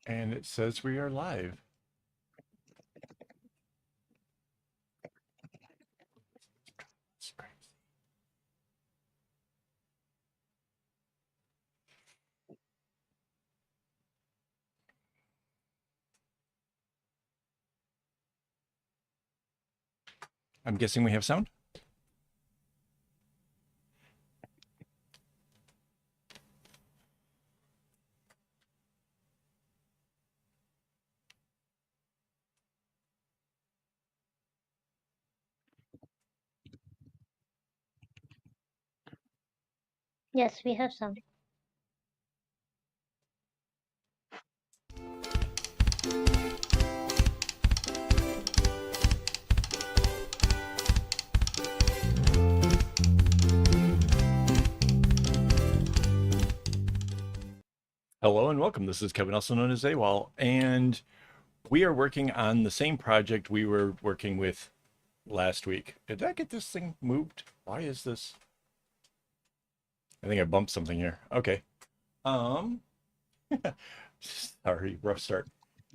And it says we are live. It's crazy. I'm guessing we have sound. Yes, we have some. Hello and welcome. This is Kevin, also known as AWOL, and we are working on the same project we were working with last week. Did I get this thing moved? Why is this? I think I bumped something here. Okay. Um, sorry, rough start.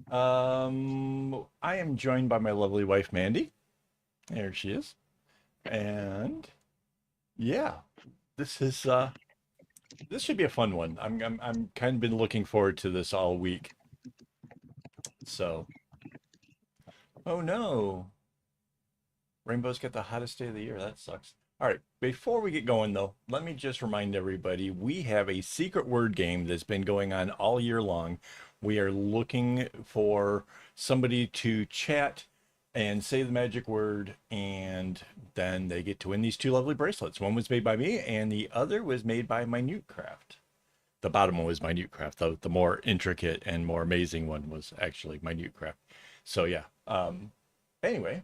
I am joined by my lovely wife, Mandy. There she is. And yeah, this is this should be a fun one. I'm kind of been looking forward to this all week. So, oh no, Rainbow's got the hottest day of the year. That sucks. All right, before we get going though, let me just remind everybody we have a secret word game that's been going on all year long. We are looking for somebody to chat and say the magic word, and then they get to win these two lovely bracelets. One was made by me, and the other was made by Minute Craft. The bottom one was Minute Craft. The more intricate and more amazing one was actually Minute Craft. So yeah. Anyway,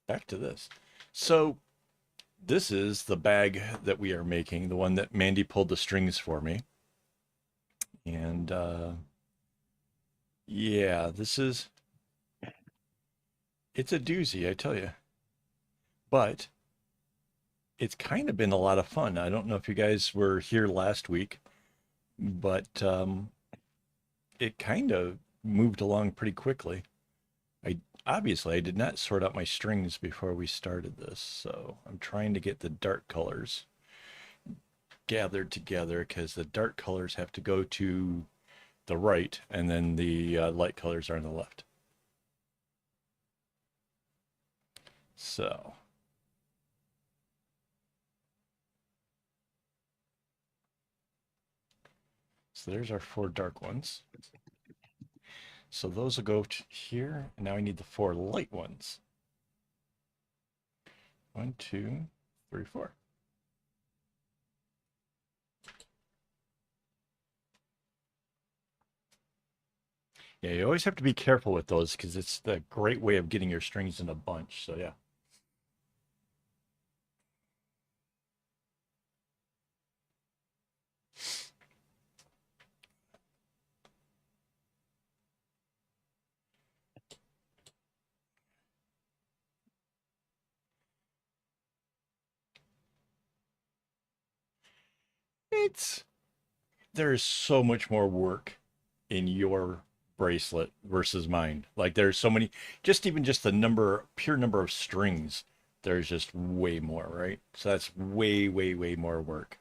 back to this. So this is the bag that we are making, the one that Mandy pulled the strings for me. And yeah, it's a doozy, I tell you. But it's kind of been a lot of fun. I don't know if you guys were here last week, but it kind of moved along pretty quickly. I did not sort out my strings before we started this, so I'm trying to get the dark colors gathered together because the dark colors have to go to the right, and then the light colors are on the left. So there's our four dark ones. So those will go to here, and now I need the four light ones. 1, 2, 3, 4. Yeah, you always have to be careful with those because it's the great way of getting your strings in a bunch. So yeah. It's There's so much more work in your bracelet versus mine. Like there's so many, just even just the pure number of strings, there's just way more, right? So that's way, way, way more work.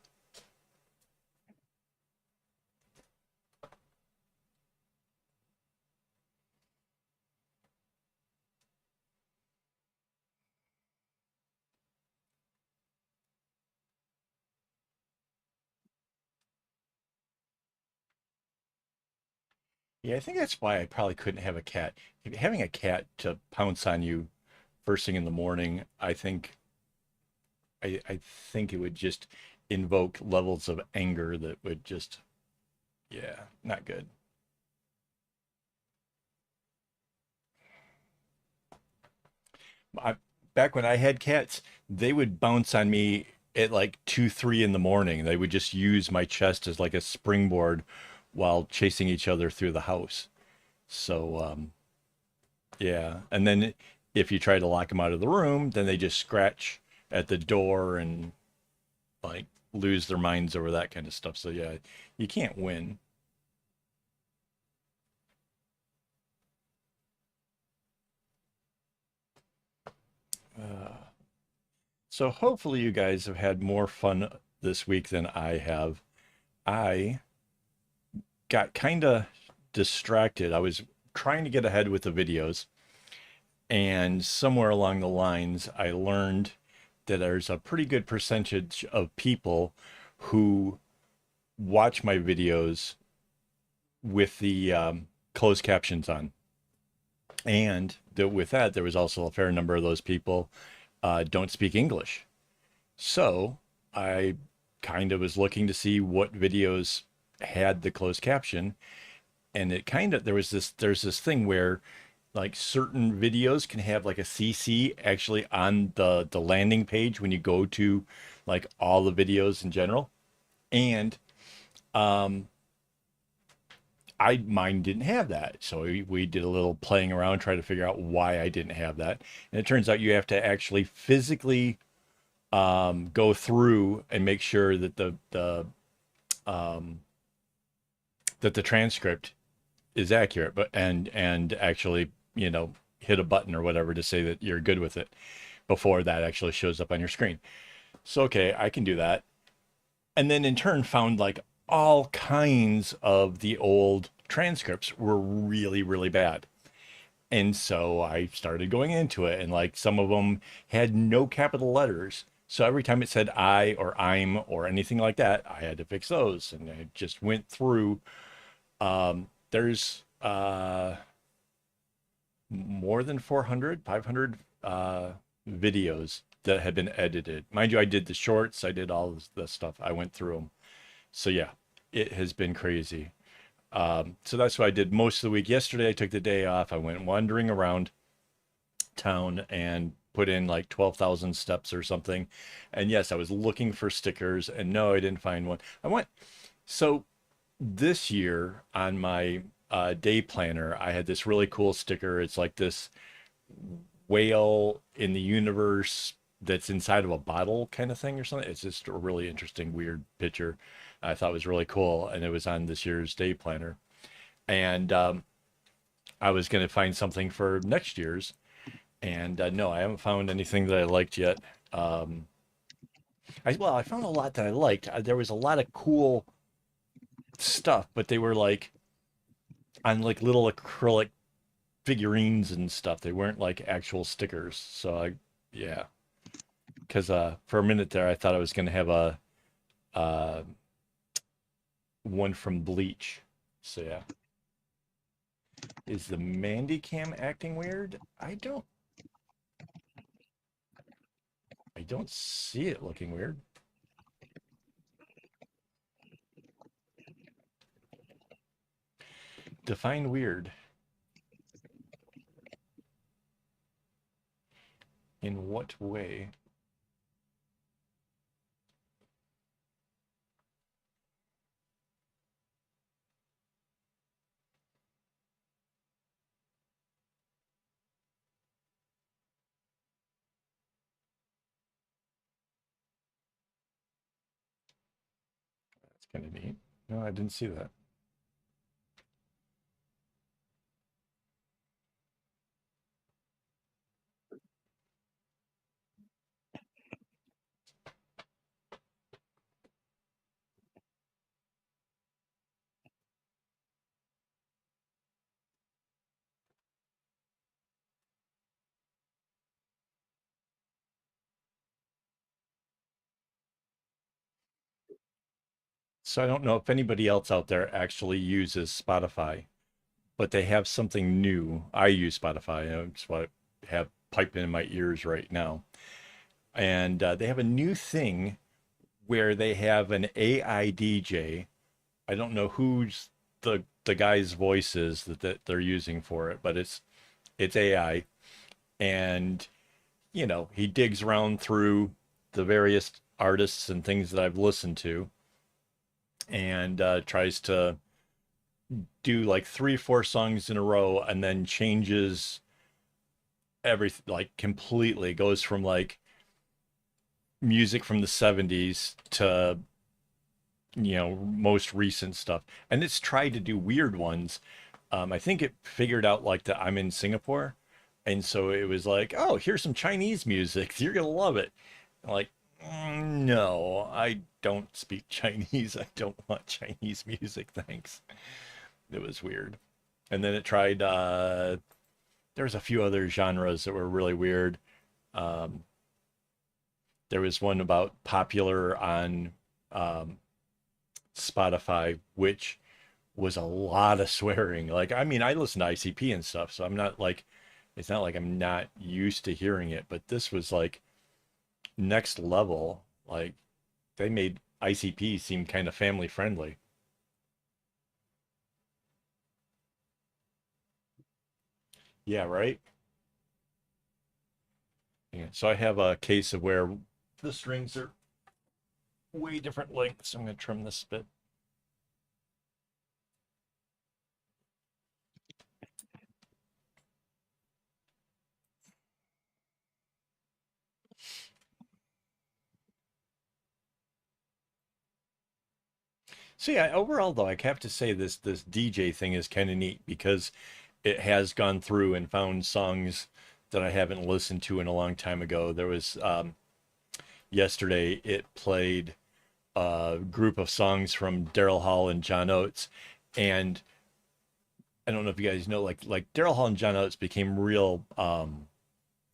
Yeah, I think that's why I probably couldn't have a cat. Having a cat to pounce on you first thing in the morning, I think it would just invoke levels of anger that would just, yeah, not good. I, Back when I had cats, they would bounce on me at like 2, 3 in the morning. They would just use my chest as like a springboard while chasing each other through the house. So, yeah. And then if you try to lock them out of the room, then they just scratch at the door and like lose their minds over that kind of stuff. So, yeah, you can't win. So hopefully you guys have had more fun this week than I have. I got kind of distracted. I was trying to get ahead with the videos, and somewhere along the lines, I learned that there's a pretty good percentage of people who watch my videos with the closed captions on. And with that, there was also a fair number of those people don't speak English. So I kind of was looking to see what videos had the closed caption, and it kind of there's this thing where like certain videos can have like a CC actually on the landing page when you go to like all the videos in general. And um I mine didn't have that. So we did a little playing around trying to figure out why I didn't have that. And it turns out you have to actually physically go through and make sure that um, the transcript is accurate, but and actually hit a button or whatever to say that you're good with it before that actually shows up on your screen. So okay, I can do that, and then in turn found like all kinds of the old transcripts were really bad. And so I started going into it, and like some of them had no capital letters. So every time it said I or I'm or anything like that, I had to fix those. And I just went through. There's more than 400, 500 videos that had been edited. Mind you, I did the shorts, I did all the stuff. I went through them. So yeah, it has been crazy. So that's what I did most of the week. Yesterday, I took the day off. I went wandering around town and put in like 12,000 steps or something. And yes, I was looking for stickers, and no, I didn't find one. So this year on my day planner, I had this really cool sticker. It's like this whale in the universe that's inside of a bottle kind of thing or something. It's just a really interesting, weird picture. I thought it was really cool, and it was on this year's day planner. And I was going to find something for next year's, and no, I haven't found anything that I liked yet. I found a lot that I liked. There was a lot of cool stuff, but they were like on like little acrylic figurines and stuff. They weren't like actual stickers. So yeah, because for a minute there, I thought I was going to have a uh, one from Bleach. So yeah. Is the Mandy cam acting weird? I don't see it looking weird. Define weird. In what way? That's kind of neat. No, I didn't see that. So I don't know if anybody else out there actually uses Spotify, but they have something new. I use Spotify. It's what I have piping in my ears right now. And they have a new thing where they have an AI DJ. I don't know who's the guy's voice is that they're using for it, but it's AI. And he digs around through the various artists and things that I've listened to, and tries to do like 3 4 songs in a row, and then changes everything like completely. Goes from like music from the 70s to most recent stuff, and it's tried to do weird ones. I think it figured out like that I'm in Singapore, and so it was like, oh, here's some Chinese music, you're gonna love it. Like, no, I don't speak Chinese. I don't want Chinese music, thanks. It was weird. And then it tried, there's a few other genres that were really weird. Um, there was one about popular on um, Spotify, which was a lot of swearing. Like, I mean, I listen to ICP and stuff, so I'm not like, it's not like I'm not used to hearing it, but this was like next level. Like, they made ICP seem kind of family friendly. Yeah, right? Yeah. So I have a case of where the strings are way different lengths. I'm going to trim this a bit. So yeah, overall though, I have to say this DJ thing is kind of neat because it has gone through and found songs that I haven't listened to in a long time ago. There was yesterday it played a group of songs from Daryl Hall and John Oates, and I don't know if you guys know, like Daryl Hall and John Oates became real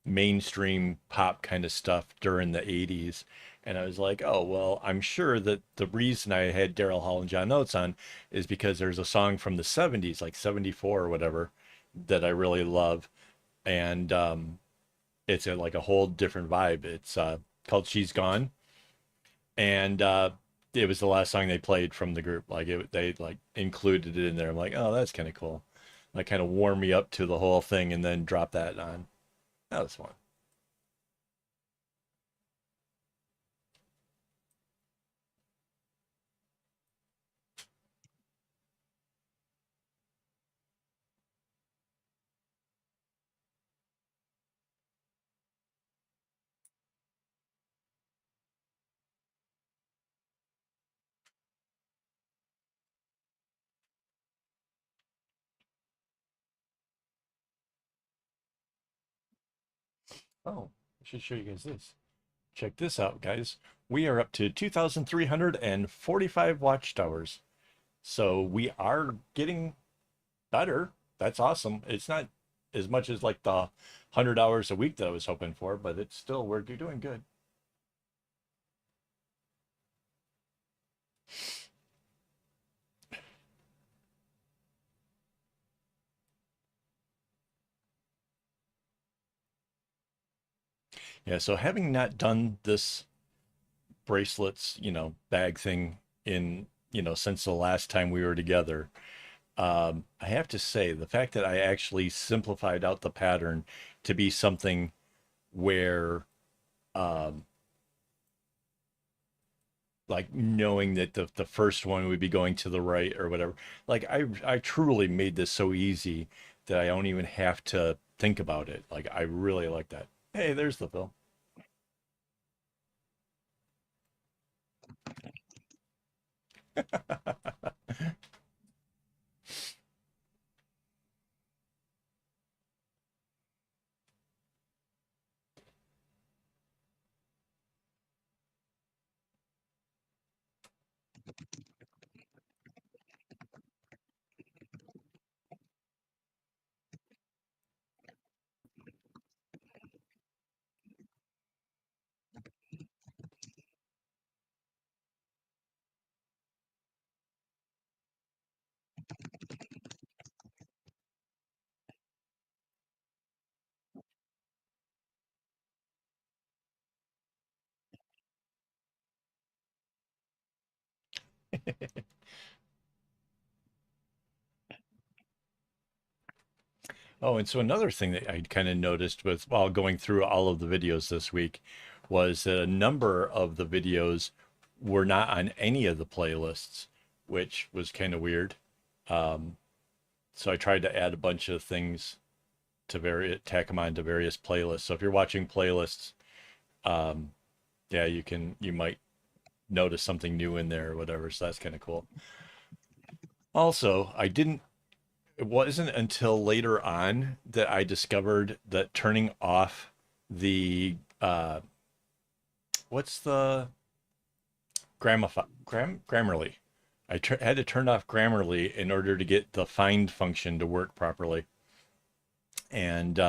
mainstream pop kind of stuff during the 80s. And I was like, oh, well, I'm sure that the reason I had Daryl Hall and John Oates on is because there's a song from the 70s, like 74 or whatever, that I really love. And it's like a whole different vibe. It's called She's Gone. And it was the last song they played from the group. Like they like included it in there. I'm like, oh, that's kind of cool. Like kind of warm me up to the whole thing and then drop that on. That was fun. Oh, I should show you guys this. Check this out, guys. We are up to 2,345 watchtowers. So we are getting better. That's awesome. It's not as much as like the 100 hours a week that I was hoping for, but it's still, we're doing good. Yeah, so having not done this bracelets, bag thing in, since the last time we were together, I have to say the fact that I actually simplified out the pattern to be something where, um, like knowing that the first one would be going to the right or whatever. Like I truly made this so easy that I don't even have to think about it. Like I really like that. Hey, there's the bill. Oh, and so another thing that I kind of noticed with while going through all of the videos this week was that a number of the videos were not on any of the playlists, which was kind of weird. Um, so I tried to add a bunch of things to tack them onto various playlists. So if you're watching playlists, um, yeah, you might notice something new in there or whatever. So that's kind of cool. Also, it wasn't until later on that I discovered that turning off the what's the Grammarly. Had to turn off Grammarly in order to get the find function to work properly. And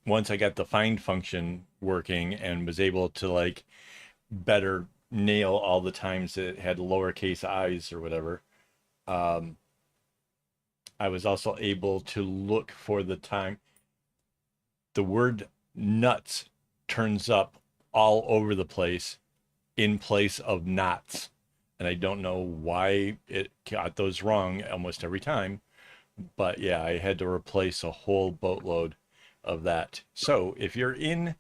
once I got the find function working and was able to like better nail all the times that it had lowercase i's or whatever, um, I was also able to look for the time. The word nuts turns up all over the place in place of knots. And I don't know why it got those wrong almost every time. But yeah, I had to replace a whole boatload of that. So if you're in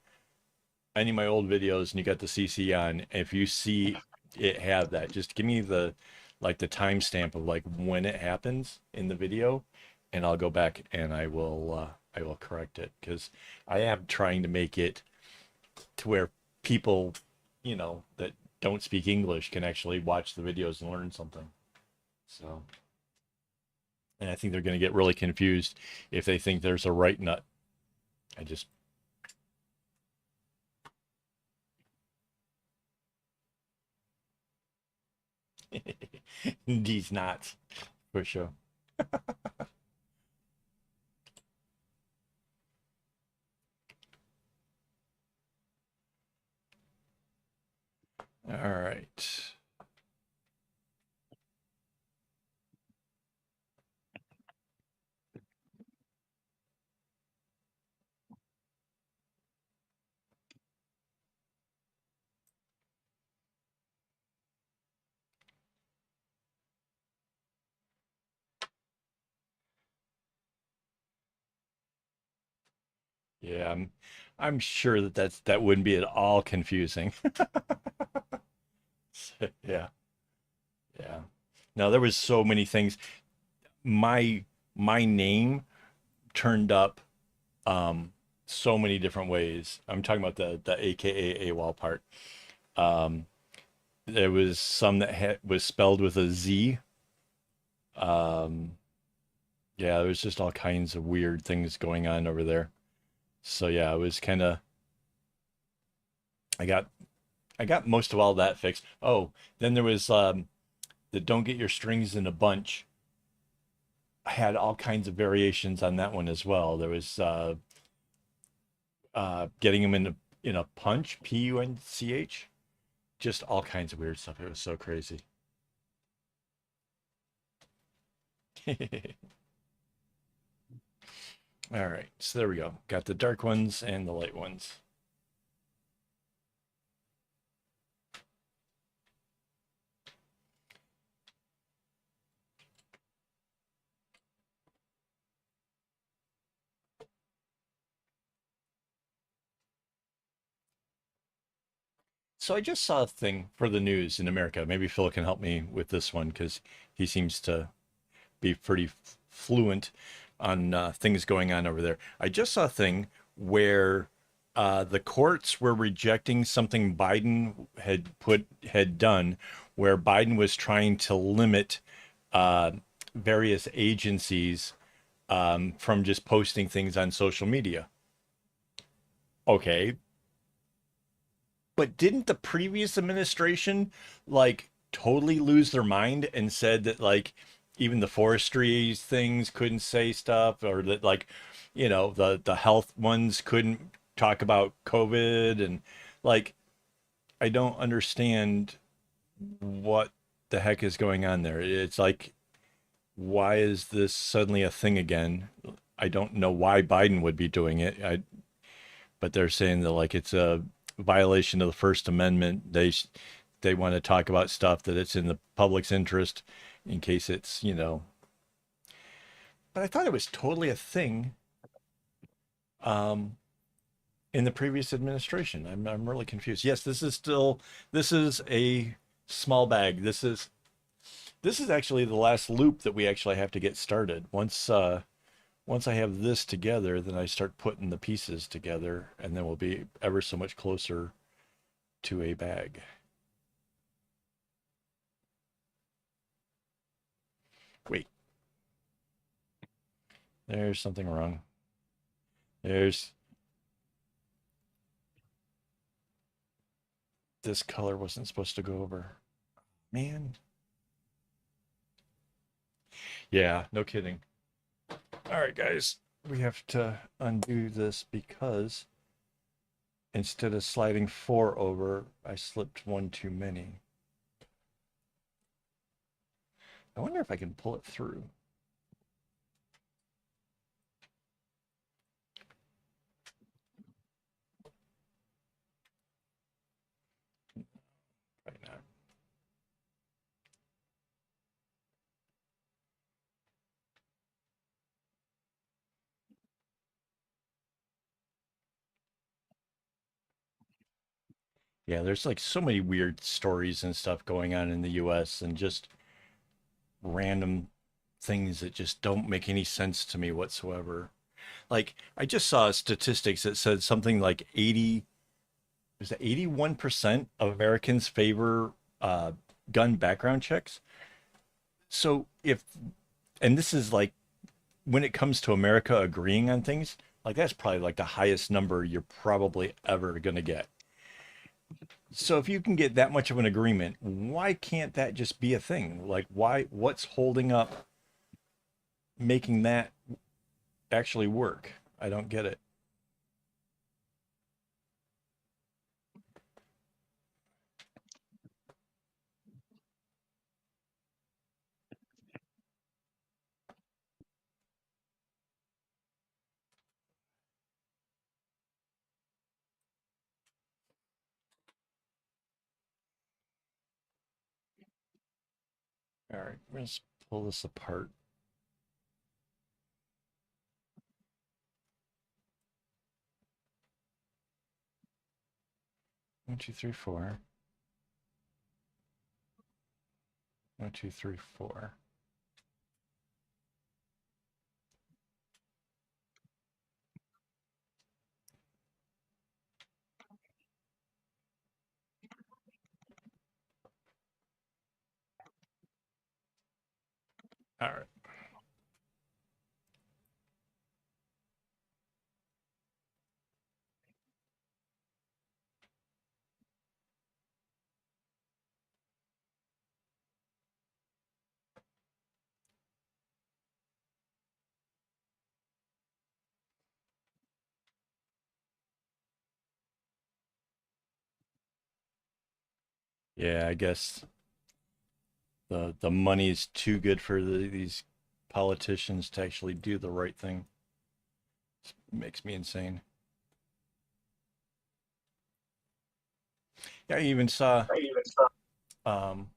any of my old videos and you got the CC on, if you see it have that, just give me the like the timestamp of like when it happens in the video, and I'll go back and I will correct it because I am trying to make it to where people, that don't speak English can actually watch the videos and learn something. So, and I think they're going to get really confused if they think there's a right nut. I just these knots for sure. All right. Yeah, I'm sure that wouldn't be at all confusing. Yeah, yeah. Now there was so many things. My my name turned up so many different ways. I'm talking about the AKA AWOL part. Um, there was some that was spelled with a Z. Um, yeah, there was just all kinds of weird things going on over there. So yeah, it was kind of I got I got most of all that fixed. Oh, then there was the don't get your strings in a bunch. I had all kinds of variations on that one as well. There was getting them in a punch, punch, just all kinds of weird stuff. It was so crazy. All right, so there we go. Got the dark ones and the light ones. So I just saw a thing for the news in America. Maybe Phil can help me with this one because he seems to be pretty fluent on things going on over there. I just saw a thing where the courts were rejecting something Biden had done, where Biden was trying to limit uh, various agencies from just posting things on social media. Okay, but didn't the previous administration like totally lose their mind and said that like even the forestry things couldn't say stuff or that like the health ones couldn't talk about COVID and like I don't understand what the heck is going on there. It's like why is this suddenly a thing again? I don't know why Biden would be doing it. But they're saying that like it's a violation of the First Amendment. They want to talk about stuff that it's in the public's interest in case it's But I thought it was totally a thing um, in the previous administration. I'm really confused. Yes, this is a small bag. This is actually the last loop that we actually have to get started. Once I have this together, then I start putting the pieces together, and then we'll be ever so much closer to a bag. Wait, there's something wrong. There's This color wasn't supposed to go over. Man. Yeah, no kidding. All right, guys. We have to undo this because instead of sliding 4 over, I slipped 1 too many. I wonder if I can pull it through. Probably not. Yeah, there's like so many weird stories and stuff going on in the US and just random things that just don't make any sense to me whatsoever. Like I just saw statistics that said something like 80 is it 81% of Americans favor uh, gun background checks. So if and this is like when it comes to America agreeing on things, like that's probably like the highest number you're probably ever going to get. So if you can get that much of an agreement, why can't that just be a thing? Like what's holding up making that actually work? I don't get it. All right, let's pull this apart. 1, 2, 3, 4. 1, 2, 3, 4. All right. Yeah, I guess the money's too good for these politicians to actually do the right thing. It makes me insane. Yeah, I even saw um,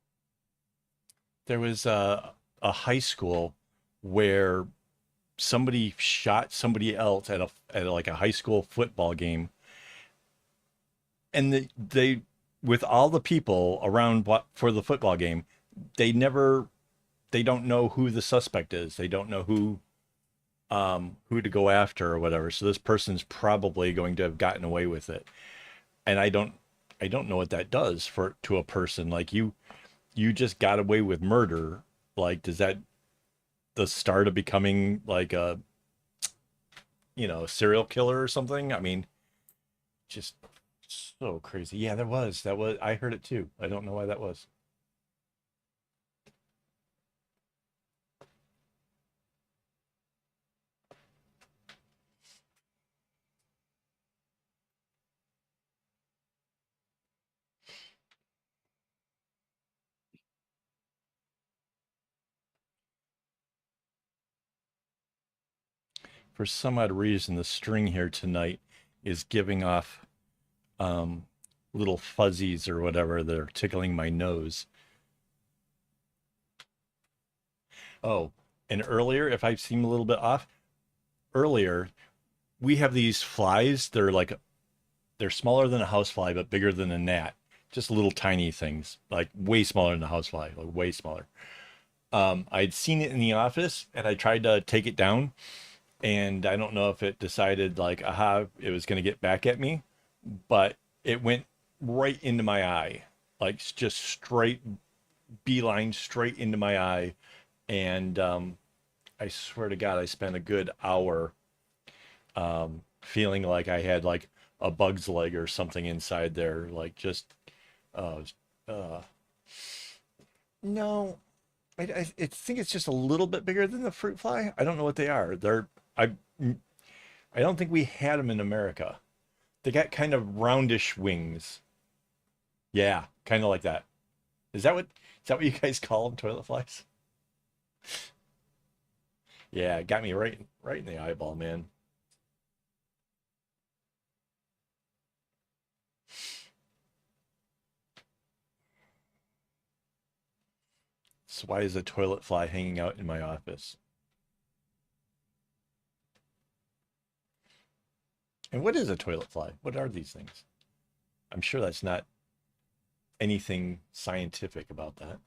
there was a high school where somebody shot somebody else at like a high school football game, and they with all the people around for the football game, they never they don't know who the suspect is. They don't know who to go after or whatever. So this person's probably going to have gotten away with it. And I don't know what that does for to a person like you just got away with murder. Like does that the start of becoming like a serial killer or something? I mean, just so crazy. Yeah, that was I heard it too. I don't know why that was. For some odd reason the string here tonight is giving off um little fuzzies or whatever that are tickling my nose. Oh, and earlier, if I seem a little bit off, earlier we have these flies. They're smaller than a housefly, but bigger than a gnat. Just little tiny things, like way smaller than a housefly, like way smaller. I'd seen it in the office, and I tried to take it down, and I don't know if it decided like, aha, it was going to get back at me, but it went right into my eye, like just straight beeline straight into my eye, and I swear to God, I spent a good hour feeling like I had like a bug's leg or something inside there, like just Oh, uh, no, I think it's just a little bit bigger than the fruit fly. I don't know what they are. I I don't think we had them in America. They got kind of roundish wings. Yeah, kind of like that. Is that what you guys call them, toilet flies? Yeah, it got me right in the eyeball, man. So why is a toilet fly hanging out in my office? And what is a toilet fly? What are these things? I'm sure that's not anything scientific about that.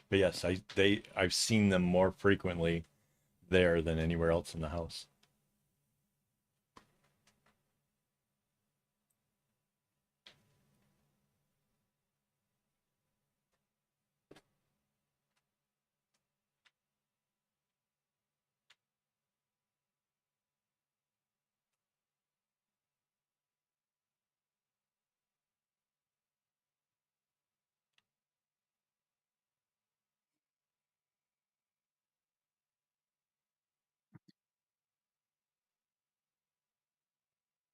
But yes, I've seen them more frequently there than anywhere else in the house.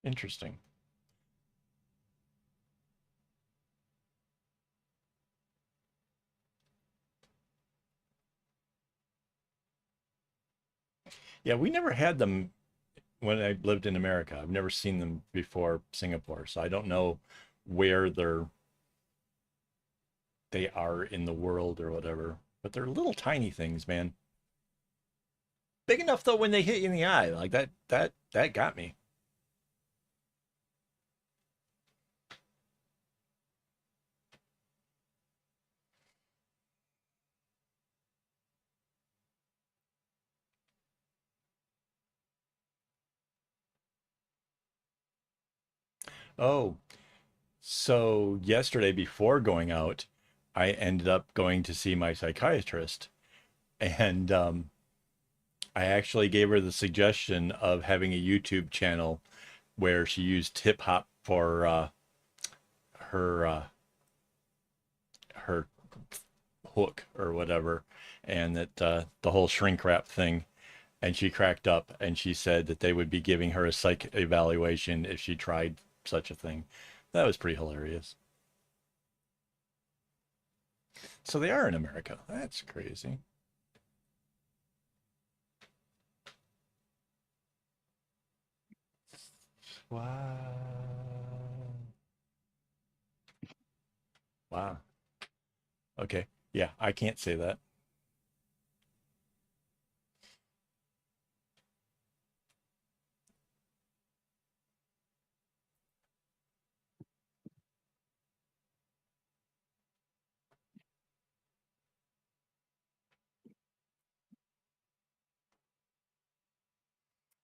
Interesting. Yeah, we never had them when I lived in America. I've never seen them before Singapore, so I don't know where they are in the world or whatever. But they're little tiny things, man. Big enough though when they hit you in the eye. Like that got me. Oh, so yesterday before going out, I ended up going to see my psychiatrist, and I actually gave her the suggestion of having a YouTube channel where she used hip hop for her her hook or whatever, and that the whole shrink wrap thing. And she cracked up and she said that they would be giving her a psych evaluation if she tried such a thing. That was pretty hilarious. So they are in America. That's crazy. Wow. Wow. Okay. Yeah, I can't say that.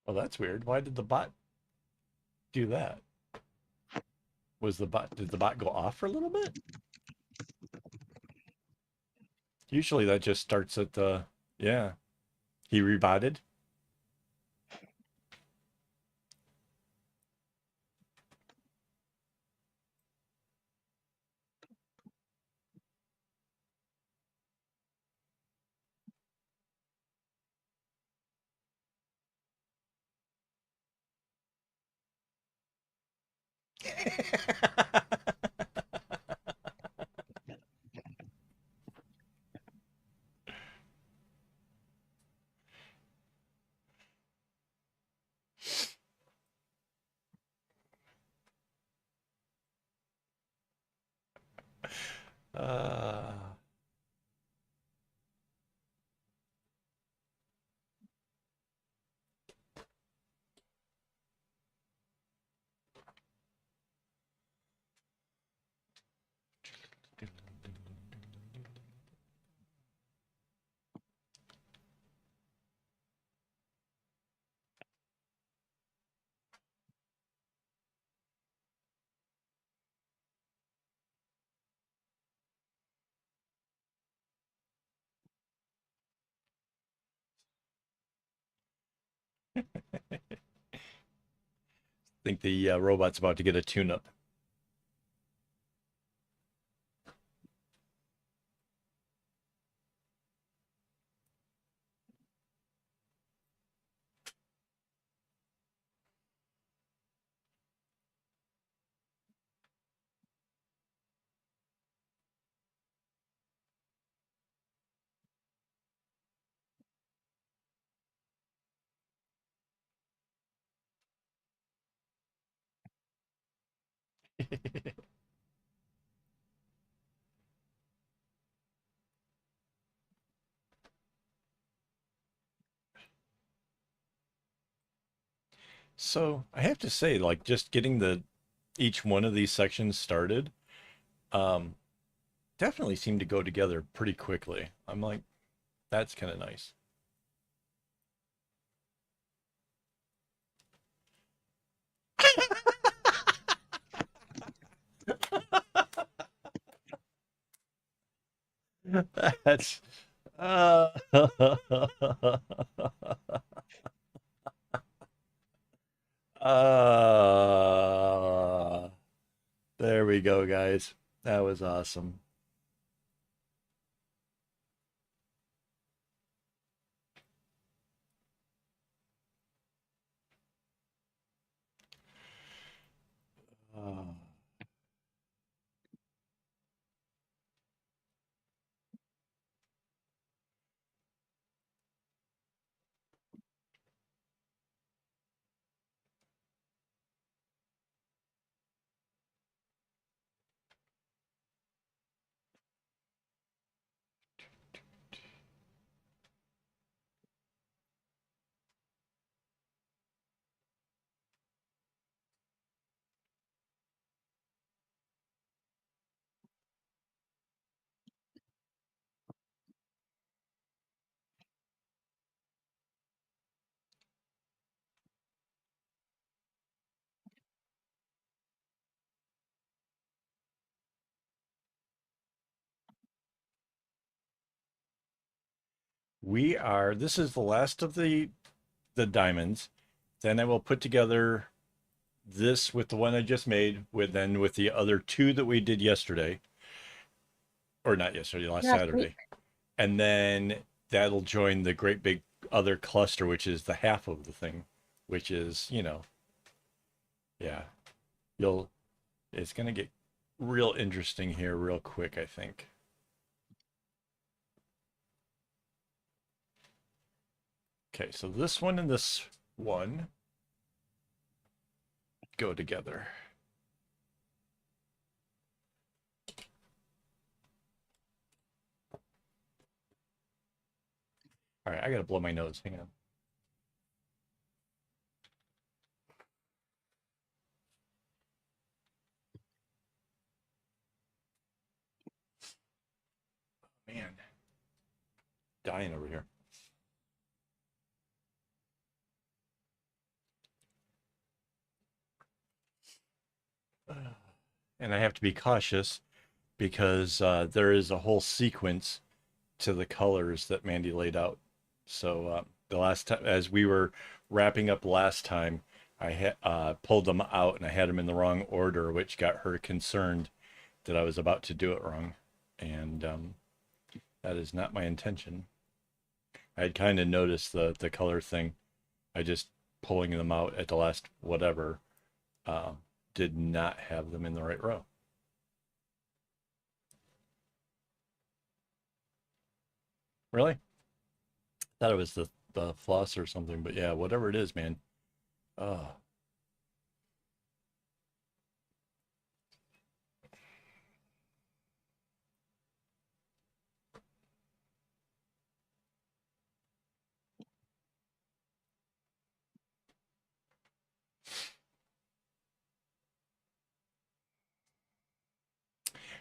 Well, that's weird. Why did the bot do that? Did the bot go off for a little bit? Usually that just starts at the, yeah. He rebotted. uh, think the robot's about to get a tune-up. So I have to say, like, just getting the each one of these sections started, um, definitely seemed to go together pretty quickly. I'm like, that's kind of nice. That's uh, uh, there we go, guys. That was awesome. Uh, this is the last of the diamonds. Then I will put together this with the one I just made with the other two that we did yesterday, or not yesterday, last Last week. Saturday. And then that'll join the great big other cluster, which is the half of the thing, which is, yeah, you'll, it's going to get real interesting here real quick, I think. Okay, so this one and this one go together. All right, I got to blow my nose. Hang on. Man, dying over here. And I have to be cautious because there is a whole sequence to the colors that Mandy laid out. So the last time, as we were wrapping up last time, I pulled them out and I had them in the wrong order, which got her concerned that I was about to do it wrong, and that is not my intention. I had kind of noticed the color thing. I just pulling them out at the last whatever uh, did not have them in the right row. Really? Thought it was the floss or something, but yeah, whatever it is, man. Oh,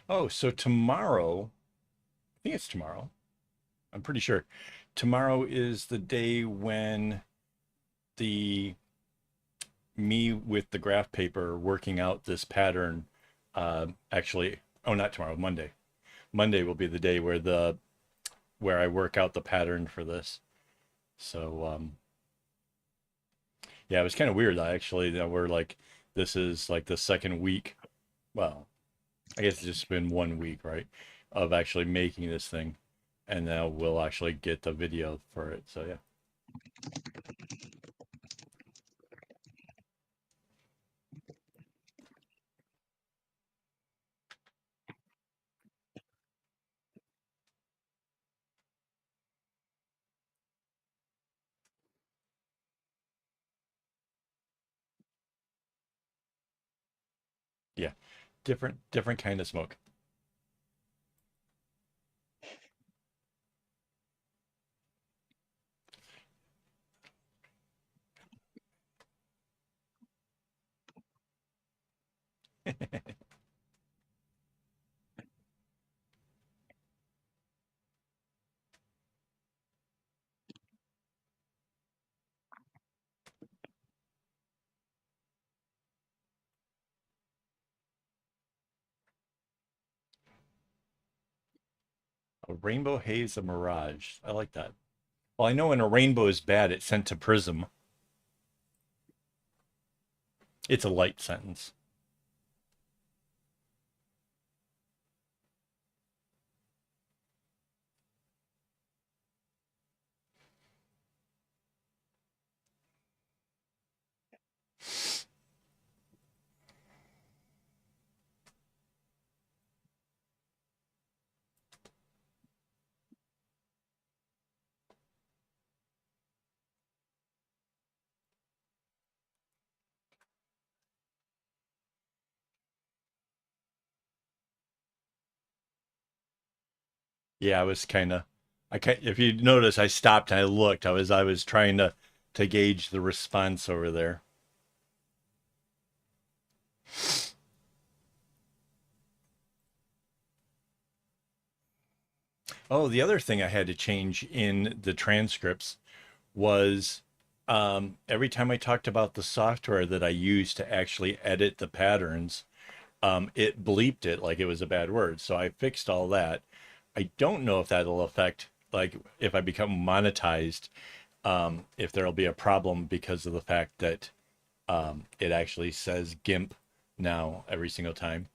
oh, so tomorrow, I think it's tomorrow. I'm pretty sure. Tomorrow is the day when the me with the graph paper working out this pattern actually, oh, not tomorrow, Monday. Monday will be the day where I work out the pattern for this. So Yeah, it was kind of weird actually that we're like, this is like the second week. Well, I guess it's just been 1 week, right? Of actually making this thing. And now we'll actually get the video for it. So yeah. Yeah. Different kind of smoke. A rainbow haze, a mirage. I like that. Well, I know when a rainbow is bad, it's sent to prism. It's a light sentence. Yeah, I was kind of. I can If you notice, I stopped and I looked. I was trying to gauge the response over there. Oh, the other thing I had to change in the transcripts was every time I talked about the software that I use to actually edit the patterns, it bleeped it like it was a bad word. So I fixed all that. I don't know if that'll affect, like, if I become monetized, if there'll be a problem because of the fact that it actually says GIMP now every single time.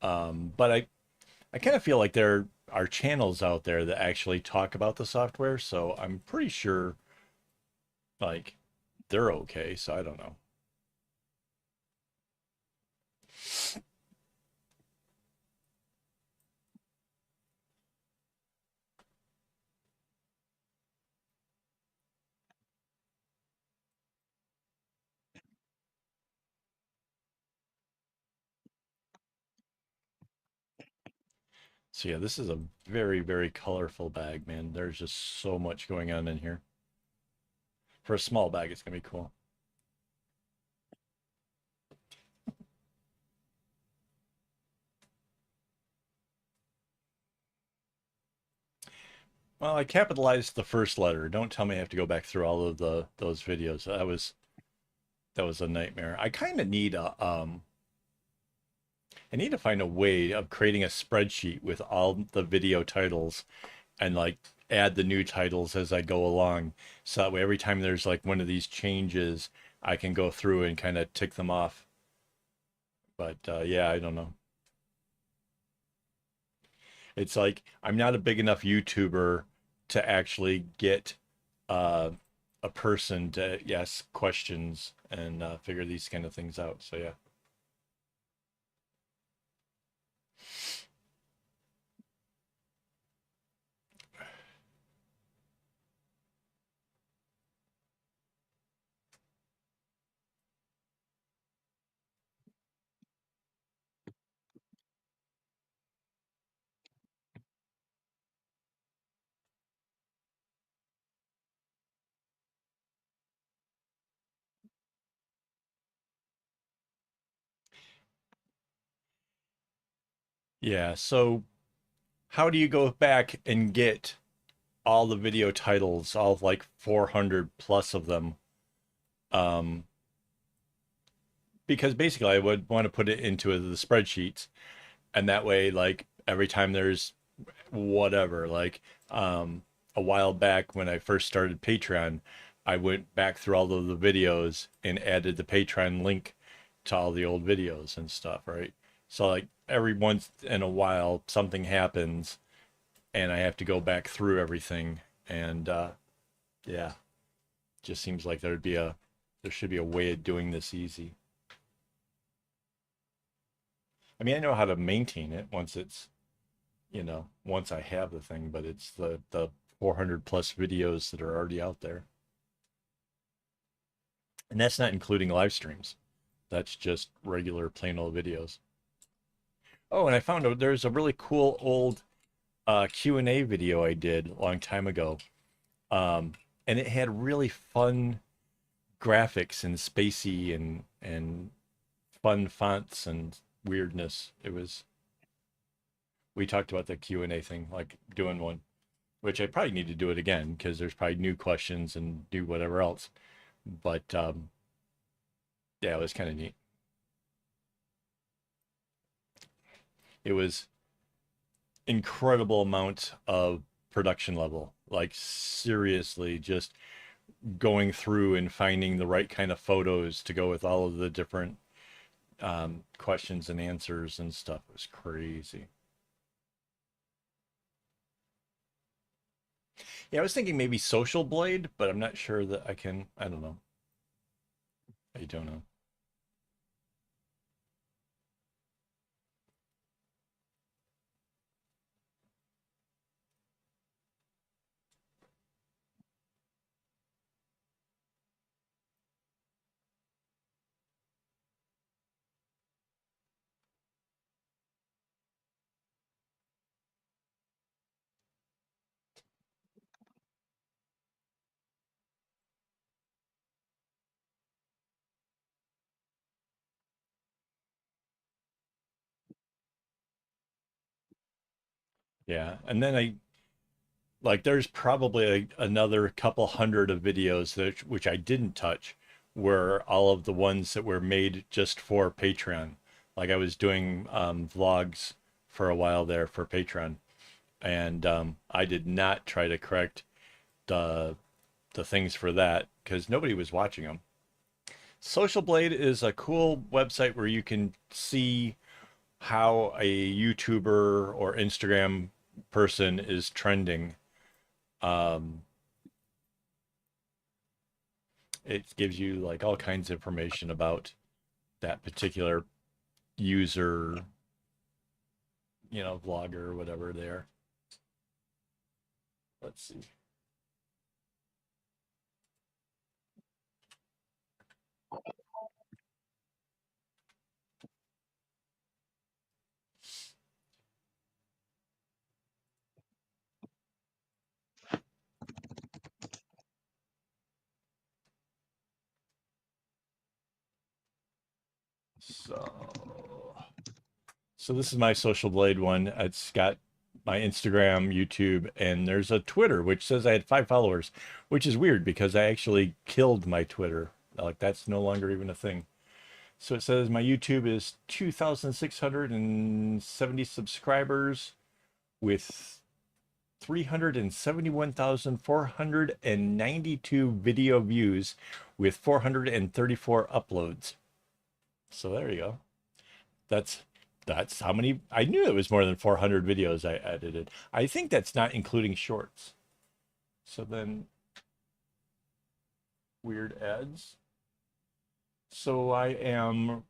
But I kind of feel like there are channels out there that actually talk about the software, so I'm pretty sure like they're okay. So I don't know. So yeah, this is a very colorful bag, man. There's just so much going on in here. For a small bag, it's gonna be cool. Well, I capitalized the first letter. Don't tell me I have to go back through all of those videos. That was a nightmare. I need to find a way of creating a spreadsheet with all the video titles and like add the new titles as I go along. So that way every time there's like one of these changes, I can go through and kind of tick them off. But yeah, I don't know. It's like I'm not a big enough YouTuber to actually get uh, a person to ask questions and figure these kind of things out. So yeah. Yeah. So how do you go back and get all the video titles, all of like 400 plus of them? Um, because basically I would want to put it into the spreadsheets, and that way, like every time there's whatever, like a while back when I first started Patreon, I went back through all of the videos and added the Patreon link to all the old videos and stuff, right? So like every once in a while something happens and I have to go back through everything and yeah, just seems like there should be a way of doing this easy. I mean, I know how to maintain it once it's, once I have the thing, but it's the 400 plus videos that are already out there. And that's not including live streams. That's just regular plain old videos. Oh, and I found out there's a really cool old Q&A video I did a long time ago. And it had really fun graphics and spacey and fun fonts and weirdness. We talked about the Q&A thing, like doing one, which I probably need to do it again because there's probably new questions and new whatever else. But yeah, it was kind of neat. It was incredible amount of production level, like seriously just going through and finding the right kind of photos to go with all of the different questions and answers and stuff. It was crazy. Yeah, I was thinking maybe Social Blade, but I'm not sure that I can. I don't know. I don't know. Yeah, and then I like there's probably another couple hundred of videos that which I didn't touch were all of the ones that were made just for Patreon. Like I was doing vlogs for a while there for Patreon, and I did not try to correct the the things for that because nobody was watching them. Social Blade is a cool website where you can see how a YouTuber or Instagram person is trending. Um, it gives you like all kinds of information about that particular user, vlogger or whatever there. Let's see. So this is my Social Blade one. It's got my Instagram, YouTube, and there's a Twitter which says I had 5 followers, which is weird because I actually killed my Twitter. Like that's no longer even a thing. So it says my YouTube is 2,670 subscribers with 371,492 video views with 434 uploads. So there you go. That's that's how many. I knew it was more than 400 videos I edited. I think that's not including shorts. So then weird ads. So I am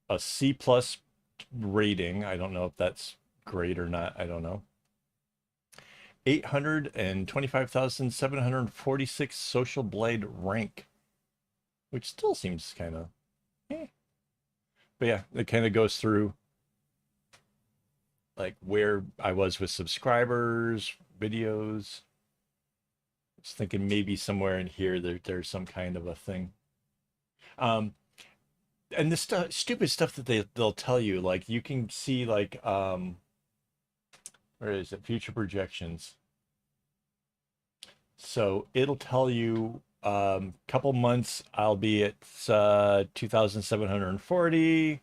a C plus rating. I don't know if that's great or not. I don't know. 825,746 Social Blade rank, which still seems kind of, eh. But yeah, it kind of goes through like where I was with subscribers, videos. I was thinking maybe somewhere in here there's some kind of a thing. Um, and the stupid stuff that they'll tell you, like you can see like where is it? Future projections. So it'll tell you couple months I'll be at 2,740,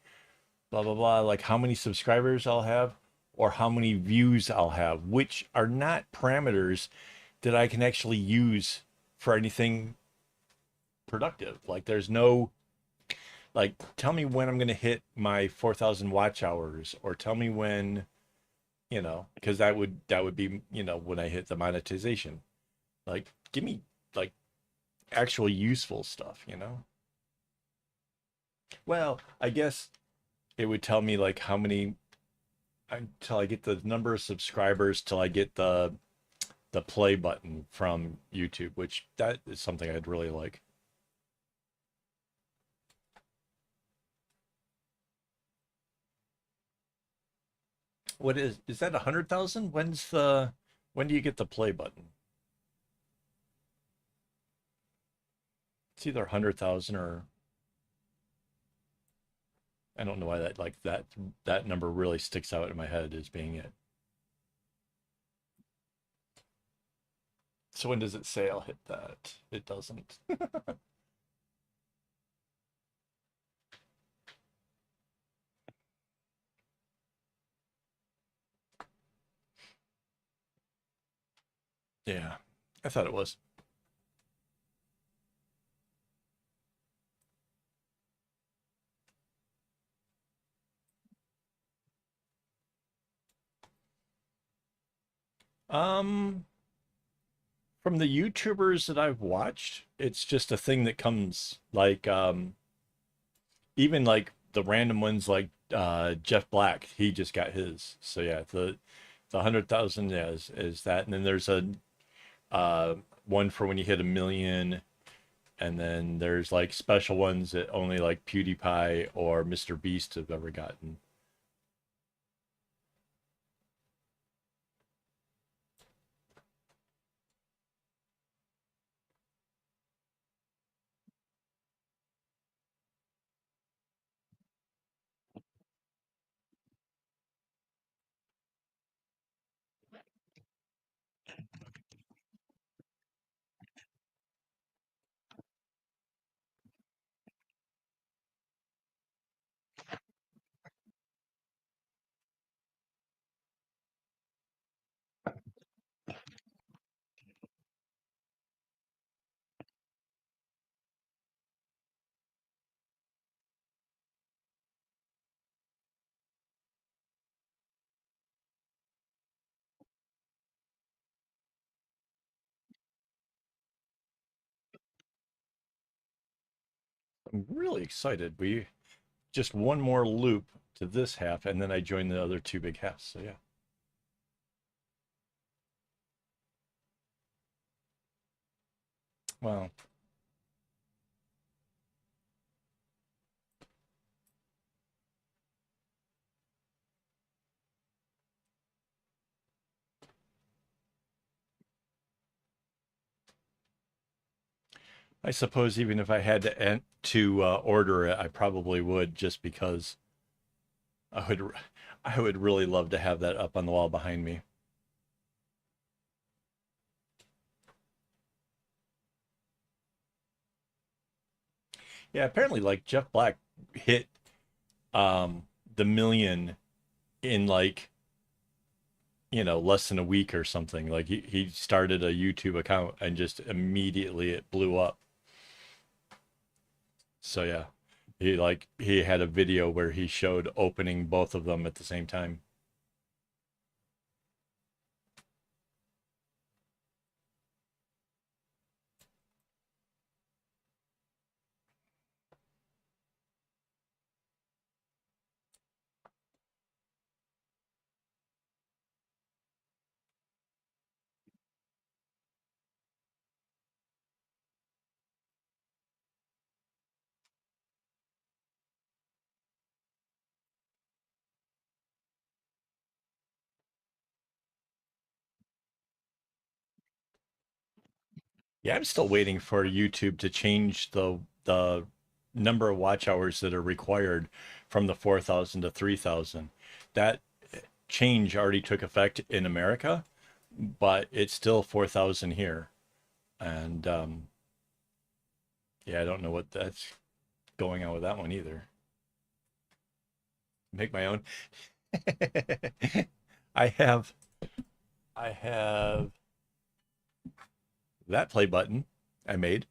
blah blah blah, like how many subscribers I'll have or how many views I'll have, which are not parameters that I can actually use for anything productive. Like there's no like tell me when I'm going to hit my 4,000 watch hours or tell me when, because that would be, when I hit the monetization. Like give me like actual useful stuff. Well, I guess it would tell me like how many until I get the number of subscribers till I get the play button from YouTube, which that is something I'd really like. What is that 100,000? When do you get the play button? It's either 100,000 or I don't know why that number really sticks out in my head as being it. So when does it say I'll hit that? It doesn't. Yeah, I thought it was. Um, from the YouTubers that I've watched, it's just a thing that comes like even like the random ones like Jeff Black, he just got his. So yeah, the 100,000 yeah, is that, and then there's a one for when you hit 1 million, and then there's like special ones that only like PewDiePie or Mr. Beast have ever gotten. I'm really excited. We just one more loop to this half, and then I join the other two big halves. So yeah. Well, I suppose even if I had to order it, I probably would just because I would I would really love to have that up on the wall behind me. Yeah, apparently like Jeff Black hit the million in like, less than a week or something. Like he started a YouTube account and just immediately it blew up. So yeah. He had a video where he showed opening both of them at the same time. Yeah, I'm still waiting for YouTube to change the number of watch hours that are required from the 4,000 to 3,000. That change already took effect in America, but it's still 4,000 here. And yeah, I don't know what that's going on with that one either. Make my own. I have I have that play button I made.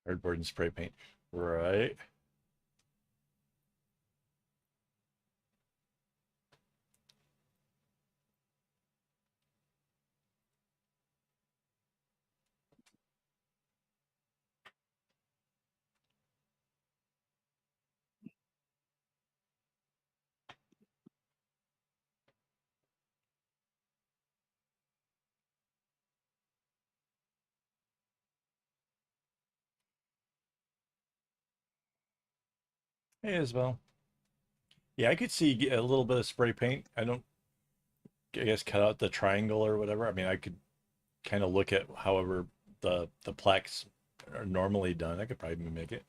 Cardboard and spray paint. Right. Hey, Isabel. Yeah, I could see a little bit of spray paint. I don't, I guess, cut out the triangle or whatever. I mean, I could kind of look at however the plaques are normally done. I could probably mimic it.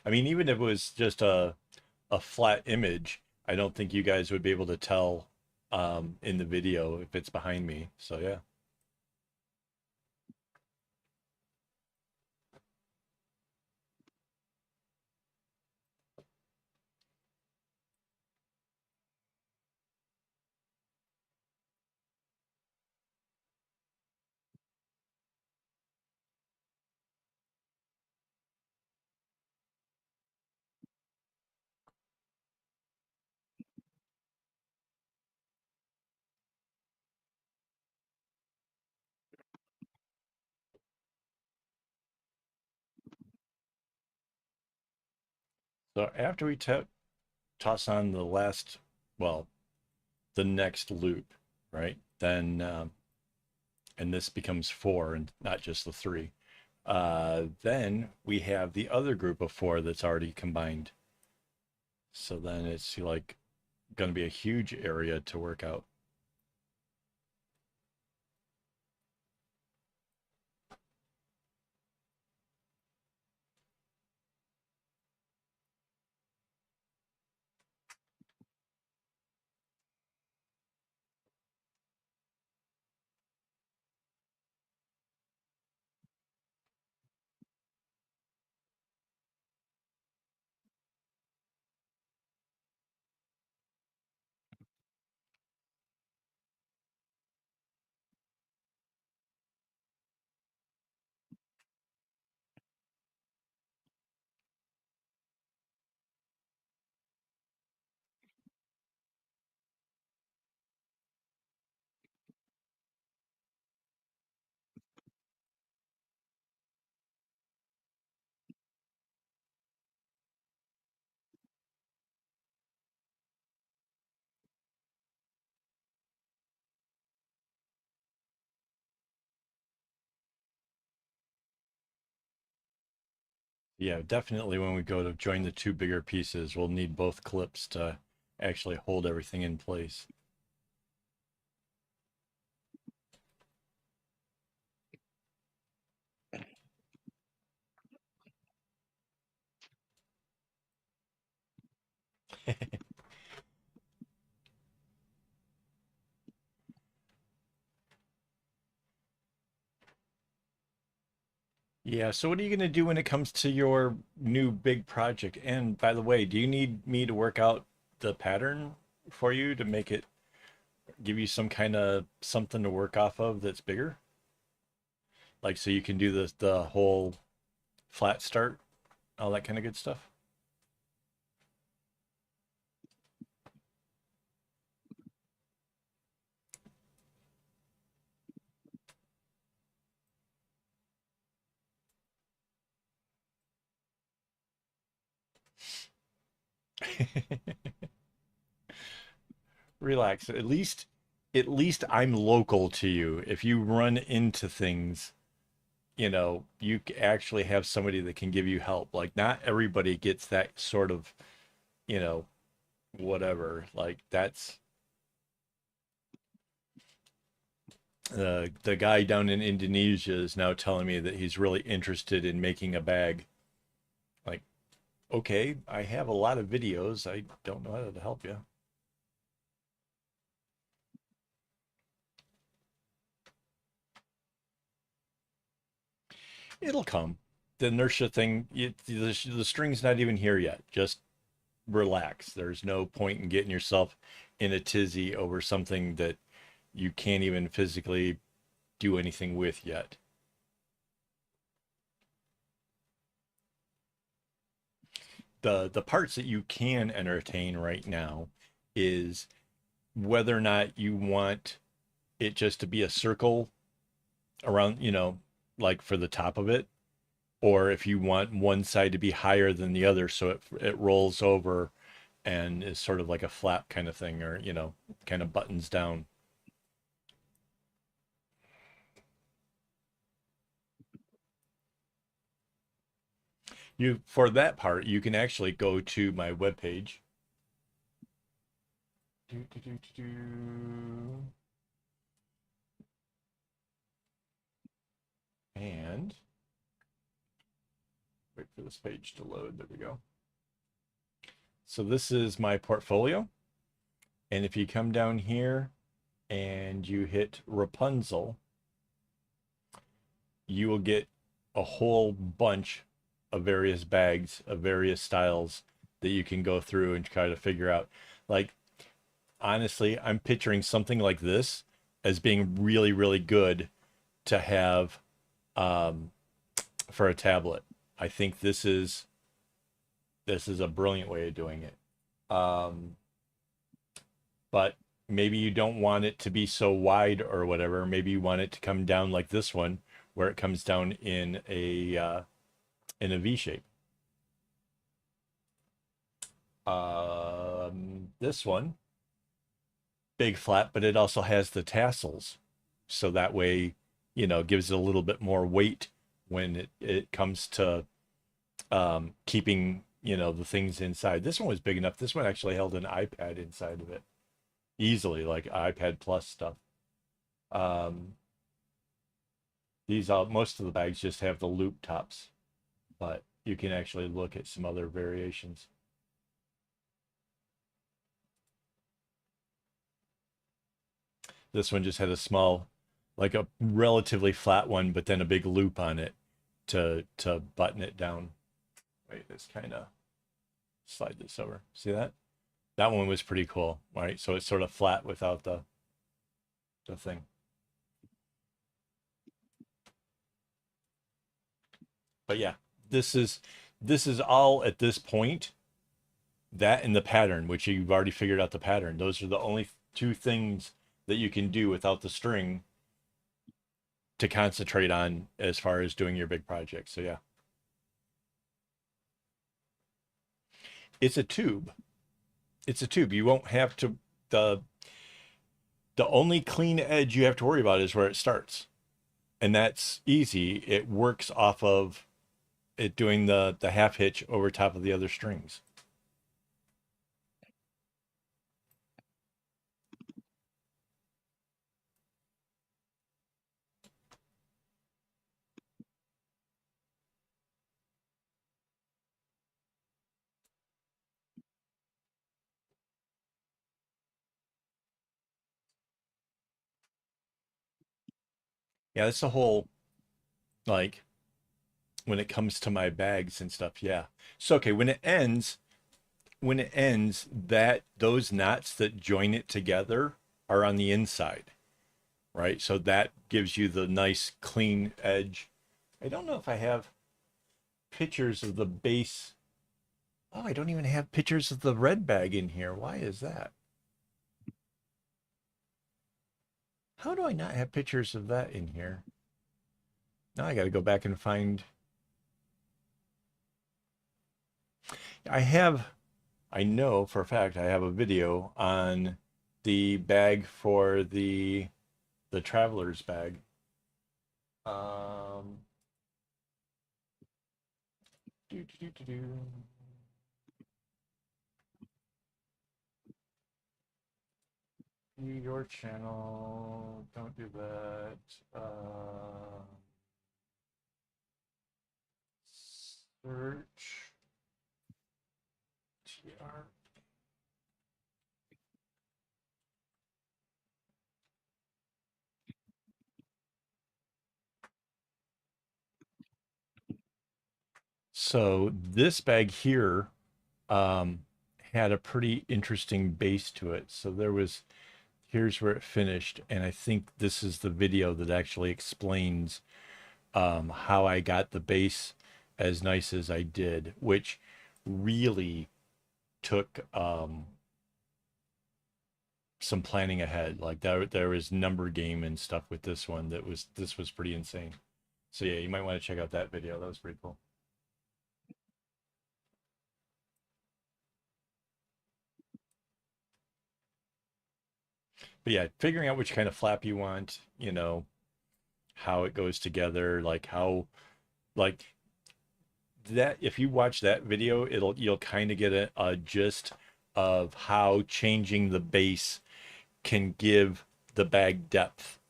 I mean, even if it was just a flat image, I don't think you guys would be able to tell in the video if it's behind me. So yeah. So after we toss on the last, well, the next loop, right? Then and this becomes four and not just the three. Then we have the other group of four that's already combined. So then it's like going to be a huge area to work out. Yeah, definitely when we go to join the two bigger pieces, we'll need both clips to actually hold everything in place. Yeah, so what are you going to do when it comes to your new big project? And by the way, do you need me to work out the pattern for you to make it give you some kind of something to work off of that's bigger? Like so you can do the whole flat start, all that kind of good stuff? Relax. At least I'm local to you. If you run into things, you actually have somebody that can give you help. Like not everybody gets that sort of, you know, whatever. Like that's the guy down in Indonesia is now telling me that he's really interested in making a bag. Like, okay, I have a lot of videos. I don't know how to help you. It'll come. The inertia thing, the string's not even here yet. Just relax. There's no point in getting yourself in a tizzy over something that you can't even physically do anything with yet. the parts that you can entertain right now is whether or not you want it just to be a circle around, like for the top of it, or if you want one side to be higher than the other so it rolls over and is sort of like a flap kind of thing, or kind of buttons down. You For that part, you can actually go to my webpage. Do, do, do, do, do. And wait for this page to load. There we go. So this is my portfolio. And if you come down here and you hit Rapunzel, you will get a whole bunch of various bags of various styles that you can go through and try to figure out. Like, honestly, I'm picturing something like this as being really, really good to have for a tablet. I think this is a brilliant way of doing it. But maybe you don't want it to be so wide or whatever. Maybe you want it to come down like this one, where it comes down in a V shape. This one, big flat, but it also has the tassels, so that way, gives it a little bit more weight when it comes to keeping the things inside. This one was big enough. This one actually held an iPad inside of it easily, like iPad Plus stuff. Most of the bags just have the loop tops, but you can actually look at some other variations. This one just had a small, like a relatively flat one, but then a big loop on it to button it down. Wait, let's kind of slide this over. See that? That one was pretty cool, right? So it's sort of flat without the thing. But yeah, this is all at this point. That and the pattern, which you've already figured out the pattern. Those are the only two things that you can do without the string to concentrate on as far as doing your big project. So yeah. It's a tube. It's a tube. You won't have to the only clean edge you have to worry about is where it starts. And that's easy. It works off of it doing the half hitch over top of the other strings. Yeah, that's the whole, like, when it comes to my bags and stuff. Yeah. So okay, when it ends, that those knots that join it together are on the inside, right? So that gives you the nice clean edge. I don't know if I have pictures of the base. Oh, I don't even have pictures of the red bag in here. Why is that? How do I not have pictures of that in here? Now I got to go back and find. I know for a fact I have a video on the bag for the traveler's bag. Um, do, do, do, do, do. Your channel. Don't do that. Search TR. So this bag here had a pretty interesting base to it. So here's where it finished, and I think this is the video that actually explains how I got the base as nice as I did, which really took some planning ahead. Like there was number game and stuff with this one this was pretty insane. So yeah, you might want to check out that video. That was pretty cool. But yeah, figuring out which kind of flap you want, how it goes together, like how like that if you watch that video, you'll kind of get a gist of how changing the base can give the bag depth.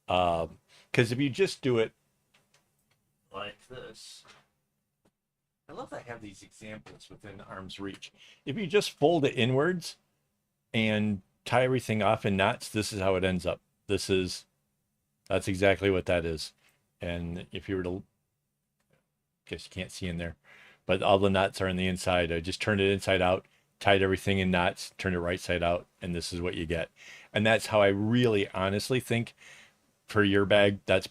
Because if you just do it like this, I love that I have these examples within arm's reach. If you just fold it inwards and tie everything off in knots, this is how it ends up. That's exactly what that is. And if you were to, guess you can't see in there, but all the knots are on the inside. I just turned it inside out, tied everything in knots, turned it right side out, and this is what you get. And that's how I really honestly think for your bag, this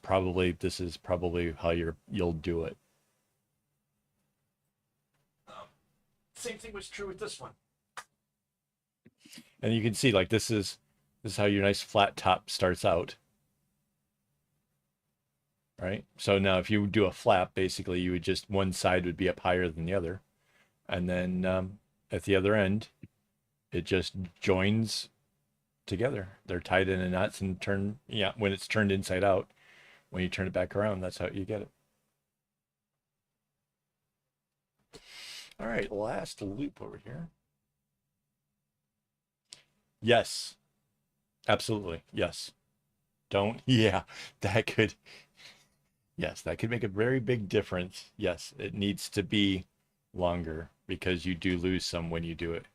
is probably how you'll do it. Same thing was true with this one. And you can see like this is how your nice flat top starts out. Right? So now if you do a flap, basically you would just one side would be up higher than the other. And then at the other end, it just joins together. They're tied in knots and when it's turned inside out, when you turn it back around, that's how you get it. All right, last loop over here. Yes, absolutely. Yes. Don't, yeah, that could, yes, that could make a very big difference. Yes, it needs to be longer because you do lose some when you do it.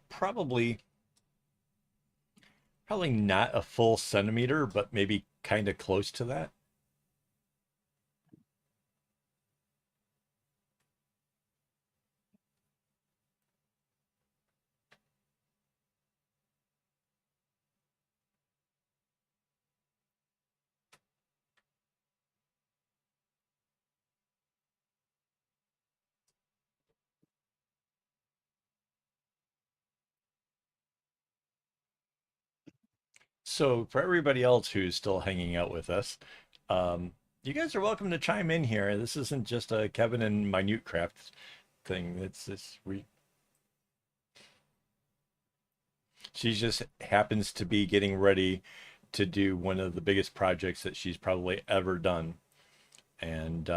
Probably, probably not a full centimeter, but maybe kind of close to that. So for everybody else who's still hanging out with us, you guys are welcome to chime in here. This isn't just a Kevin and Minute Craft thing. She just happens to be getting ready to do one of the biggest projects that she's probably ever done. And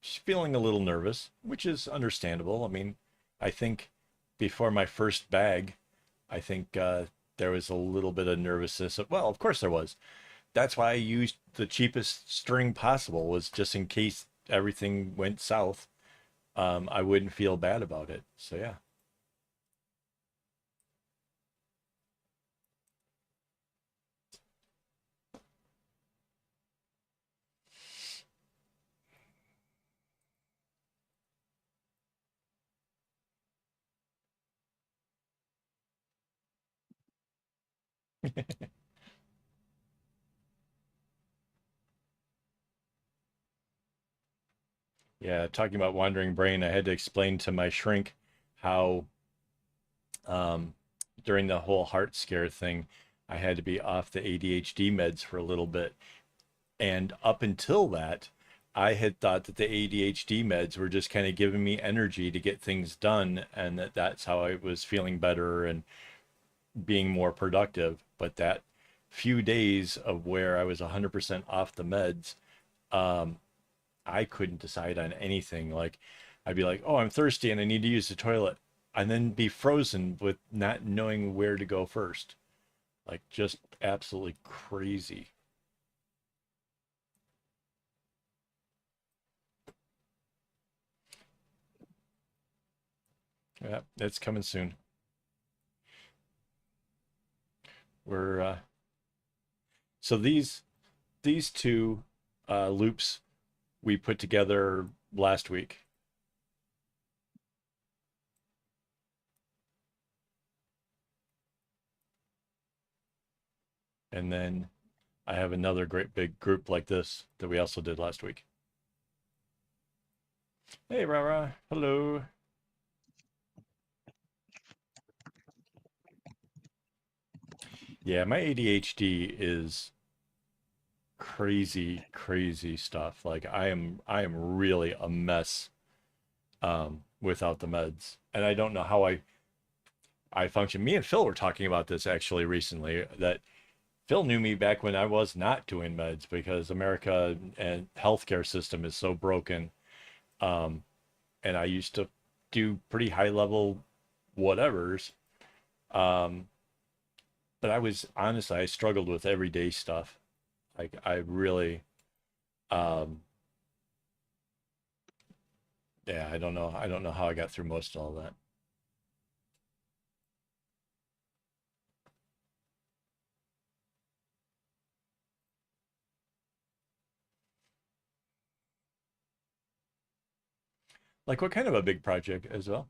she's feeling a little nervous, which is understandable. I mean, I think before my first bag, I think there was a little bit of nervousness. Well, of course there was. That's why I used the cheapest string possible, was just in case everything went south, I wouldn't feel bad about it. So yeah. Yeah, talking about wandering brain, I had to explain to my shrink how um, during the whole heart scare thing, I had to be off the ADHD meds for a little bit. And up until that, I had thought that the ADHD meds were just kind of giving me energy to get things done, and that's how I was feeling better and being more productive. But that few days of where I was 100% off the meds, um, I couldn't decide on anything. Like, I'd be like, oh, I'm thirsty and I need to use the toilet, and then be frozen with not knowing where to go first. Like, just absolutely crazy. Yeah, it's coming soon. We're so these two loops we put together last week. And then I have another great big group like this that we also did last week. Hey, Rara. Hello. Yeah, my ADHD is crazy, crazy stuff. Like I am really a mess without the meds. And I don't know how I function. Me and Phil were talking about this actually recently that Phil knew me back when I was not doing meds because America and healthcare system is so broken. Um, and I used to do pretty high level whatevers. Um, but I was honestly, I struggled with everyday stuff. Like I really, um, yeah, I don't know. I don't know how I got through most of all that. Like what kind of a big project as well?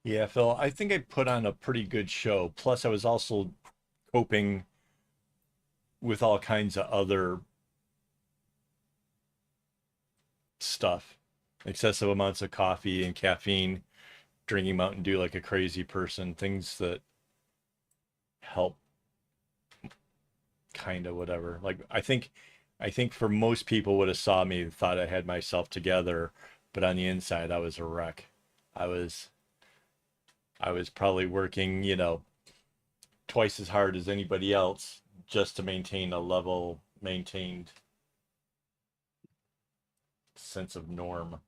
Yeah, Phil, I think I put on a pretty good show. Plus, I was also coping with all kinds of other stuff, excessive amounts of coffee and caffeine, drinking Mountain Dew like a crazy person, things that help kind of whatever. Like I think for most people would have saw me thought I had myself together, but on the inside I was a wreck. I was I was probably working, twice as hard as anybody else just to maintain a level maintained sense of norm.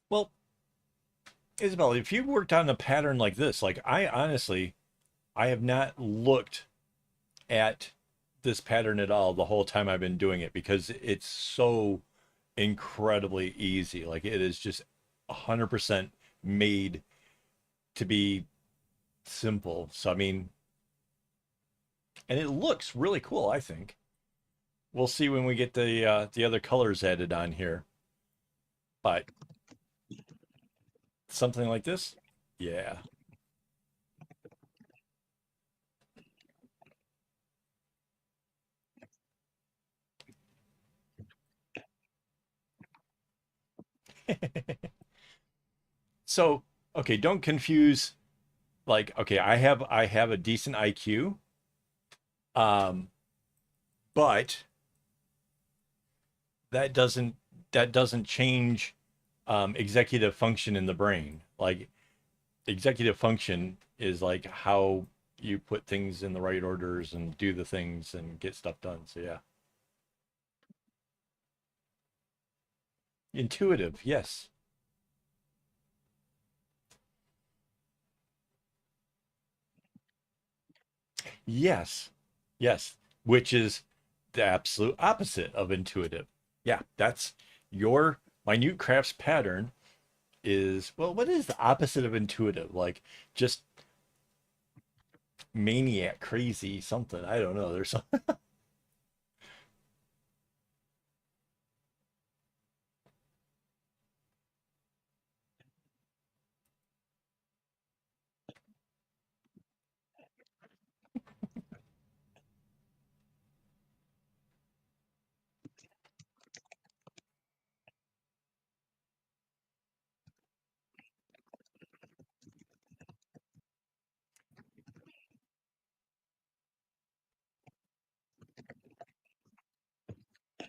Well, Isabel, if you worked on a pattern like this, like I honestly, I have not looked at this pattern at all the whole time I've been doing it because it's so incredibly easy. Like it is just 100% made to be simple. So I mean, and it looks really cool, I think. We'll see when we get the other colors added on here. But something like this, yeah. So, okay, don't confuse like okay, I have a decent IQ. Um, but that doesn't that doesn't change executive function in the brain. Like executive function is like how you put things in the right orders and do the things and get stuff done. So yeah. Intuitive, yes. Yes. Yes. Which is the absolute opposite of intuitive. Yeah, that's your minute crafts pattern is well, what is the opposite of intuitive? Like just maniac, crazy, something. I don't know. There's some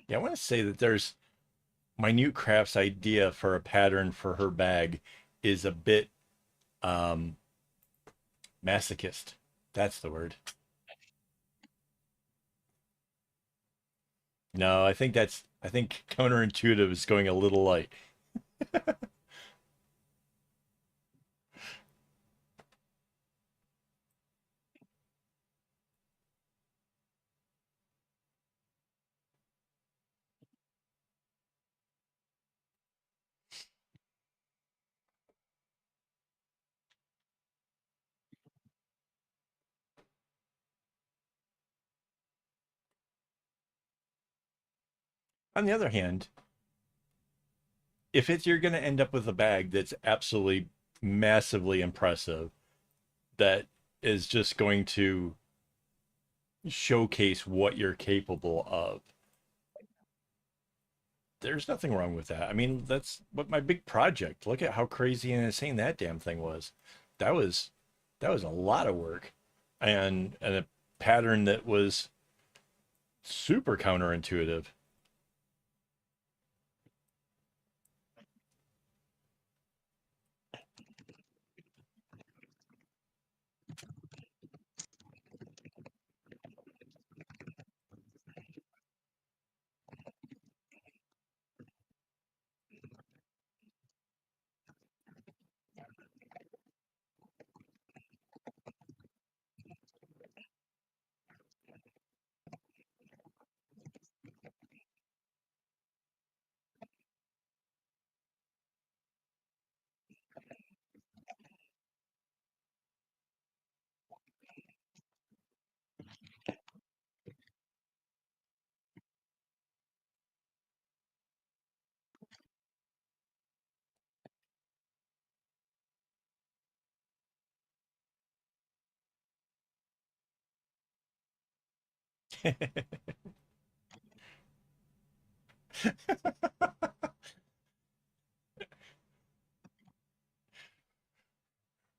Yeah, I want to say that there's Minute Craft's idea for a pattern for her bag is a bit um, masochist. That's the word. No, I think counterintuitive is going a little light. On the other hand, if it's you're going to end up with a bag that's absolutely massively impressive, that is just going to showcase what you're capable of, there's nothing wrong with that. I mean, that's what my big project. Look at how crazy and insane that damn thing was. That was that was a lot of work, and a pattern that was super counterintuitive.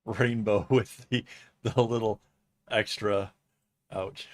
Rainbow with the little extra ouch.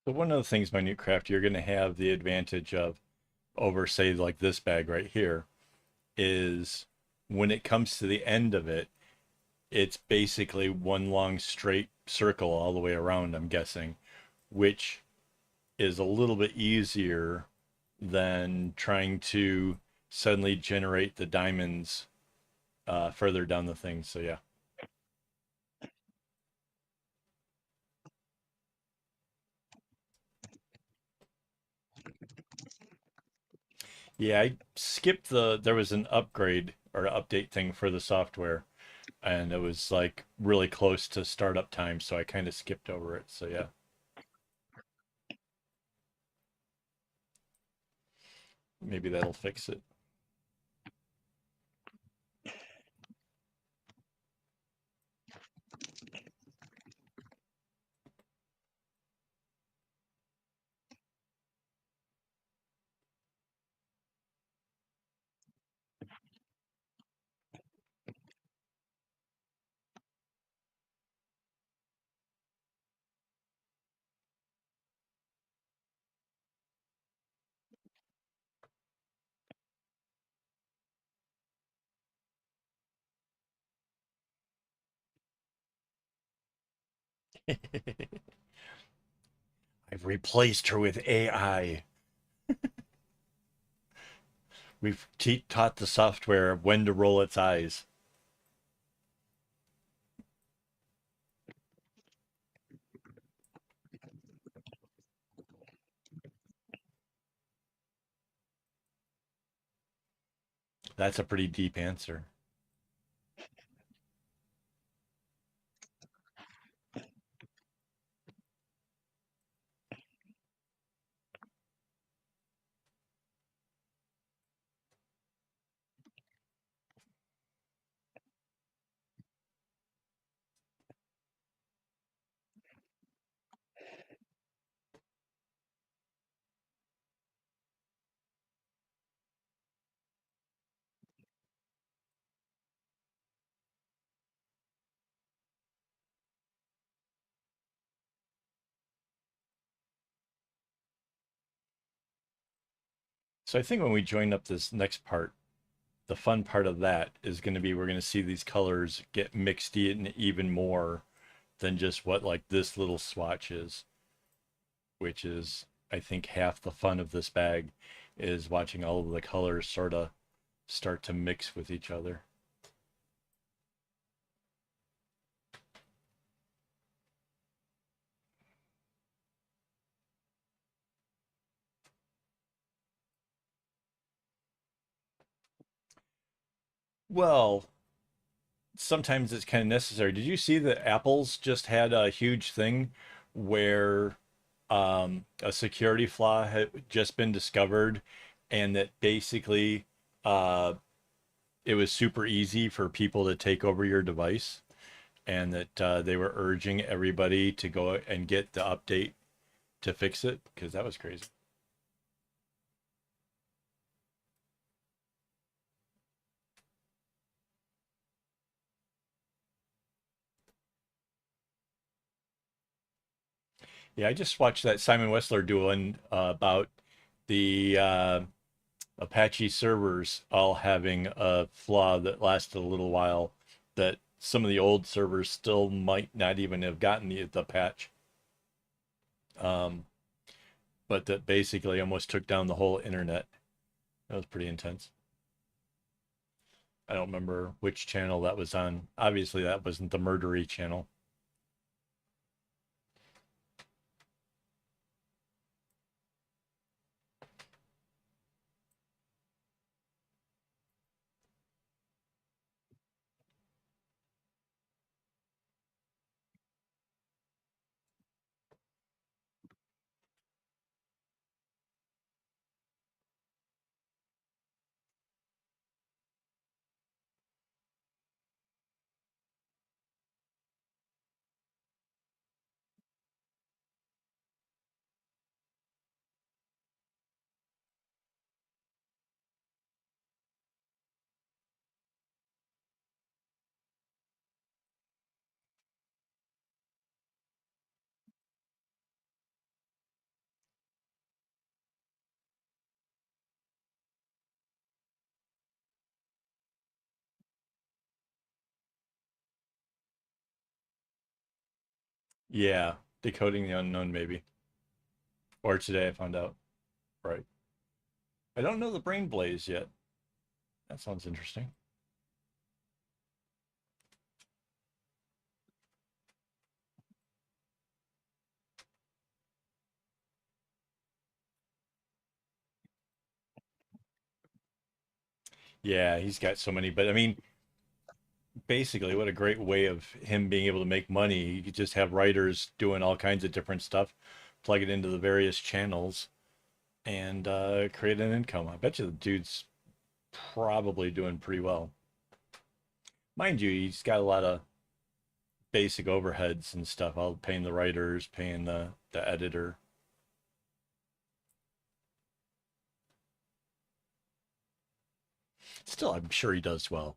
So one of the things Minute Craft you're going to have the advantage of over, say, like this bag right here, is when it comes to the end of it, it's basically one long straight circle all the way around, I'm guessing, which is a little bit easier than trying to suddenly generate the diamonds further down the thing. So yeah. Yeah, I skipped there was an upgrade or update thing for the software, and it was like really close to startup time, so I kind of skipped over it. So yeah, maybe that'll fix it. I've replaced her with AI. We've taught the software when to roll its eyes. That's a pretty deep answer. So I think when we join up this next part, the fun part of that is going to be we're going to see these colors get mixed in even more than just what like this little swatch is, which is I think half the fun of this bag is watching all of the colors sort of start to mix with each other. Well, sometimes it's kind of necessary. Did you see that Apple's just had a huge thing where a security flaw had just been discovered, and that basically uh, it was super easy for people to take over your device, and that they were urging everybody to go and get the update to fix it because that was crazy. Yeah, I just watched that Simon Wessler doing about the Apache servers all having a flaw that lasted a little while, that some of the old servers still might not even have gotten the patch. Um, but that basically almost took down the whole internet. That was pretty intense. I don't remember which channel that was on. Obviously, that wasn't the murdery channel. Yeah, decoding the unknown, maybe. Or today I found out. Right. I don't know the brain blaze yet. That sounds interesting. Yeah, he's got so many. But I mean, basically, what a great way of him being able to make money. You could just have writers doing all kinds of different stuff, plug it into the various channels, and create an income. I bet you the dude's probably doing pretty well. Mind you, he's got a lot of basic overheads and stuff. I'll paying the writers, paying the editor. Still, I'm sure he does well.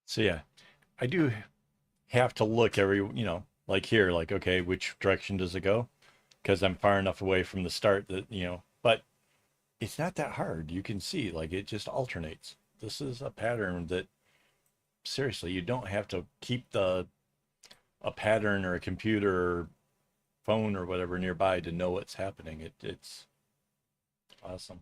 So yeah, I do have to look every, like here, like okay, which direction does it go? Because I'm far enough away from the start that, but it's not that hard. You can see like it just alternates. This is a pattern that seriously, you don't have to keep the a pattern or a computer or phone or whatever nearby to know what's happening. It's awesome.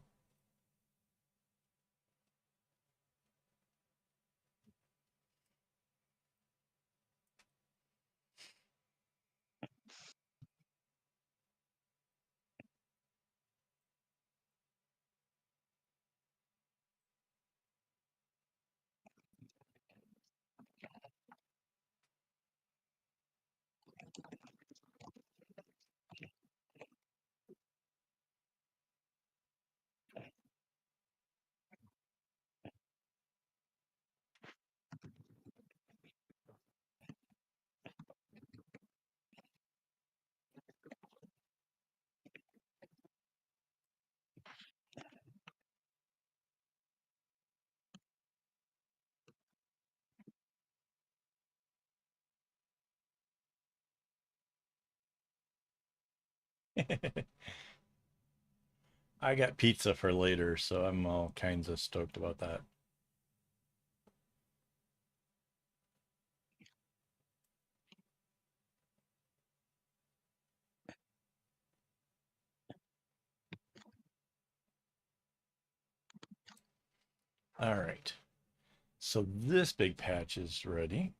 I got pizza for later, so I'm all kinds of stoked about that. All right. So this big patch is ready.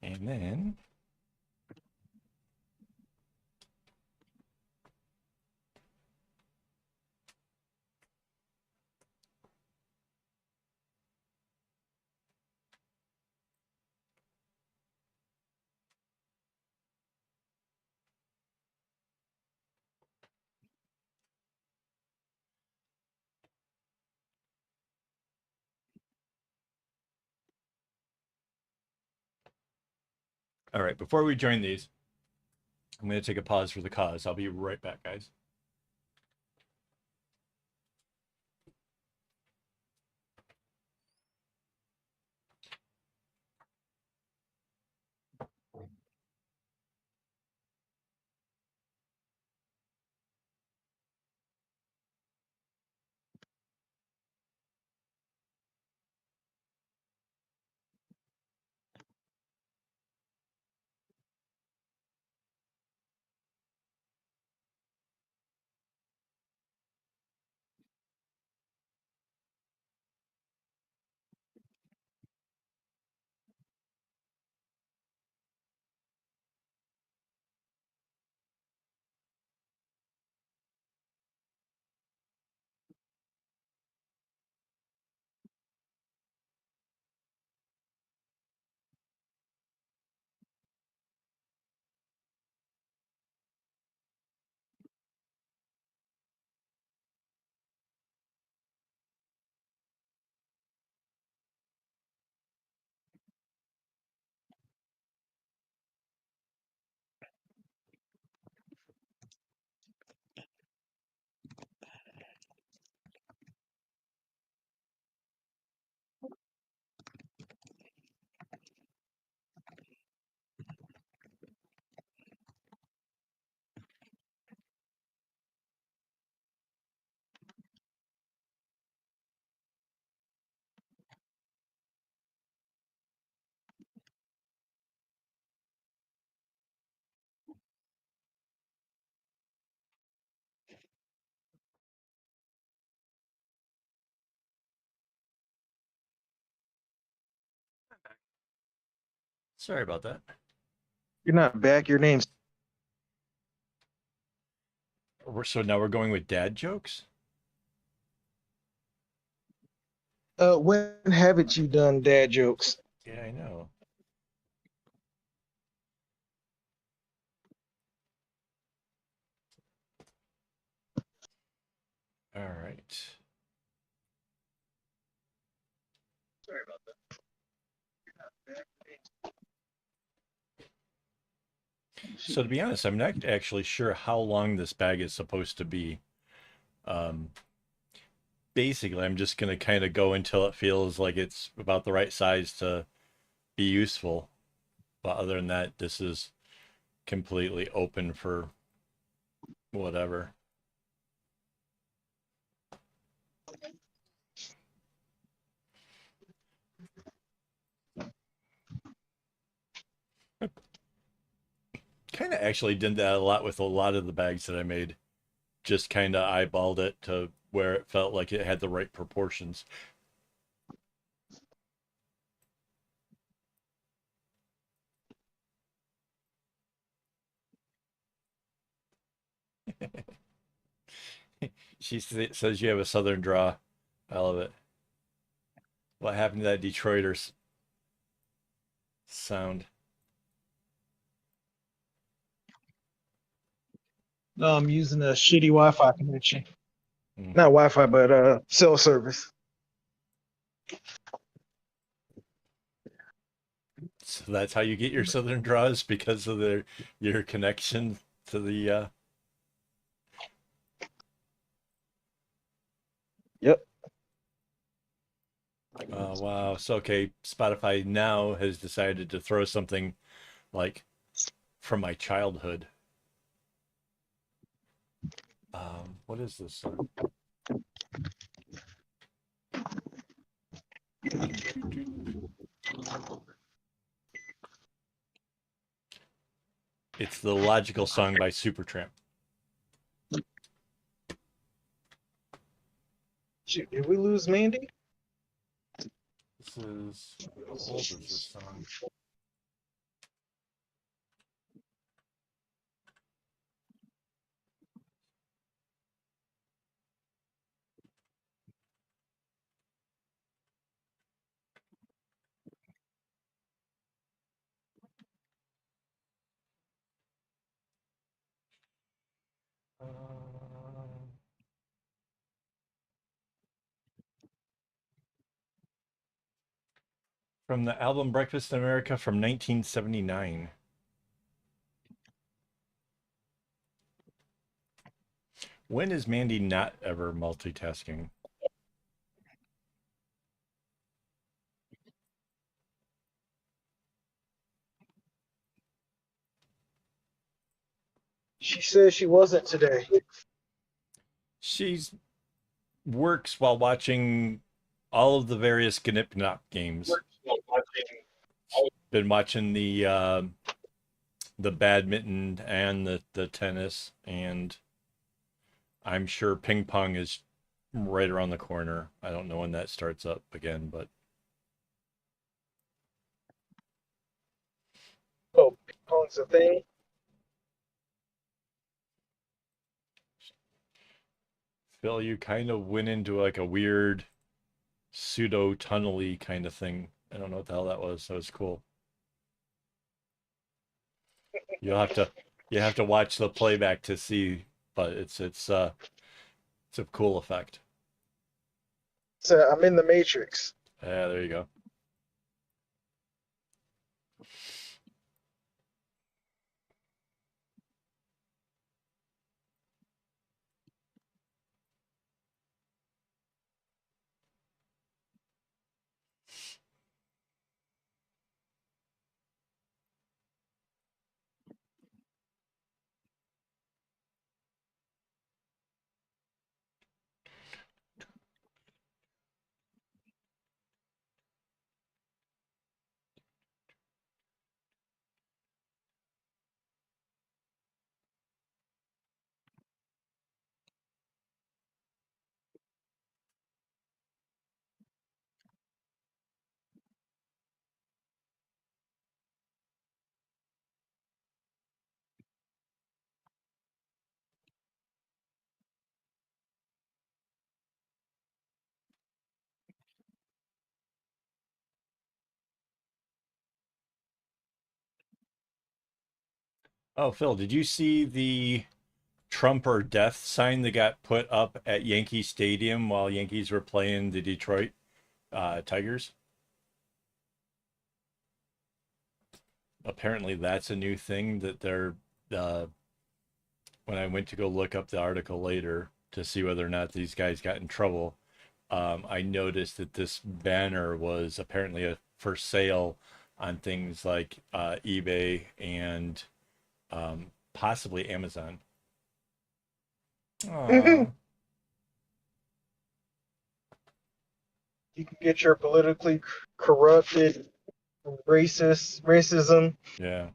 And then all right, before we join these, I'm going to take a pause for the cause. I'll be right back, guys. Sorry about that. You're not back. Your name's So now we're going with dad jokes? when haven't you done dad jokes? Yeah, I know. All right. Sorry about that. So to be honest, I'm not actually sure how long this bag is supposed to be. Um, Basically, I'm just going to kind of go until it feels like it's about the right size to be useful. But other than that, this is completely open for whatever. Kind of actually did that a lot with a lot of the bags that I made. Just kind of eyeballed it to where it felt like it had the right proportions. Says you have a southern draw. I love it. What happened to that Detroiters sound? No, I'm using a shitty Wi-Fi connection. Mm. Not Wi-Fi, but cell service. So that's how you get your southern draws because of your connection to the Yep. wow. So okay, Spotify now has decided to throw something like from my childhood. What is this song? It's the Logical Song by Supertramp. Shoot, did we lose Mandy? This is how old is this song? From the album Breakfast in America from 1979. When is Mandy not ever multitasking? She says she wasn't today. She's works while watching all of the various Gnip games. Been watching the badminton and the tennis, and I'm sure ping pong is right around the corner. I don't know when that starts up again, but Oh, pong's a thing. Phil, you kind of went into like a weird pseudo tunnely kind of thing. I don't know what the hell that was. That was cool. You'll have to you have to watch the playback to see, but it's a cool effect. So I'm in the Matrix. Yeah, there you go. Oh, Phil, did you see the Trump or death sign that got put up at Yankee Stadium while Yankees were playing the Detroit Tigers? Apparently, that's a new thing that they're. Uh, when I went to go look up the article later to see whether or not these guys got in trouble, I noticed that this banner was apparently for sale on things like eBay and possibly Amazon. Aw. You can get your politically corrupted racism Yeah,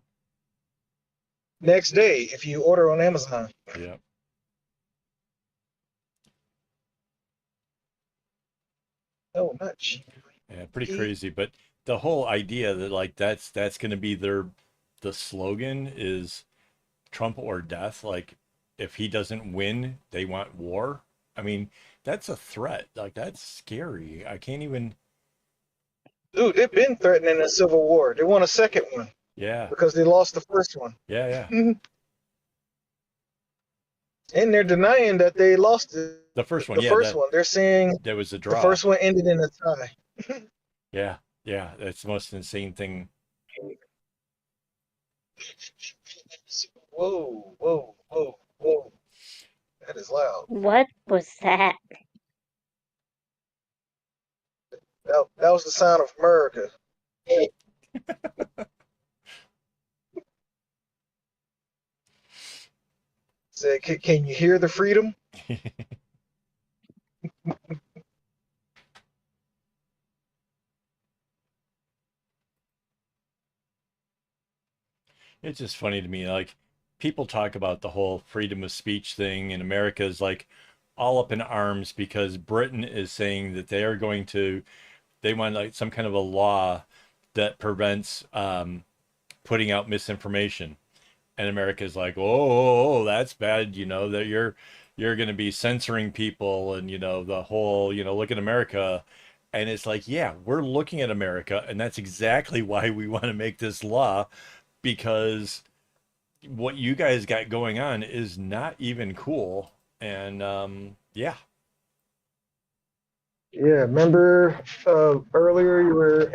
next day if you order on Amazon. yeah, No, not cheap. yeah. Pretty crazy, but the whole idea that like that's going to be the slogan is Trump or death. Like, if he doesn't win, they want war. I mean, that's a threat. Like, that's scary. I can't even. Dude, they've been threatening a civil war. They want a second one Yeah, because they lost the first one. yeah, yeah. And they're denying that they lost The first one, the yeah, first one. They're saying that was a the draw. first one ended in a tie. Yeah, yeah. That's the most insane thing. Whoa, whoa, whoa, whoa. That is loud. What was that? That was the sound of America. Said, can you hear the freedom? It's just funny to me. Like, people talk about the whole freedom of speech thing, and America is like all up in arms because Britain is saying that they are going to, they want like some kind of a law that prevents putting out misinformation. And America's like, oh, that's bad, that you're going to be censoring people, and the whole, look at America. And it's like, yeah, we're looking at America, and that's exactly why we want to make this law, because what you guys got going on is not even cool. And yeah. Yeah, remember earlier you were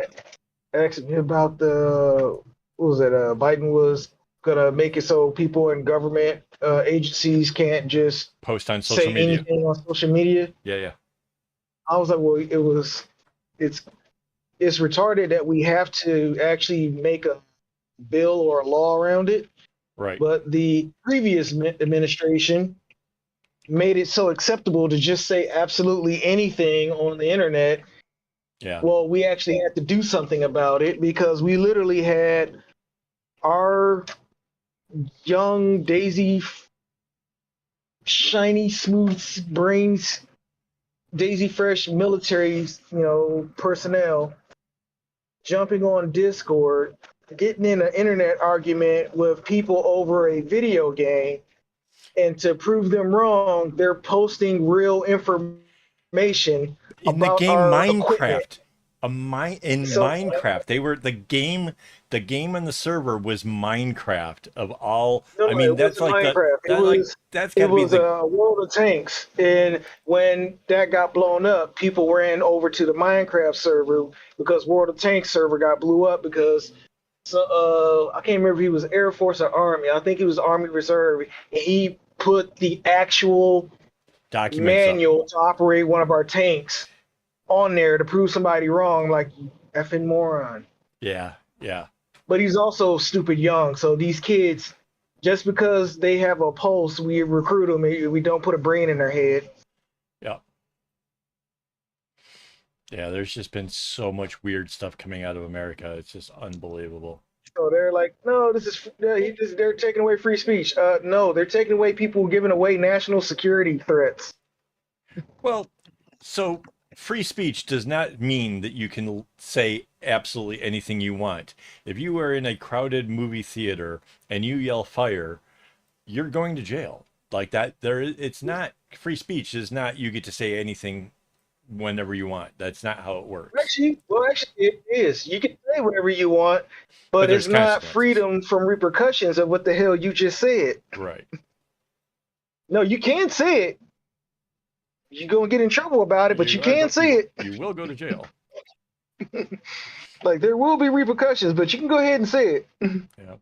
asking me about what was it? Biden was gonna make it so people in government agencies can't just Post on social say media. anything on social media. Yeah, yeah. I was like, well, it's it's retarded that we have to actually make a bill or a law around it. Right. But the previous administration made it so acceptable to just say absolutely anything on the internet. Yeah. Well, we actually had to do something about it because we literally had our young Daisy, shiny, smooth brains, Daisy Fresh military, personnel jumping on Discord, getting in an internet argument with people over a video game, and to prove them wrong, they're posting real information In the about game our equipment. Minecraft. In So Minecraft, they were the game on the server was Minecraft of all. no, I no, mean, it that's wasn't like Minecraft. that's It got to be was the World of Tanks, and when that got blown up, people ran over to the Minecraft server because World of Tanks server got blew up because I can't remember if he was Air Force or Army. I think he was Army Reserve, and he put the actual documents up. manual to operate one of our tanks on there to prove somebody wrong, like effing moron. Yeah, yeah. But he's also stupid young. So these kids, just because they have a pulse, we recruit them. We don't put a brain in their head. Yeah. Yeah, there's just been so much weird stuff coming out of America. It's just unbelievable. So they're like, no, they're taking away free speech. No, they're taking away people giving away national security threats. Well, so free speech does not mean that you can say absolutely anything you want. If you are in a crowded movie theater and you yell fire, you're going to jail. Like that, it's not free speech is not you get to say anything whenever you want. That's not how it works. Actually, it is. You can say whatever you want, But but there's it's not consequences. freedom from repercussions of what the hell you just said. Right. No, you can say it. You're gonna get in trouble about it, but you can say it. You will go to jail. Like there will be repercussions, but you can go ahead and say it. Yeah.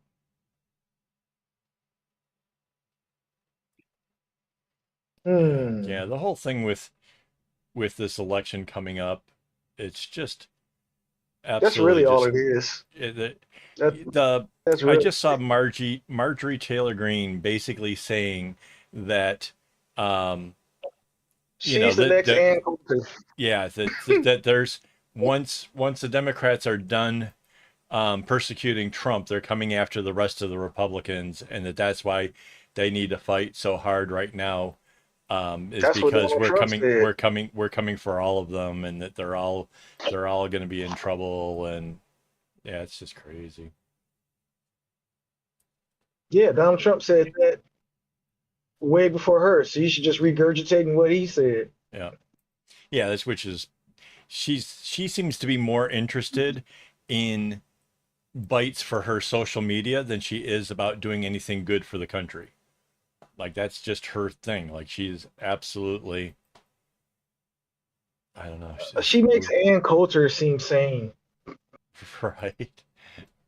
Yeah, the whole thing with this election coming up, it's just That's absolutely really all just it is. That's I really just saw Marjorie Taylor Greene basically saying that you know she's the next that Ann Coulter. yeah that there's once the Democrats are done persecuting Trump, they're coming after the rest of the Republicans, and that's why they need to fight so hard right now. Is That's what because Donald Trump said. we're coming for all of them, and that they're all going to be in trouble, and yeah, it's just crazy. Yeah, Donald Trump said that way before her, so you should just regurgitating what he said. Yeah, yeah, that's which is she seems to be more interested in bites for her social media than she is about doing anything good for the country. Like that's just her thing. Like she's absolutely, I don't know. She makes Ann Coulter seem sane. Right,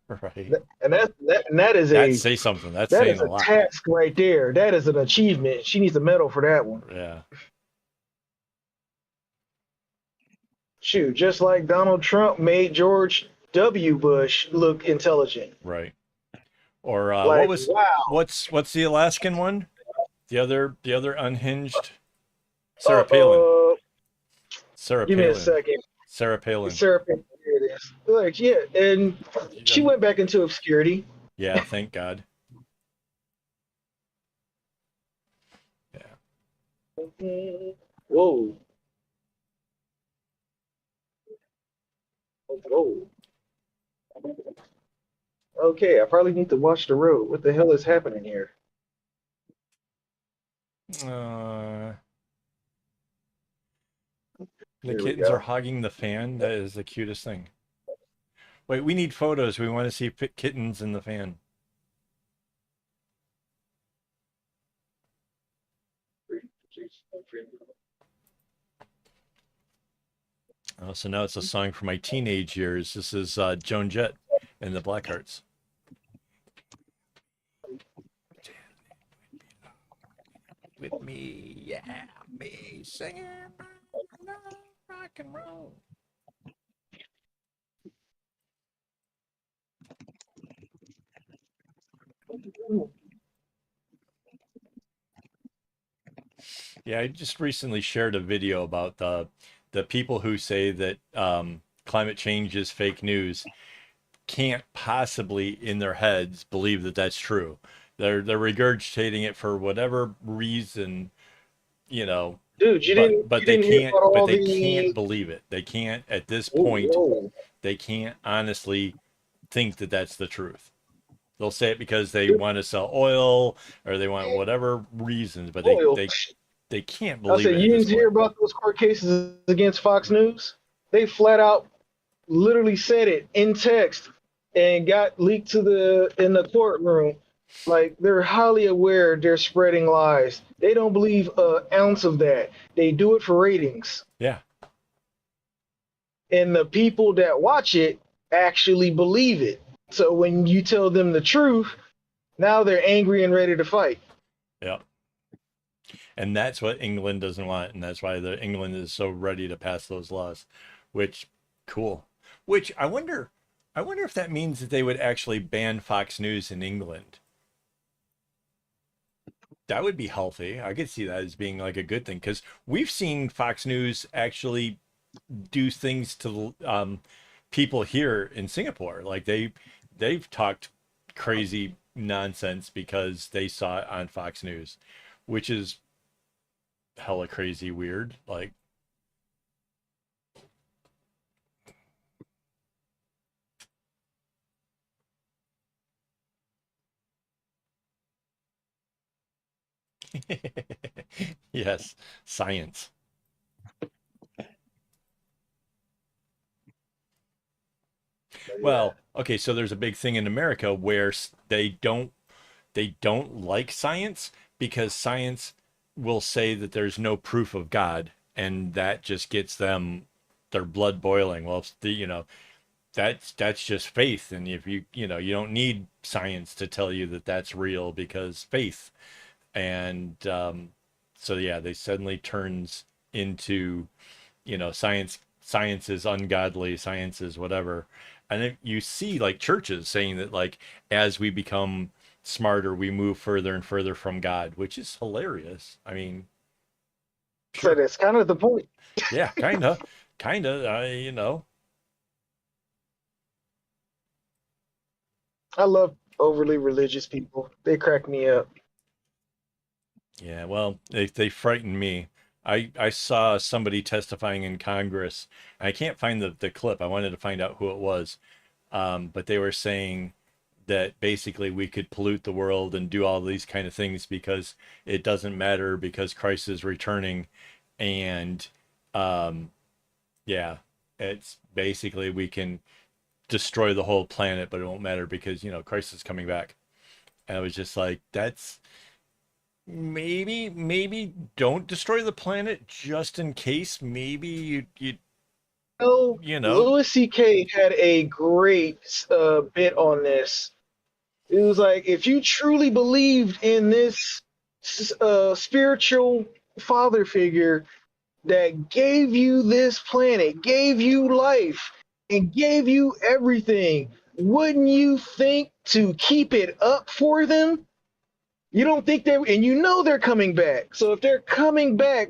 right. And that is That's say something. That's that saying is a a lot. task right there. That is an achievement. She needs a medal for that one. Yeah, Shoot, just like Donald Trump made George W. Bush look intelligent. right. Or Like, wow. what's the Alaskan one? The other unhinged Uh, Sarah Palin. uh, Sarah Give me a Palin. second. Sarah Palin. Sarah, here it is. Like, yeah, and she went back into obscurity. Yeah, thank God. Yeah. Whoa. Whoa. Okay, I probably need to watch the road. What the hell is happening here? The Here we kittens are go. hogging the fan. That is the cutest thing. Wait, we need photos. We want to see kittens in the fan. Oh, so now it's a song from my teenage years. This is Joan Jett and the Blackhearts. With me, yeah, me singing rock and roll. Yeah, I just recently shared a video about the people who say that climate change is fake news can't possibly in their heads believe that that's true. They're regurgitating it for whatever reason, you know, Dude, you didn't hear about but all they the can't believe it. They can't at this whoa, point. whoa. They can't honestly think that that's the truth. They'll say it because they Dude, want to sell oil or they want whatever reasons, but oil. they can't I believe said, it you at this didn't hear point. about those court cases against Fox News? They flat out literally said it in text and got leaked to the in the courtroom. Like they're highly aware they're spreading lies. They don't believe an ounce of that. They do it for ratings. Yeah. And the people that watch it actually believe it. So when you tell them the truth, now they're angry and ready to fight. Yeah. And that's what England doesn't want, and that's why the England is so ready to pass those laws. Which cool. Which I wonder if that means that they would actually ban Fox News in England. That would be healthy. I could see that as being like a good thing because we've seen Fox News actually do things to people here in Singapore. Like they've talked crazy nonsense because they saw it on Fox News, which is hella crazy weird. Like yes, science. Yeah. Well, okay, so there's a big thing in America where they don't like science because science will say that there's no proof of God, and that just gets them their blood boiling. Well, that's just faith, and if you don't need science to tell you that that's real because faith, and so yeah, they suddenly turns into science is ungodly, science is whatever. And then you see like churches saying that, like, as we become smarter we move further and further from God, which is hilarious. I mean, So sure. that's kind of the point. Yeah, kind of, I love overly religious people. They crack me up. yeah, well, they frighten me. I saw somebody testifying in Congress. I can't find the clip. I wanted to find out who it was. But they were saying that basically we could pollute the world and do all these kind of things because it doesn't matter because Christ is returning. And um, yeah, it's basically we can destroy the whole planet, but it won't matter because, Christ is coming back. And I was just like, that's maybe don't destroy the planet just in case. Maybe So you know, Louis C.K. had a great bit on this. It was like if you truly believed in this spiritual father figure that gave you this planet, gave you life, and gave you everything, wouldn't you think to keep it up for them? You don't think they, and you know they're coming back. So if they're coming back,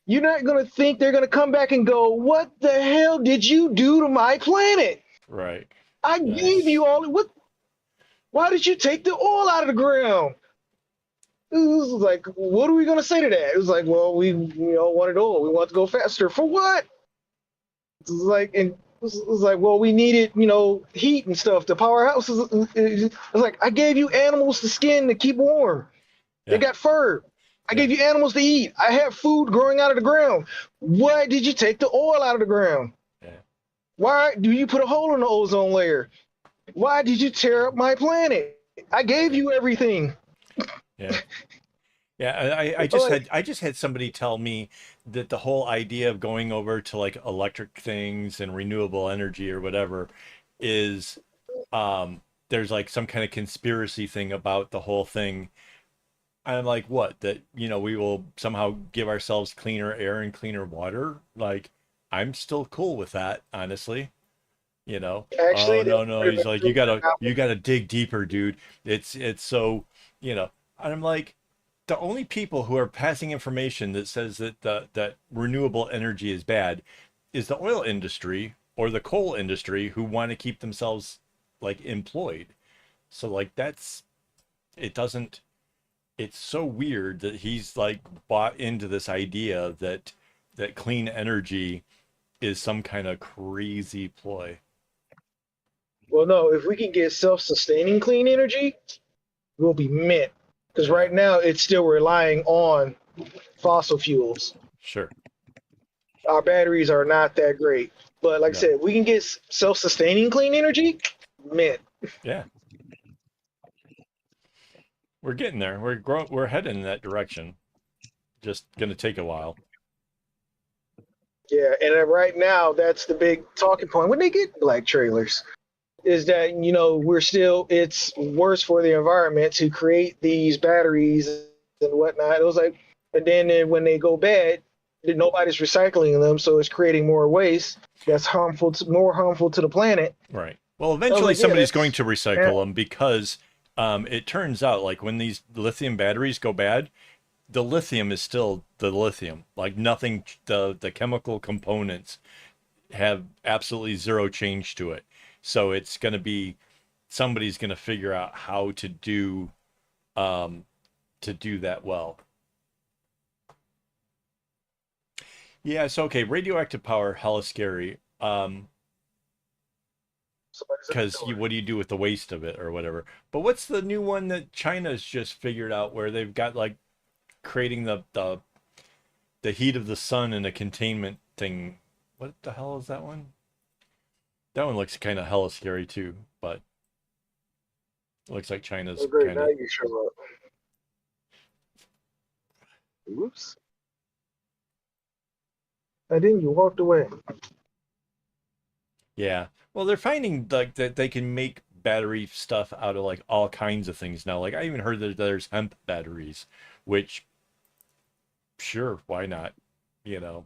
you're not going to think they're going to come back and go, "What the hell did you do to my planet? right. I gave That's you all. What? Why did you take the oil out of the ground?" It was like, what are we going to say to that? It was like, well, we wanted oil. We want to go faster. For what? It was like, and it was like, well, we needed, heat and stuff to power houses. It was like, I gave you animals to skin to keep warm. They yeah, got fur. I yeah, gave you animals to eat. I have food growing out of the ground. Why did you take the oil out of the ground? yeah, Why do you put a hole in the ozone layer? Why did you tear up my planet? I gave you everything. yeah. Yeah, I just Like, had somebody tell me that the whole idea of going over to like electric things and renewable energy or whatever is there's like some kind of conspiracy thing about the whole thing. I'm like, what? That, we will somehow give ourselves cleaner air and cleaner water? Like, I'm still cool with that, honestly. Oh actually, no, no. they're He's like, you gotta dig deeper, dude. It's so, and I'm like, the only people who are passing information that says that renewable energy is bad is the oil industry or the coal industry who want to keep themselves like employed. So like it doesn't it's so weird that he's like bought into this idea that clean energy is some kind of crazy ploy. well, no, if we can get self-sustaining clean energy, we'll be mint. Because Yeah, right now it's still relying on fossil fuels. sure. Our batteries are not that great. But like I No. said, we can get self-sustaining clean energy, mint. Yeah. We're getting there. We're heading in that direction. Just gonna take a while. Yeah, and then right now that's the big talking point when they get black trailers is that it's worse for the environment to create these batteries and whatnot. It was like, and then when they go bad, nobody's recycling them, so it's creating more waste that's more harmful to the planet. Right. Well, I was eventually like, yeah, somebody's going that's to yeah. recycle them because it turns out like when these lithium batteries go bad, the lithium is still the lithium. Like nothing, the chemical components have absolutely zero change to it. So it's going to be somebody's going to figure out how um, to do that well. Yeah. So okay, radioactive power, hella scary. Somebody's at the Because door. what do you do with the waste of it or whatever? But what's the new one that China's just figured out where they've got like creating the heat of the sun in a containment thing? What the hell is that one? That one looks kind of hella scary too, but it looks like China's Oh, great. kind Now of. you show up. Whoops. And then you walked away. Yeah. Well, they're finding like that they can make battery stuff out of like all kinds of things now. Like I even heard that there's hemp batteries, which sure, why not? You know.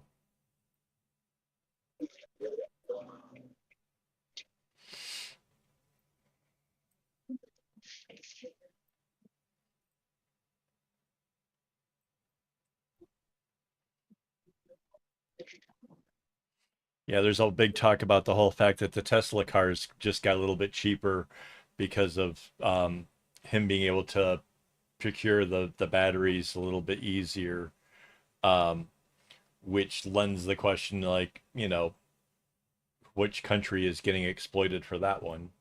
Yeah, there's a big talk about the whole fact that the Tesla cars just got a little bit cheaper because of him being able to procure the batteries a little bit easier, um, which lends the question like, which country is getting exploited for that one?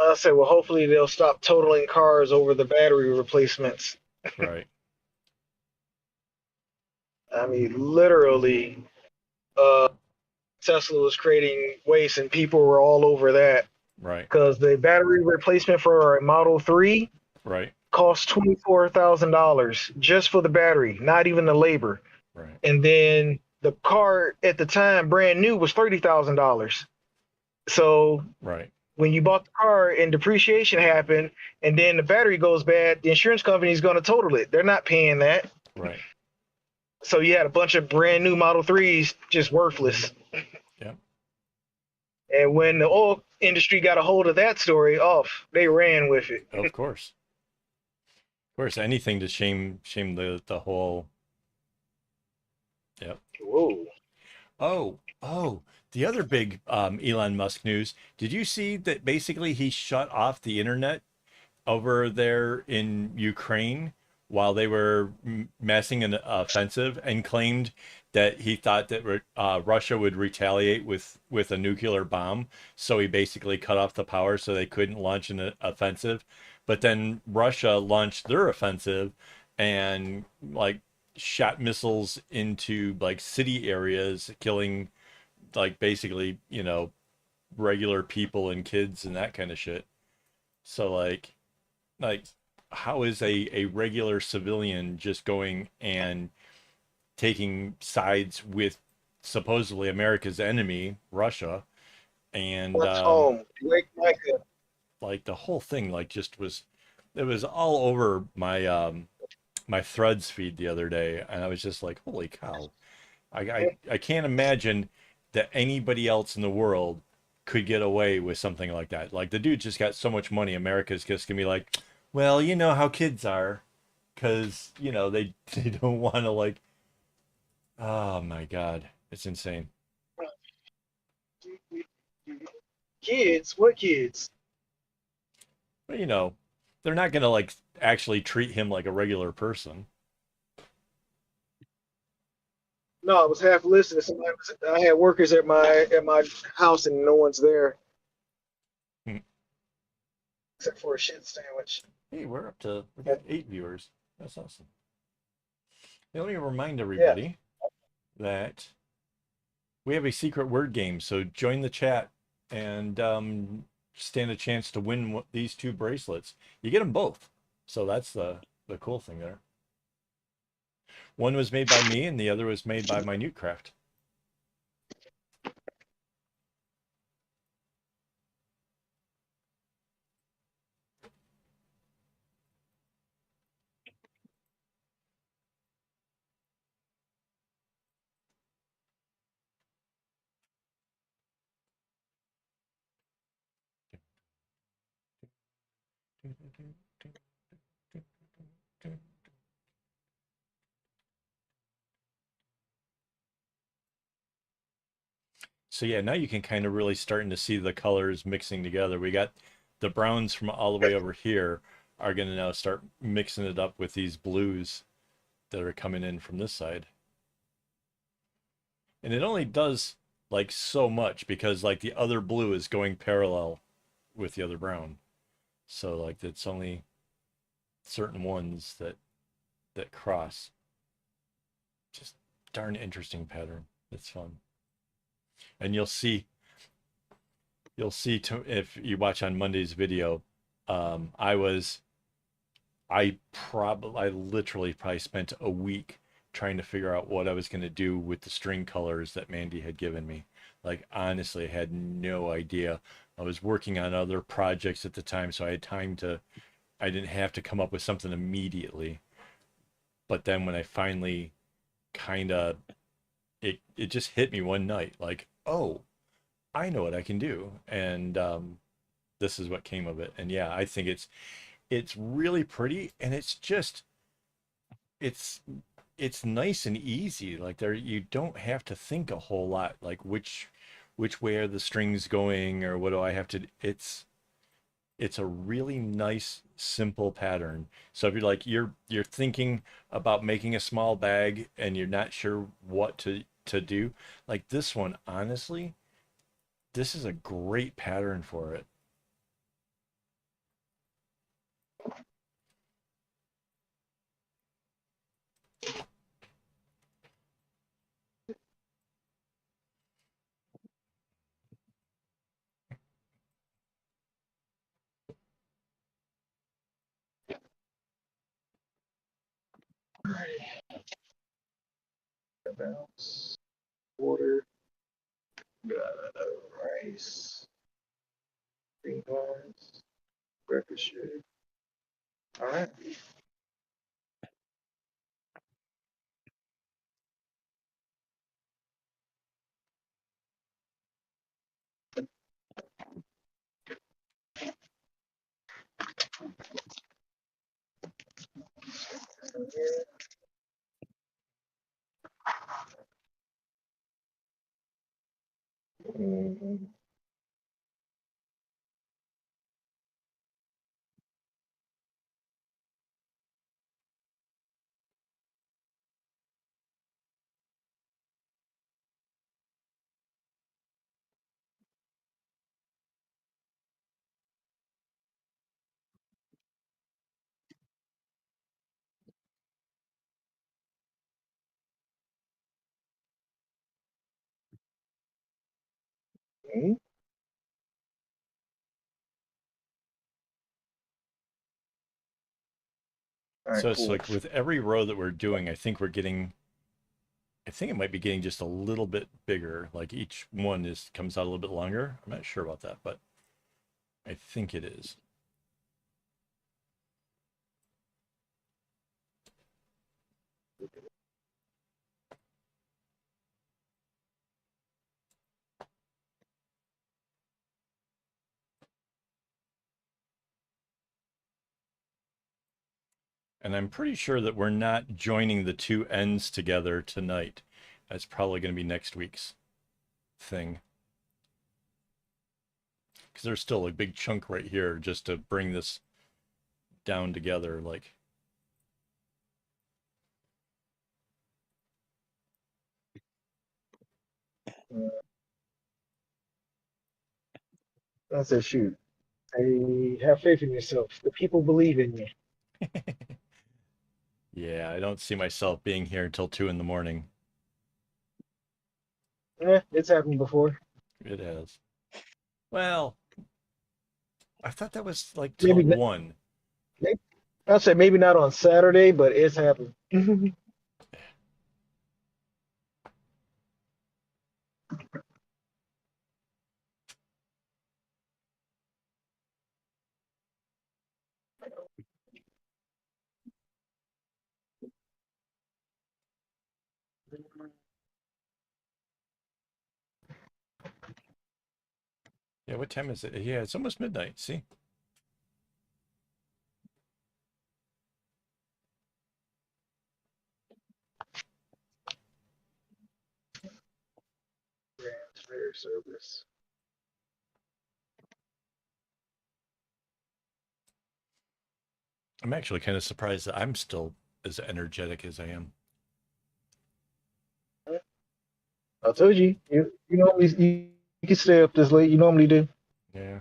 I said, well, hopefully they'll stop totaling cars over the battery replacements. Right, I mean, literally, uh, Tesla was creating waste, and people were all over that right, because the battery replacement for a Model 3 right, cost $24,000 just for the battery, not even the labor. right, And then the car at the time, brand new, was $30,000. So right, when you bought the car and depreciation happened, and then the battery goes bad, the insurance company is going to total it. They're not paying that. right. So you had a bunch of brand new Model 3s just worthless. Yep, And when the oil industry got a hold of that story, off, they ran with it. of course. Of course, anything to shame the whole. Yep. Whoa. Oh, the other big Elon Musk news. Did you see that basically he shut off the internet over there in Ukraine while they were massing an offensive and claimed that he thought that Russia would retaliate with a nuclear bomb. So he basically cut off the power so they couldn't launch an offensive. But then Russia launched their offensive and like shot missiles into like city areas, killing like basically, regular people and kids and that kind of shit. So like how is a regular civilian just going and taking sides with supposedly America's enemy, Russia, and What's home? Wake Micah. like the whole thing like just was it was all over my threads feed the other day, and I was just like, holy cow. I can't imagine that anybody else in the world could get away with something like that. Like the dude just got so much money, America's just gonna be like, well, you know how kids are, because they they don't want to like. Oh my God, it's insane. Kids? What kids? But they're not gonna like actually treat him like a regular person. No, I was half listening. I had workers at my house and no one's there Hmm. except for a shit sandwich. Hey, we got 8 viewers. That's awesome. Let me remind Yeah. everybody that we have a secret word game, so join the chat and stand a chance to win these two bracelets. You get them both, so that's the cool thing there. One was made by me, and the other was made by my Newtcraft. So yeah, now you can kind of really starting to see the colors mixing together. We got the browns from all the way over here are going to now start mixing it up with these blues that are coming in from this side. And it only does like so much because like the other blue is going parallel with the other brown. So like it's only certain ones that cross. Just darn interesting pattern. It's fun. And if you watch on Monday's video, I literally probably spent a week trying to figure out what I was going to do with the string colors that Mandy had given me. Like, honestly, I had no idea. I was working on other projects at the time, so I didn't have to come up with something immediately. But then when I finally kind of, it just hit me one night, like, oh, I know what I can do. And this is what came of it. And yeah, I think it's really pretty, and it's it's nice and easy. Like, there, you don't have to think a whole lot, like which way are the strings going, or what do I have to. It's a really nice, simple pattern. So if you're thinking about making a small bag and you're not sure what to do, like this one, honestly, this is a great pattern for it. Bounce, water, rice, green beans, breakfast shake. All right. Mhm. Mhm. All right, So it's cool. like with every row that we're doing, I think it might be getting just a little bit bigger. Like each one comes out a little bit longer. I'm not sure about that, but I think it is. And I'm pretty sure that we're not joining the two ends together tonight. That's probably going to be next week's thing. Because there's still a big chunk right here just to bring this down together. Like, I said, shoot. Hey, have faith in yourself. The people believe in you. yeah, I don't see myself being here until 2 in the morning. Yeah, it's happened before. It has. Well, I thought that was like till Maybe, 1. maybe I'll say maybe not on Saturday, but it's happened. Yeah, what time is it? Yeah, it's almost midnight. See? Transfer service. I'm actually kind of surprised that I'm still as energetic as I am. I told you, you normally you can stay up this late. You normally do. Yeah.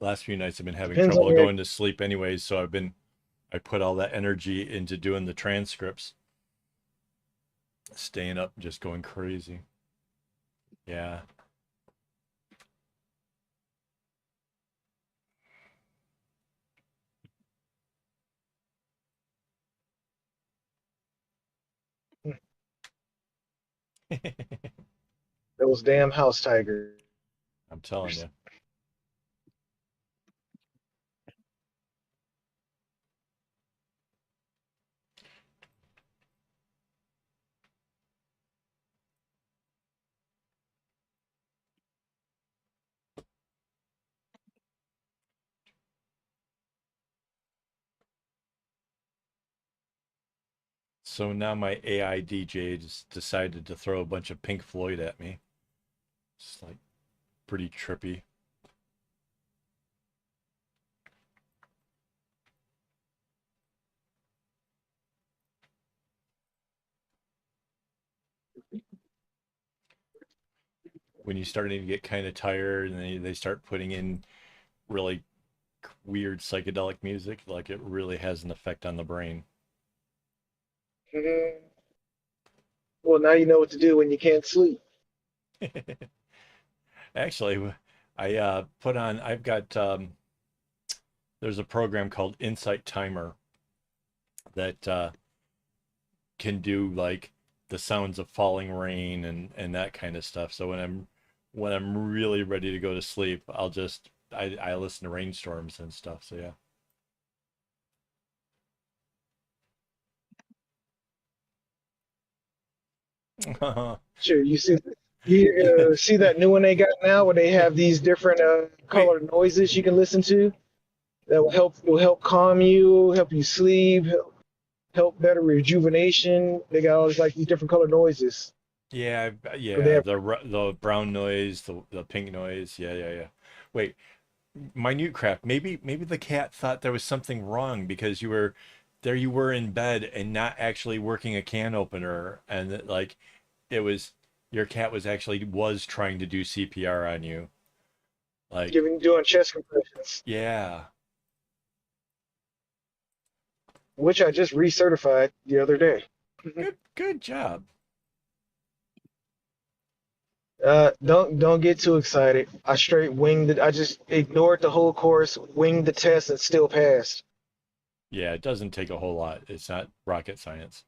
Last few nights I've been having Depends on trouble where. going to sleep anyways, so I put all that energy into doing the transcripts. staying up, just going crazy. Yeah. Those damn house tigers. I'm telling you. So now my AI DJ just decided to throw a bunch of Pink Floyd at me. It's like pretty trippy. When you're starting to get kind of tired and they start putting in really weird psychedelic music, like it really has an effect on the brain. Mhm. Well, now you know what to do when you can't sleep. Actually, I've got, there's a program called Insight Timer that can do like the sounds of falling rain and that kind of stuff. So when I'm really ready to go to sleep, I listen to rainstorms and stuff. So yeah. Sure, you see that new one they got now, where they have these different Wait, color noises you can listen to that will help calm you, help you sleep, help better rejuvenation. They got all these like these different color noises. yeah, But they yeah, have, the brown noise, the pink noise, yeah, yeah, yeah. Wait, minute craft. Maybe the cat thought there was something wrong because you were in bed and not actually working a can opener, and that, like it was your cat was trying to do CPR on you. Like, doing chest compressions, yeah. which I just recertified the other day. Good job. Don't get too excited. I straight winged it. I just ignored the whole course, winged the test, and still passed. Yeah, it doesn't take a whole lot. It's not rocket science.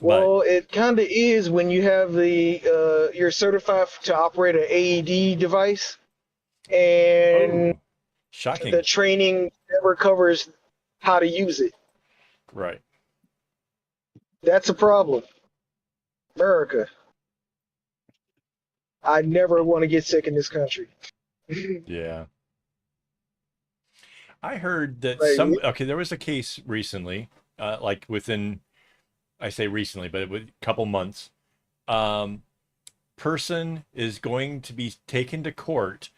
But Well, it kind of is when you have you're certified to operate an AED device, and oh, the shocking. training never covers how to use it. Right. That's a problem. America. I never want to get sick in this country. Yeah. I heard that Like, okay, there was a case recently, like within, I say recently, but with a couple months. Um, person is going to be taken to court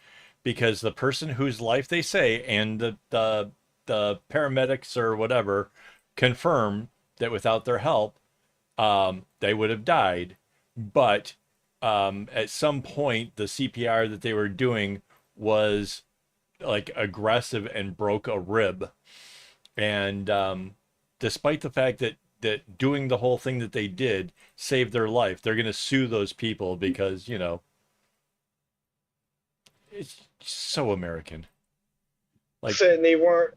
because the person whose life they say and the paramedics or whatever confirm that without their help, they would have died. But at some point, the CPR that they were doing was like aggressive and broke a rib. And despite the fact that doing the whole thing that they did saved their life, they're going to sue those people because it's so American. Like, said they weren't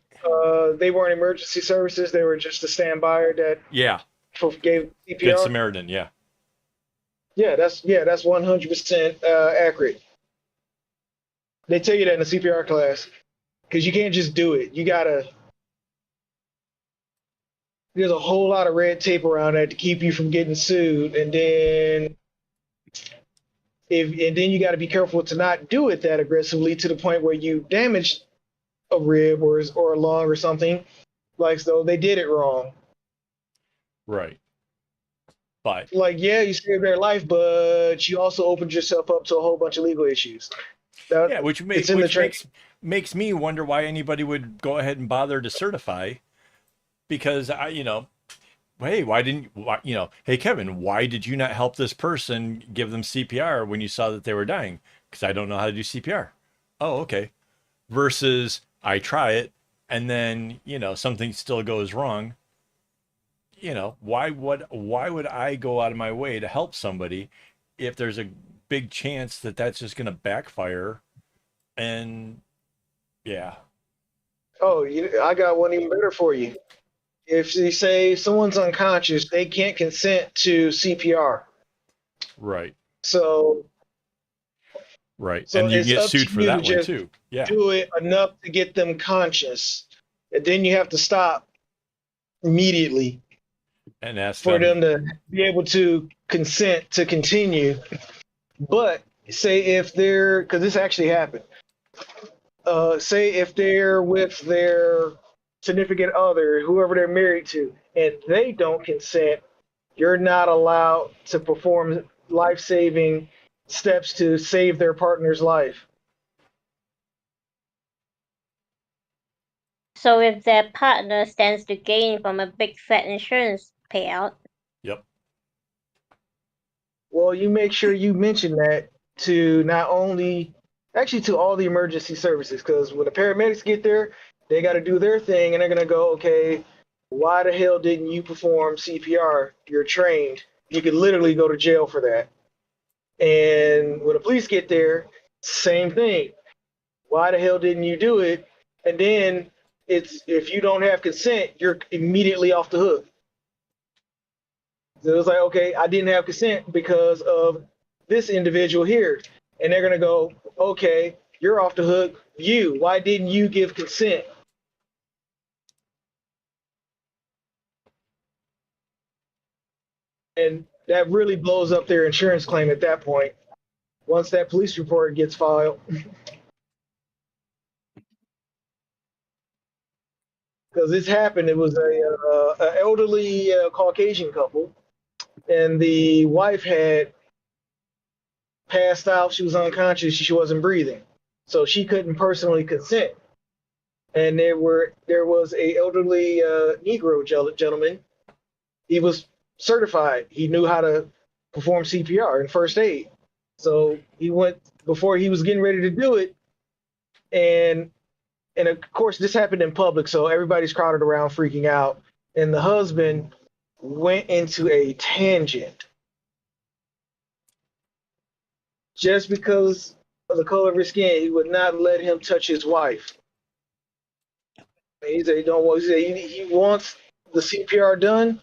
emergency services. They were just a standby that yeah, gave Good CPR. Samaritan. Yeah, That's 100% accurate. They tell you that in the CPR class because you can't just do it. You gotta. There's a whole lot of red tape around that to keep you from getting sued, and then you got to be careful to not do it that aggressively to the point where you damage a rib or a lung or something, like so they did it wrong. right. But Like, yeah, you saved their life, but you also opened yourself up to a whole bunch of legal issues. That yeah, it's in the which training. makes me wonder why anybody would go ahead and bother to certify because hey, hey Kevin, why did you not help this person give them CPR when you saw that they were dying? Because I don't know how to do CPR. Oh, okay. Versus I try it and then, something still goes wrong. why would I go out of my way to help somebody if there's a big chance that that's just going to backfire? And yeah, Oh, I got one even better for you. If you say someone's unconscious, they can't consent to CPR. right, So, right. so And you can it's get up to sued for you to that one just too. Yeah, do it enough to get them conscious, and then you have to stop immediately and ask for them. them to be able to consent to continue. But say if they're, because this actually happened, say if they're with their significant other, whoever they're married to, and they don't consent, you're not allowed to perform life-saving steps to save their partner's life. So if their partner stands to gain from a big fat insurance payout, Yep. Well, you make sure you mention that to not only, actually to all the emergency services, because when the paramedics get there, they got to do their thing, and they're gonna go, okay, why the hell didn't you perform CPR? You're trained. You could literally go to jail for that. And when the police get there, same thing. Why the hell didn't you do it? And then it's, if you don't have consent, you're immediately off the hook. So it was like, okay, I didn't have consent because of this individual here. And they're gonna go, okay, you're off the hook. Why didn't you give consent? And that really blows up their insurance claim at that point. Once that police report gets filed, because this happened, it was a elderly Caucasian couple, and the wife had passed out. She was unconscious. She wasn't breathing, so she couldn't personally consent. And there was a elderly Negro gentleman. He was certified. He knew how to perform CPR and first aid. So he went before he was getting ready to do it, and of course this happened in public, so everybody's crowded around freaking out. And the husband went into a tangent just because of the color of his skin. He would not let him touch his wife. He said he don't want. He said he wants the CPR done,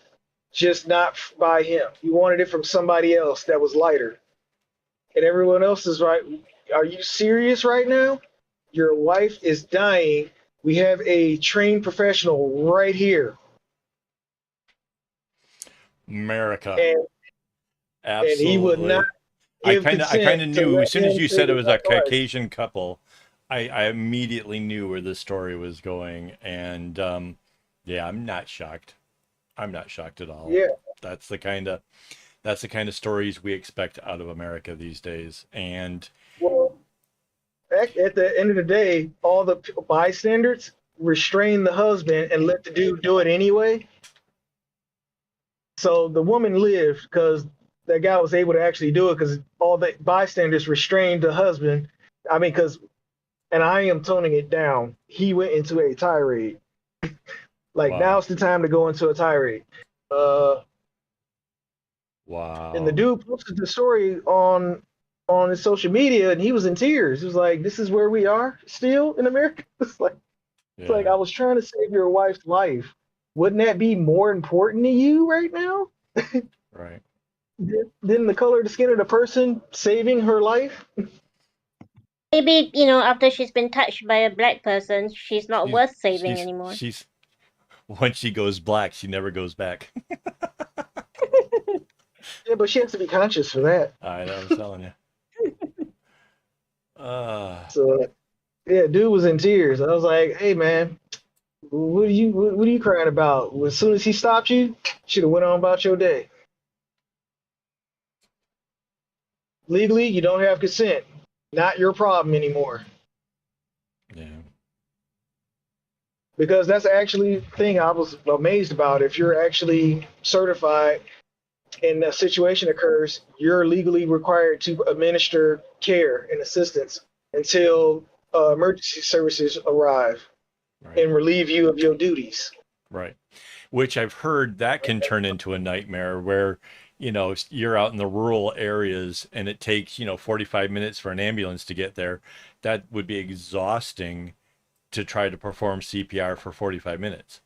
just not by him. He wanted it from somebody else that was lighter. And everyone else is right. Are you serious right now? Your wife is dying. We have a trained professional right here. America. And he would not Absolutely. give I kind of consent to knew let as soon as him you save said it his was a life. Caucasian couple, I immediately knew where this story was going. And yeah, I'm not shocked. I'm not shocked at all. Yeah. That's the kind of stories we expect out of America these days. And Well, at the end of the day, all the bystanders restrain the husband and let the dude do it anyway. So the woman lived because that guy was able to actually do it because all the bystanders restrained the husband. I mean, because, and I am toning it down, he went into a tirade. Like, wow. now's the time to go into a tirade. And the Wow. dude posted the story on his social media, and he was in tears. He was like, "This is where we are still in America." It's like, Yeah. I was trying to save your wife's life. Wouldn't that be more important to you right now Right. than the color of the skin of the person saving her life? maybe, after she's been touched by a black person, she's not She's worth saving anymore. she's once she goes black, she never goes back. Yeah, but she has to be conscious for that. I know, I'm telling you. So yeah, dude was in tears. I was like, "Hey man, what are you crying about?" As soon as he stopped you, should have went on about your day. Legally, you don't have consent. Not your problem anymore. Yeah. Because that's actually the thing I was amazed about. If you're actually certified and a situation occurs, you're legally required to administer care and assistance until emergency services arrive Right. and relieve you of your duties. Right. which I've heard that can turn into a nightmare where, you're out in the rural areas and it takes, 45 minutes for an ambulance to get there. That would be exhausting to try to perform CPR for 45 minutes.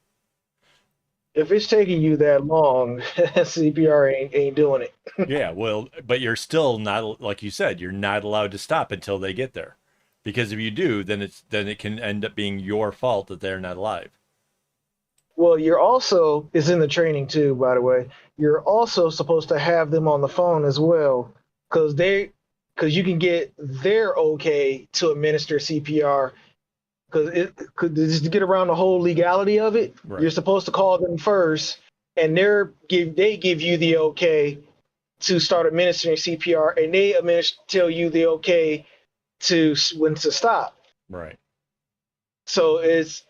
If it's taking you that long, CPR ain't doing it. Yeah, well, but you're still not, like you said, you're not allowed to stop until they get there. Because if you do, then it can end up being your fault that they're not alive. Well, you're also is in the training too, by the way. You're also supposed to have them on the phone as well, because you can get their okay to administer CPR. Because it could just to get around the whole legality of it. Right. You're supposed to call them first, and they give you the okay to start administering CPR, and they tell you the okay to when to stop. Right. So it's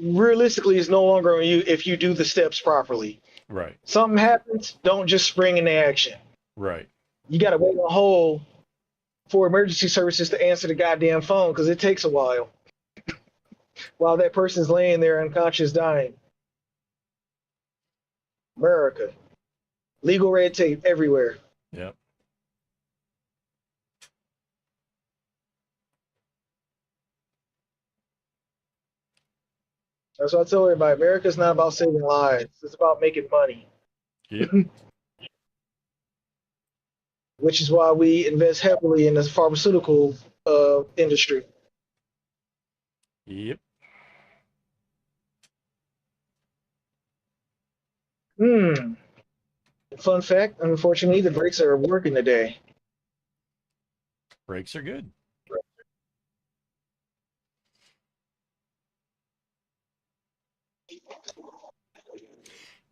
realistically it's no longer on you if you do the steps properly. Right. Something happens, don't just spring into action. Right. You got to wait a whole for emergency services to answer the goddamn phone because it takes a while that person's laying there unconscious dying. America. Legal red tape everywhere. Yep. That's what I tell everybody. America's not about saving lives. It's about making money. Yep. Which is why we invest heavily in the pharmaceutical industry. Yep. Fun fact, unfortunately, the brakes are working today. Brakes are good.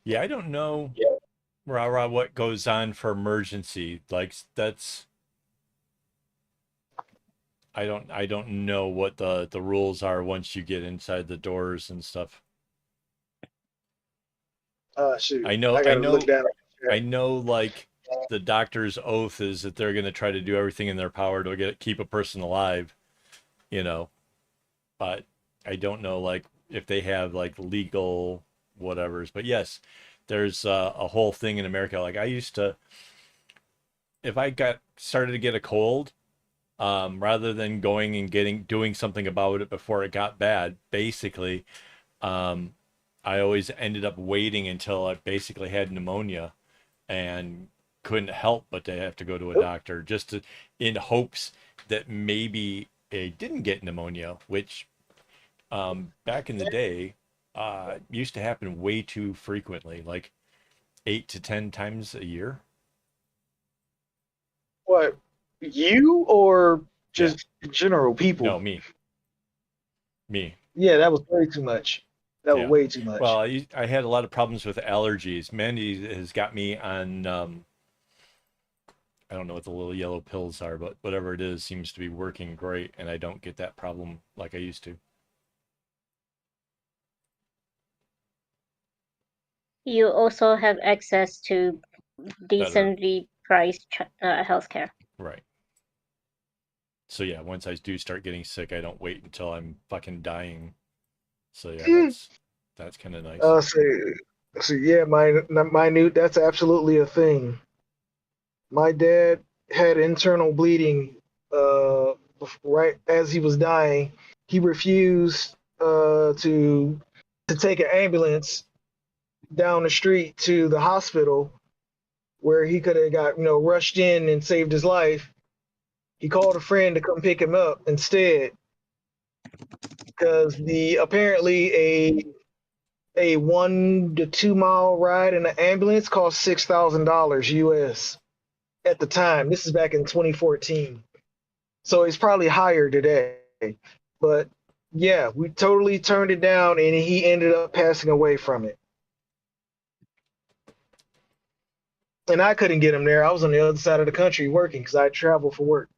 Yeah, I don't know what goes on for emergency. Like I don't know what the rules are once you get inside the doors and stuff. Shoot. I know look down. I know like the doctor's oath is that they're going to try to do everything in their power to keep a person alive, but I don't know like if they have like legal whatevers. But yes, there's a whole thing in America. Like I used to, if I started to get a cold, rather than going and doing something about it before it got bad, basically, I always ended up waiting until I basically had pneumonia and couldn't help but to have to go to a doctor in hopes that maybe I didn't get pneumonia, which back in the day used to happen way too frequently, like 8 to 10 times a year. What, you or just general people? No, me. Yeah, that was way too much. That was way too much. Well, I had a lot of problems with allergies. Mandy has got me on, I don't know what the little yellow pills are, but whatever it is seems to be working great, and I don't get that problem like I used to. You also have access to decently priced healthcare. Right. So yeah, once I do start getting sick, I don't wait until I'm fucking dying. So yeah, that's kind of nice. So yeah, my new that's absolutely a thing. My dad had internal bleeding right as he was dying. He refused to take an ambulance down the street to the hospital where he could have got rushed in and saved his life. He called a friend to come pick him up instead because apparently a 1 to 2 mile ride in an ambulance cost $6,000 US at the time. This is back in 2014, so it's probably higher today. But yeah, we totally turned it down, and he ended up passing away from it. And I couldn't get him there. I was on the other side of the country working because I traveled for work.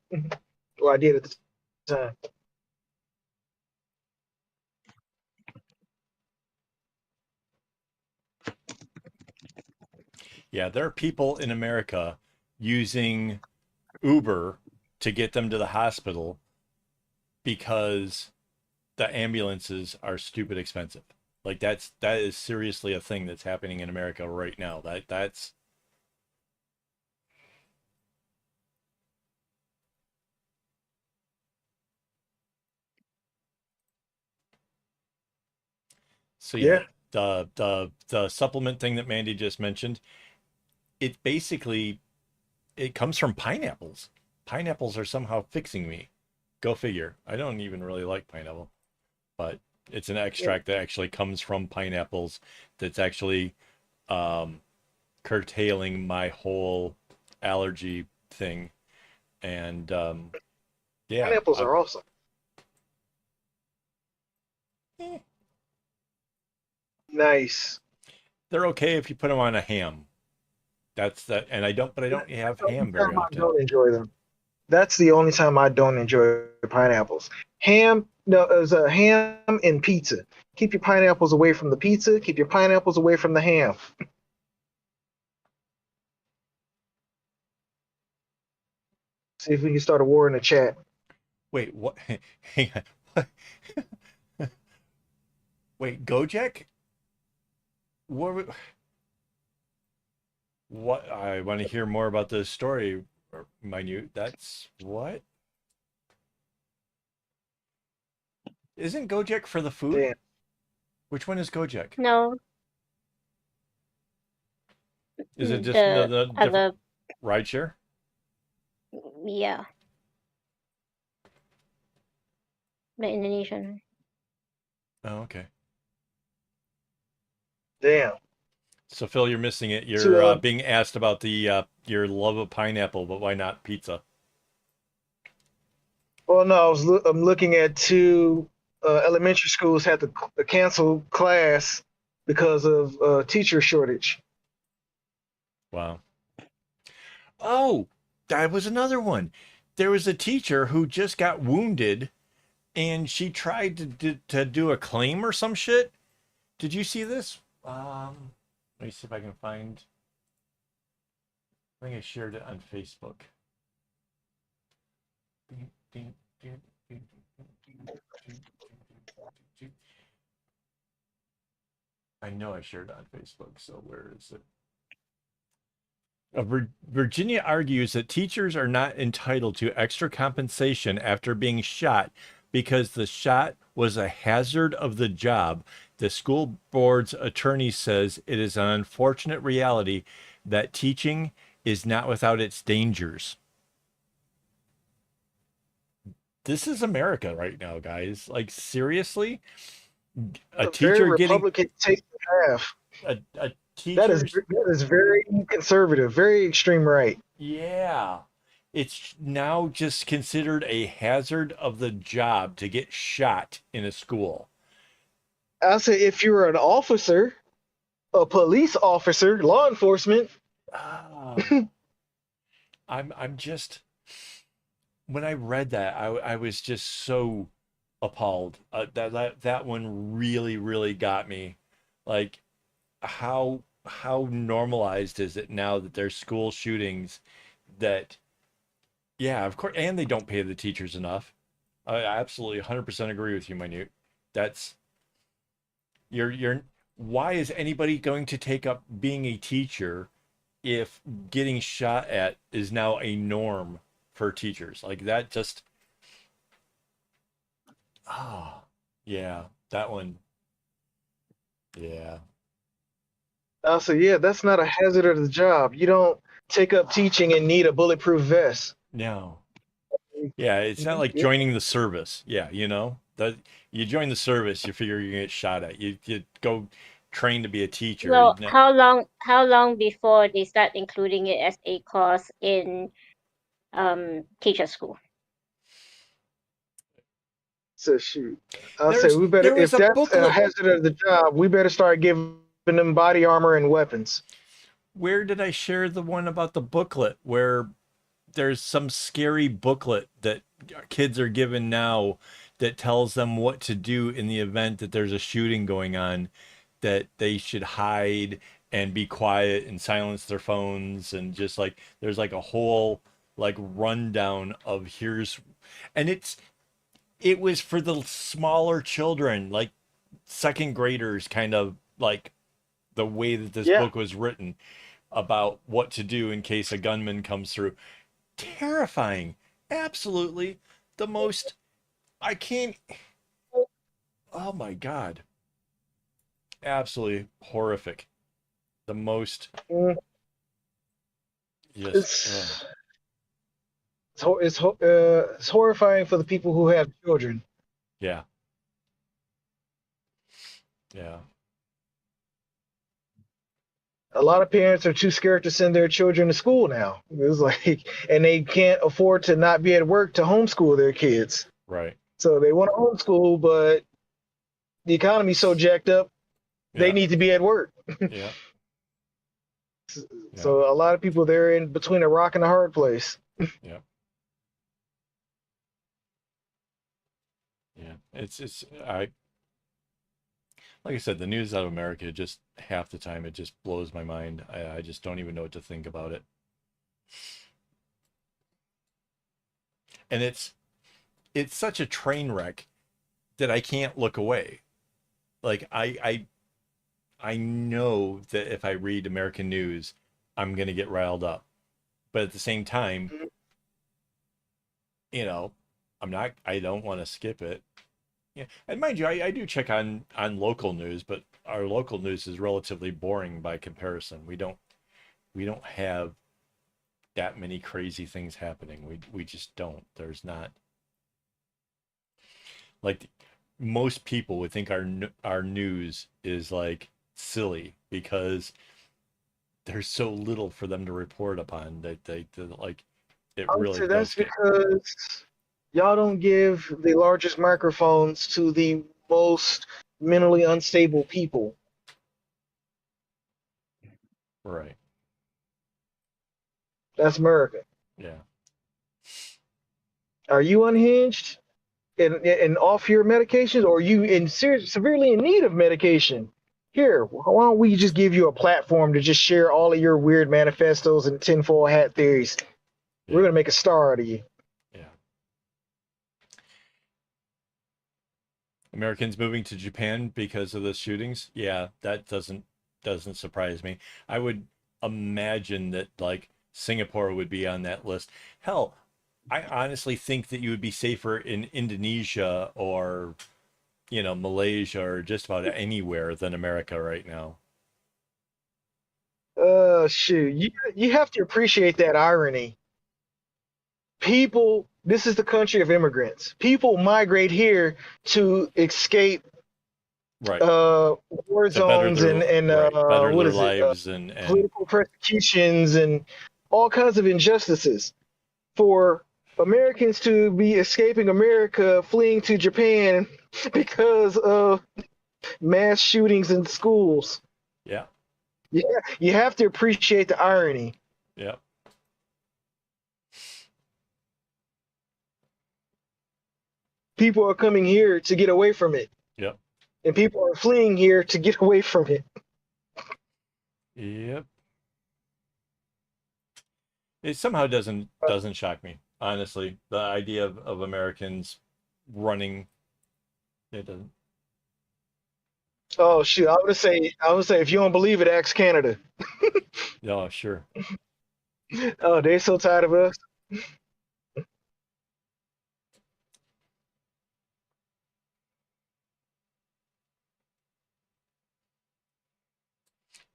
Or I did at the time. Yeah, there are people in America using Uber to get them to the hospital because the ambulances are stupid expensive. Like that is seriously a thing that's happening in America right now. That's so yeah. Yeah. The supplement thing that Mandy just mentioned, it basically it comes from pineapples. Pineapples are somehow fixing me. Go figure. I don't even really like pineapple, but it's an Yeah. extract that actually comes from pineapples that's actually um, curtailing my whole allergy thing. And yeah, Pineapples are awesome. eh, Nice. they're okay if you put them on a ham. That's that, and I don't have That's the only ham very time I often. don't enjoy them. That's the only time I don't enjoy pineapples. Ham, no, as a ham and pizza. Keep your pineapples away from the pizza. Keep your pineapples away from the ham. See if we can start a war in the chat. Wait, what? Hang on. What? Wait, Gojek? What? What? I want to hear more about this story. Minute. That's what? Isn't Gojek for the food? Damn. Which one is Gojek? No, Is it just the the different other, rideshare? yeah, the Indonesian. Oh, okay. Damn. So Phil, you're missing it. To You're being asked about the your love of pineapple, but why not pizza? well, no, I'm looking at two elementary schools had to cancel class because of teacher shortage. Wow. Oh, that was another one. There was a teacher who just got wounded, and she tried to do a claim or some shit. Did you see this? Let me see if I can find. I think I shared it on Facebook. I know I shared it on Facebook, so where is it? Virginia argues that teachers are not entitled to extra compensation after being shot because the shot was a hazard of the job. The school board's attorney says it is an unfortunate reality that teaching is not without its dangers. This is America right now, guys. Like, seriously? A A very teacher getting Republican take to have. a That is teacher's very conservative, very extreme right. Yeah. It's now just considered a hazard of the job to get shot in a school. I'll say if you're an officer, a police officer, law enforcement, Ah, I'm just when I read that, I was just so appalled. That one really got me. Like how normalized is it now that there's school shootings that yeah, of course, and they don't pay the teachers enough. I absolutely 100% agree with you, Minute. That's you're why is anybody going to take up being a teacher if getting shot at is now a norm for teachers? Like that just ah yeah, that one. Yeah. I'll say, yeah, that's not a hazard of the job. You don't take up teaching and need a bulletproof vest. No. Yeah, it's not like Yeah, joining the service. Yeah, you know, that you join the service, you figure you're gonna get shot at. You go train to be a teacher. Well, how long before they start including it as a course in teacher school? so shoot. I'll say There's we better there was if a that's a booklet. hazard of the job, we better start giving them body armor and weapons. Where did I share the one about the booklet where there's some scary booklet that kids are given now that tells them what to do in the event that there's a shooting going on, that they should hide and be quiet and silence their phones and just like there's like a whole like rundown of here's and it was for the smaller children like second graders kind of like the way that this Yeah. book was written about what to do in case a gunman comes through. Terrifying. Absolutely the most. I can't. Oh my God. Absolutely horrific. The most. Mm, Just. It's it's horrifying for the people who have children. Yeah. Yeah. A lot of parents are too scared to send their children to school now. It's like, and they can't afford to not be at work to homeschool their kids. Right. So they want to homeschool, but the economy's so jacked up, they Yeah. need to be at work. Yeah. Yeah. So a lot of people, they're in between a rock and a hard place. Yeah. Yeah. It's I like I said, the news out of America just half the time it just blows my mind. I just don't even know what to think about it. And it's such a train wreck that I can't look away. Like I know that if I read American news, I'm gonna get riled up. But at the same time, you know, I don't want to skip it. Yeah. And mind you, I do check on local news, but our local news is relatively boring by comparison. We don't have that many crazy things happening. We just don't. There's not like most people would think our news is like silly because there's so little for them to report upon that they like it I would really say that's does get because y'all don't give the largest microphones to the most mentally unstable people. right. That's America. Yeah. Are you unhinged and off your medications, or are you severely in need of medication? Here, why don't we just give you a platform to just share all of your weird manifestos and tinfoil hat theories? Yeah. We're gonna make a star out of you. Yeah. Americans moving to Japan because of the shootings. Yeah, that doesn't surprise me. I would imagine that like Singapore would be on that list. Hell, I honestly think that you would be safer in Indonesia or, Malaysia or just about anywhere than America right now. Shoot, you have to appreciate that irony. People, this is the country of immigrants. People migrate here to escape Right. war To better zones their and right, better what their is it? lives and Political persecutions and all kinds of injustices. For Americans to be escaping America, fleeing to Japan because of mass shootings in schools. yeah. Yeah, you have to appreciate the irony. Yeah. People are coming here to get away from it, Yep. and people are fleeing here to get away from it. Yep. It somehow doesn't shock me, honestly. The idea of Americans running it doesn't. Oh shoot, I would say if you don't believe it, ask Canada. Oh, sure. Oh, they're so tired of us.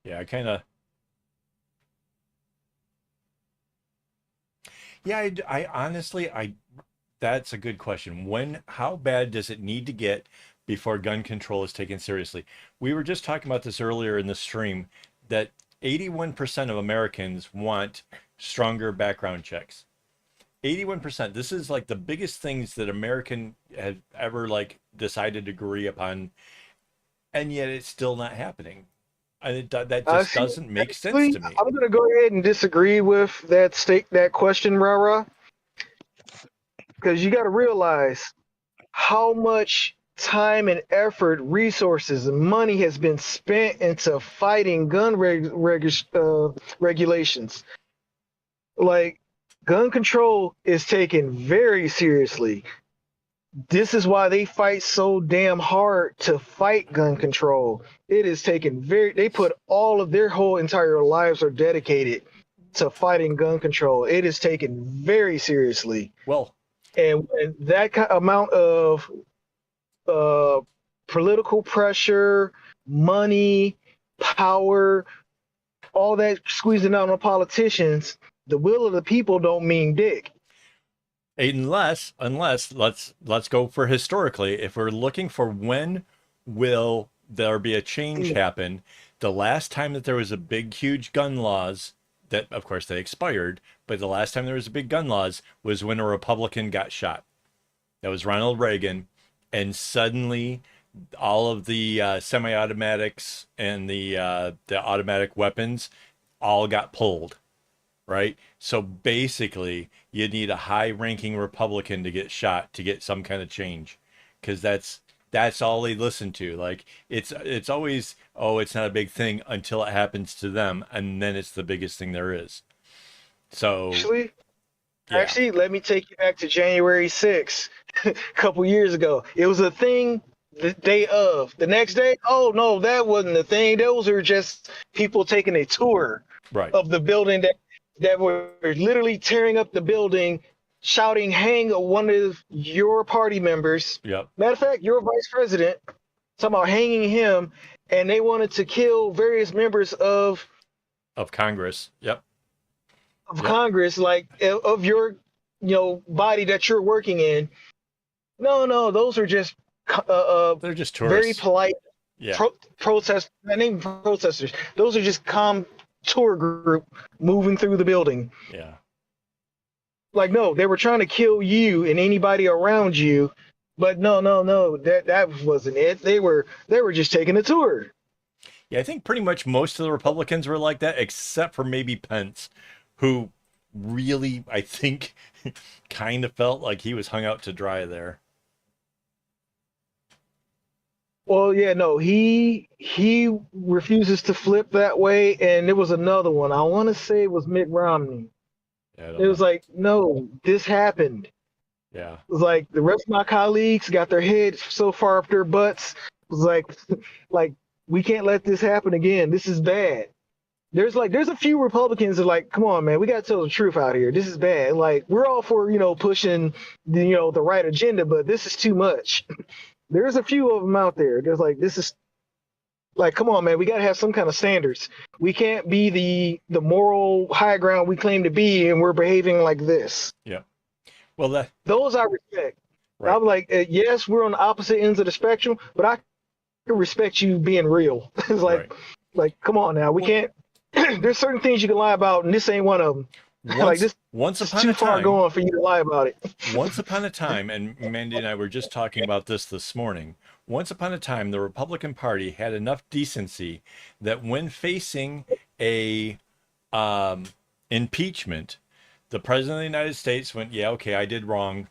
Yeah, I kind of. Yeah, I honestly, that's a good question. How bad does it need to get before gun control is taken seriously? We were just talking about this earlier in the stream that 81% of Americans want stronger background checks. 81%. This is like the biggest things that American have ever like decided to agree upon, and yet it's still not happening. And that just See, doesn't make sense actually, to me. I'm gonna go ahead and disagree with that question, Rara, because you got to realize how much time and effort, resources, and money has been spent into fighting gun regulations. Like, gun control is taken very seriously. This is why they fight so damn hard to fight gun control. It is taken they put all of their whole entire lives are dedicated to fighting gun control. It is taken very seriously. Well, And that amount of uh, political pressure, money, power, all that squeezing out on politicians, the will of the people don't mean dick. unless let's go for historically. If we're looking for when will there be a change happen, the last time that there was a big, huge gun laws that, of course, they expired, but the last time there was a big gun laws was when a Republican got shot. That was Ronald Reagan, and suddenly all of the semi-automatics and the automatic weapons all got pulled, right? So basically, you need a high-ranking Republican to get shot to get some kind of change, because that's all they listen to. Like it's always, oh, it's not a big thing until it happens to them, and then it's the biggest thing there is. So Actually, let me take you back to January 6th, a couple years ago. It was a thing the day of. The next day, oh no, that wasn't a thing. Those are just people taking a tour right. of the building that were literally tearing up the building, shouting, hang one of your party members. Yep. Matter of fact, your vice president, talking about hanging him, and they wanted to kill various members of Congress. Yep. Congress, like of your body that you're working in. No, those are just they're just tourists. Very polite protesters. Those are just calm tour group moving through the building. Yeah. Like, no, they were trying to kill you and anybody around you, but no, that wasn't it. They were just taking a tour. Yeah, I think pretty much most of the Republicans were like that, except for maybe Pence, who really, I think, kind of felt like he was hung out to dry there. Well, yeah, no, he refuses to flip that way, and there was another one. I want to say it was Mitt Romney. Yeah, it was like, no, this happened. Yeah. It was like the rest of my colleagues got their heads so far up their butts. It was like we can't let this happen again. This is bad. There's a few Republicans that are like, come on, man, we got to tell the truth out here. This is bad. Like, we're all for, pushing the right agenda, but this is too much. There's a few of them out there. There's like, this is like, come on, man, we got to have some kind of standards. We can't be the moral high ground we claim to be, and we're behaving like this. Yeah. Well, those I respect. Right. I'm like, yes, we're on the opposite ends of the spectrum, but I can respect you being real. It's like, like, come on now, we can't. There's certain things you can lie about, and this ain't one of them. Once upon too a time, far going for you to lie about it. Once upon a time, and Mandy and I were just talking about this morning. Once upon a time, the Republican Party had enough decency that when facing a impeachment, the President of the United States went, yeah, okay, I did wrong,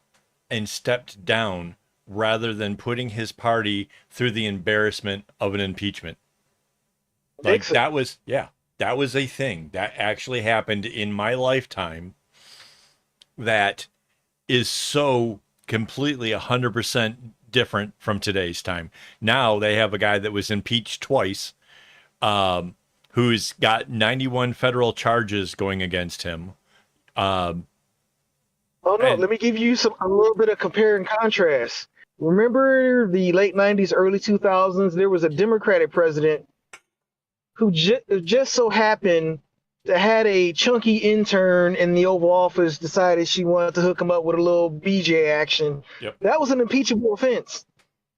and stepped down rather than putting his party through the embarrassment of an impeachment. Like, that was a thing that actually happened in my lifetime that is so completely 100% different from today's time. Now they have a guy that was impeached twice, who's got 91 federal charges going against him. Let me give you a little bit of compare and contrast. Remember the late 90s, early 2000s, there was a Democratic president who just so happened to had a chunky intern in the Oval Office decided she wanted to hook him up with a little BJ action. Yep. That was an impeachable offense.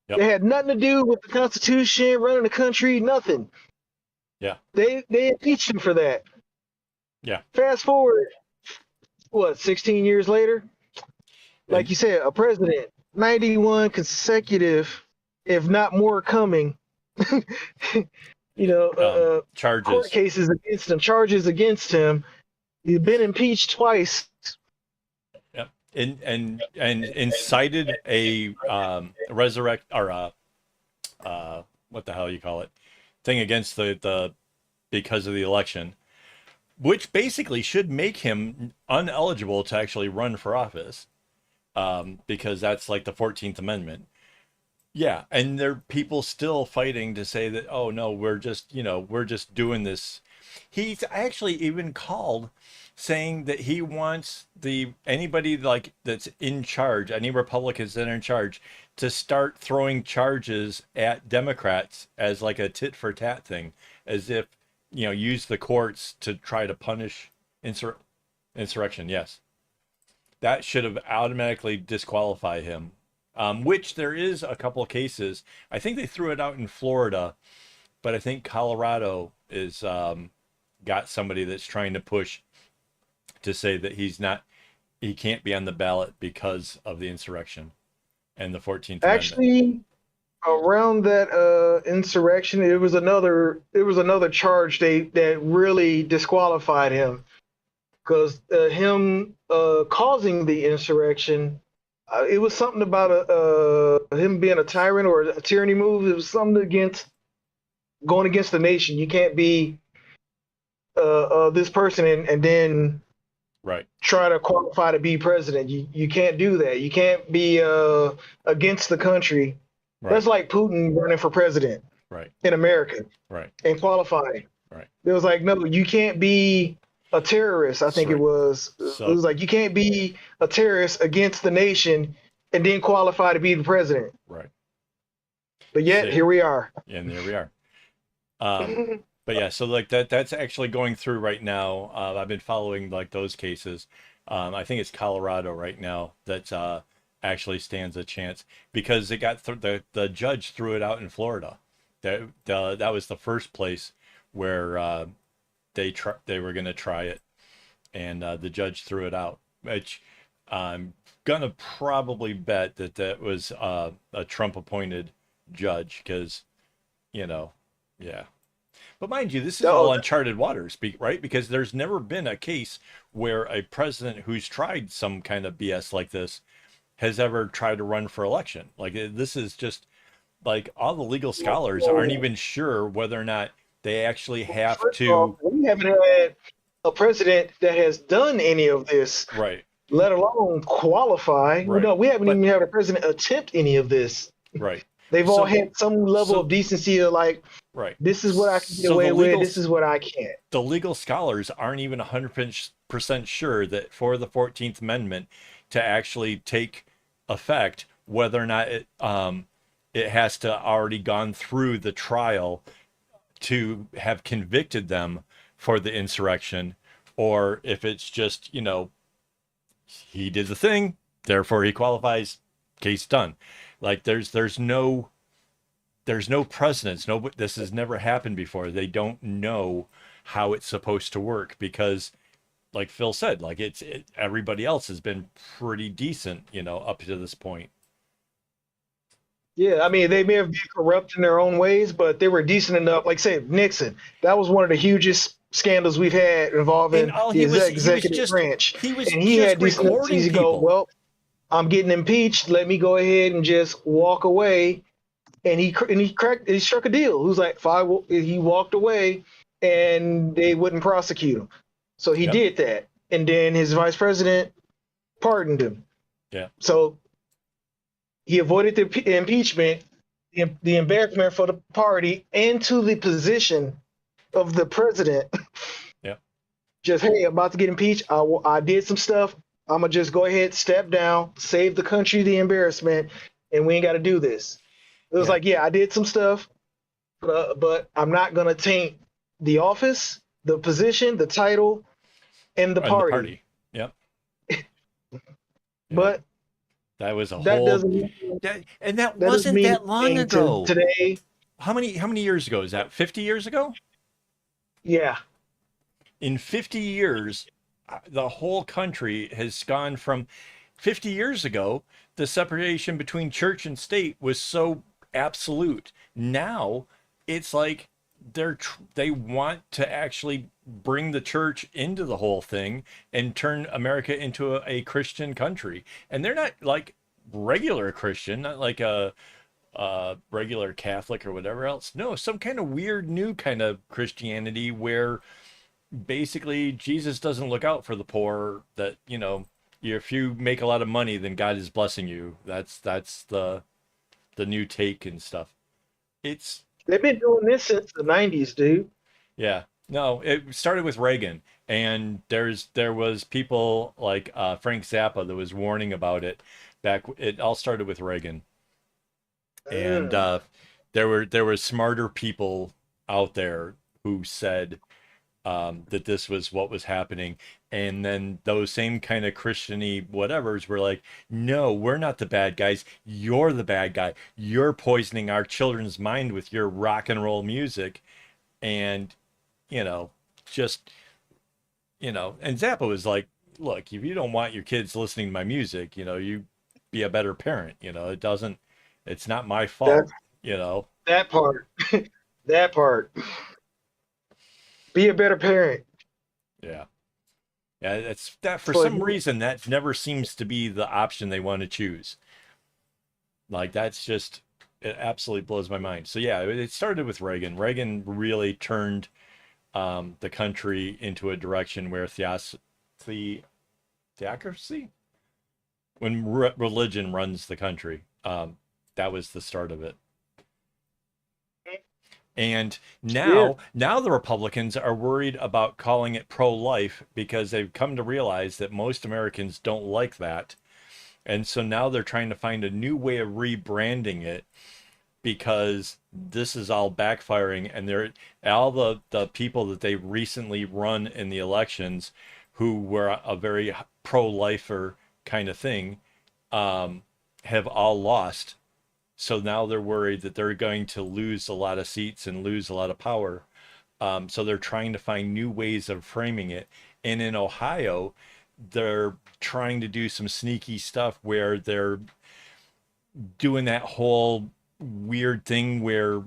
Yep. It had nothing to do with the Constitution, running the country, nothing. Yeah. They impeached him for that. Yeah. Fast forward, 16 years later? Like you said, a president, 91 consecutive, if not more coming, charges, court cases against him, charges against him. He's been impeached twice. Yep. And incited a resurrect or what the hell you call it thing against the because of the election, which basically should make him uneligible to actually run for office. because that's like the 14th Amendment. Yeah, and there are people still fighting to say that, oh no, we're just, we're just doing this. He's actually even called saying that he wants the anybody like that's in charge, any Republicans that are in charge, to start throwing charges at Democrats as like a tit for tat thing, as if, use the courts to try to punish insurrection. Yes, that should have automatically disqualified him. Which there is a couple of cases. I think they threw it out in Florida, but I think Colorado is got somebody that's trying to push to say that he can't be on the ballot because of the insurrection and the 14th Amendment. Actually, around that insurrection, it was another charge that really disqualified him, because him causing the insurrection, it was something about him being a tyrant or a tyranny move. It was something going against the nation. You can't be this person and then Right. try to qualify to be president. You can't do that. You can't be against the country. Right. That's like Putin running for president Right. in America Right. and qualifying. Right. It was like, no, you can't be a terrorist. I think Right. it was. So- It was like, you can't be a terrorist against the nation and then qualify to be the president. Right. But yet, So- here we are. And there we are. But yeah, so like that's actually going through right now. I've been following like those cases. I think it's Colorado right now that actually stands a chance because it got the judge threw it out in Florida. That was the first place where they were going to try it, and the judge threw it out. Which I'm gonna probably bet that was a Trump appointed judge because, yeah. But mind you, this is all uncharted waters, right? Because there's never been a case where a president who's tried some kind of BS like this has ever tried to run for election. Like this is just like all the legal scholars aren't even sure whether or not they actually have First to. of all, we haven't had a president that has done any of this, Right. let alone qualify. Right. No, we haven't But- even had a president attempt any of this. Right. They've all had some level of decency of like, Right. this is what I can get So away the with, legal- this is what I can't. The legal scholars aren't even 100% sure that for the 14th Amendment to actually take effect, whether or not it has to already gone through the trial to have convicted them for the insurrection, or if it's just, he did the thing, therefore he qualifies, case done. Like there's no precedence. This has never happened before. They don't know how it's supposed to work because, like Phil said, like everybody else has been pretty decent, up to this point. Yeah, I mean, they may have been corrupt in their own ways, but they were decent enough. Like, say, Nixon, that was one of the hugest scandals we've had involving And all the he was executive just branch. he was And he just had decent recording to go, people. well, I'm getting impeached. Let me go ahead and just walk away. And he struck a deal. He was like, he walked away, and they wouldn't prosecute him. So he Yep. did that, and then his vice president pardoned him. Yeah. So he avoided the impeachment, the embarrassment for the party, and to the position of the president. Yeah. Just, hey, I'm about to get impeached. I did some stuff. I'm gonna just go ahead, step down, save the country the embarrassment, and we ain't got to do this. It was Yeah. like, yeah, I did some stuff, but I'm not gonna taint the office, the position, the title, and the And party. Yep. But that was a that whole doesn't. and that That doesn't wasn't mean that long anything ago. Today, How many years ago is that? 50 years ago? yeah. In 50 years, the whole country has gone from 50 years ago, the separation between church and state was so absolute. Now it's like they want to actually bring the church into the whole thing and turn America into a Christian country. And they're not like regular Christian, not like a regular Catholic or whatever else. No, some kind of weird new kind of Christianity where basically Jesus doesn't look out for the poor, that if you make a lot of money, then God is blessing you. That's the new take and stuff. It's They've been doing this since the '90s, dude. Yeah. No, it started with Reagan, and there was people like Frank Zappa that was warning about it back. It all started with Reagan, and Mm. there were smarter people out there who said that this was what was happening, and then those same kind of Christiany whatevers were like, no, we're not the bad guys. You're the bad guy. You're poisoning our children's mind with your rock and roll music, and you know, just, and Zappa was like, look, if you don't want your kids listening to my music, you be a better parent. It's not my That fault, you know. that part, that part. Be a better parent. Yeah. Yeah, it's that for For some reason that never seems to be the option they want to choose. Like that's just it absolutely blows my mind. So yeah, it started with Reagan. Reagan really turned the country into a direction where theocracy, when religion runs the country, that was the start of it. And yeah, now the Republicans are worried about calling it pro-life because they've come to realize that most Americans don't like that. And so now they're trying to find a new way of rebranding it because this is all backfiring, and they're all the people that they recently run in the elections who were a very pro-lifer kind of thing, have all lost. So now they're worried that they're going to lose a lot of seats and lose a lot of power. So they're trying to find new ways of framing it. And in Ohio, they're trying to do some sneaky stuff where they're doing that whole weird thing where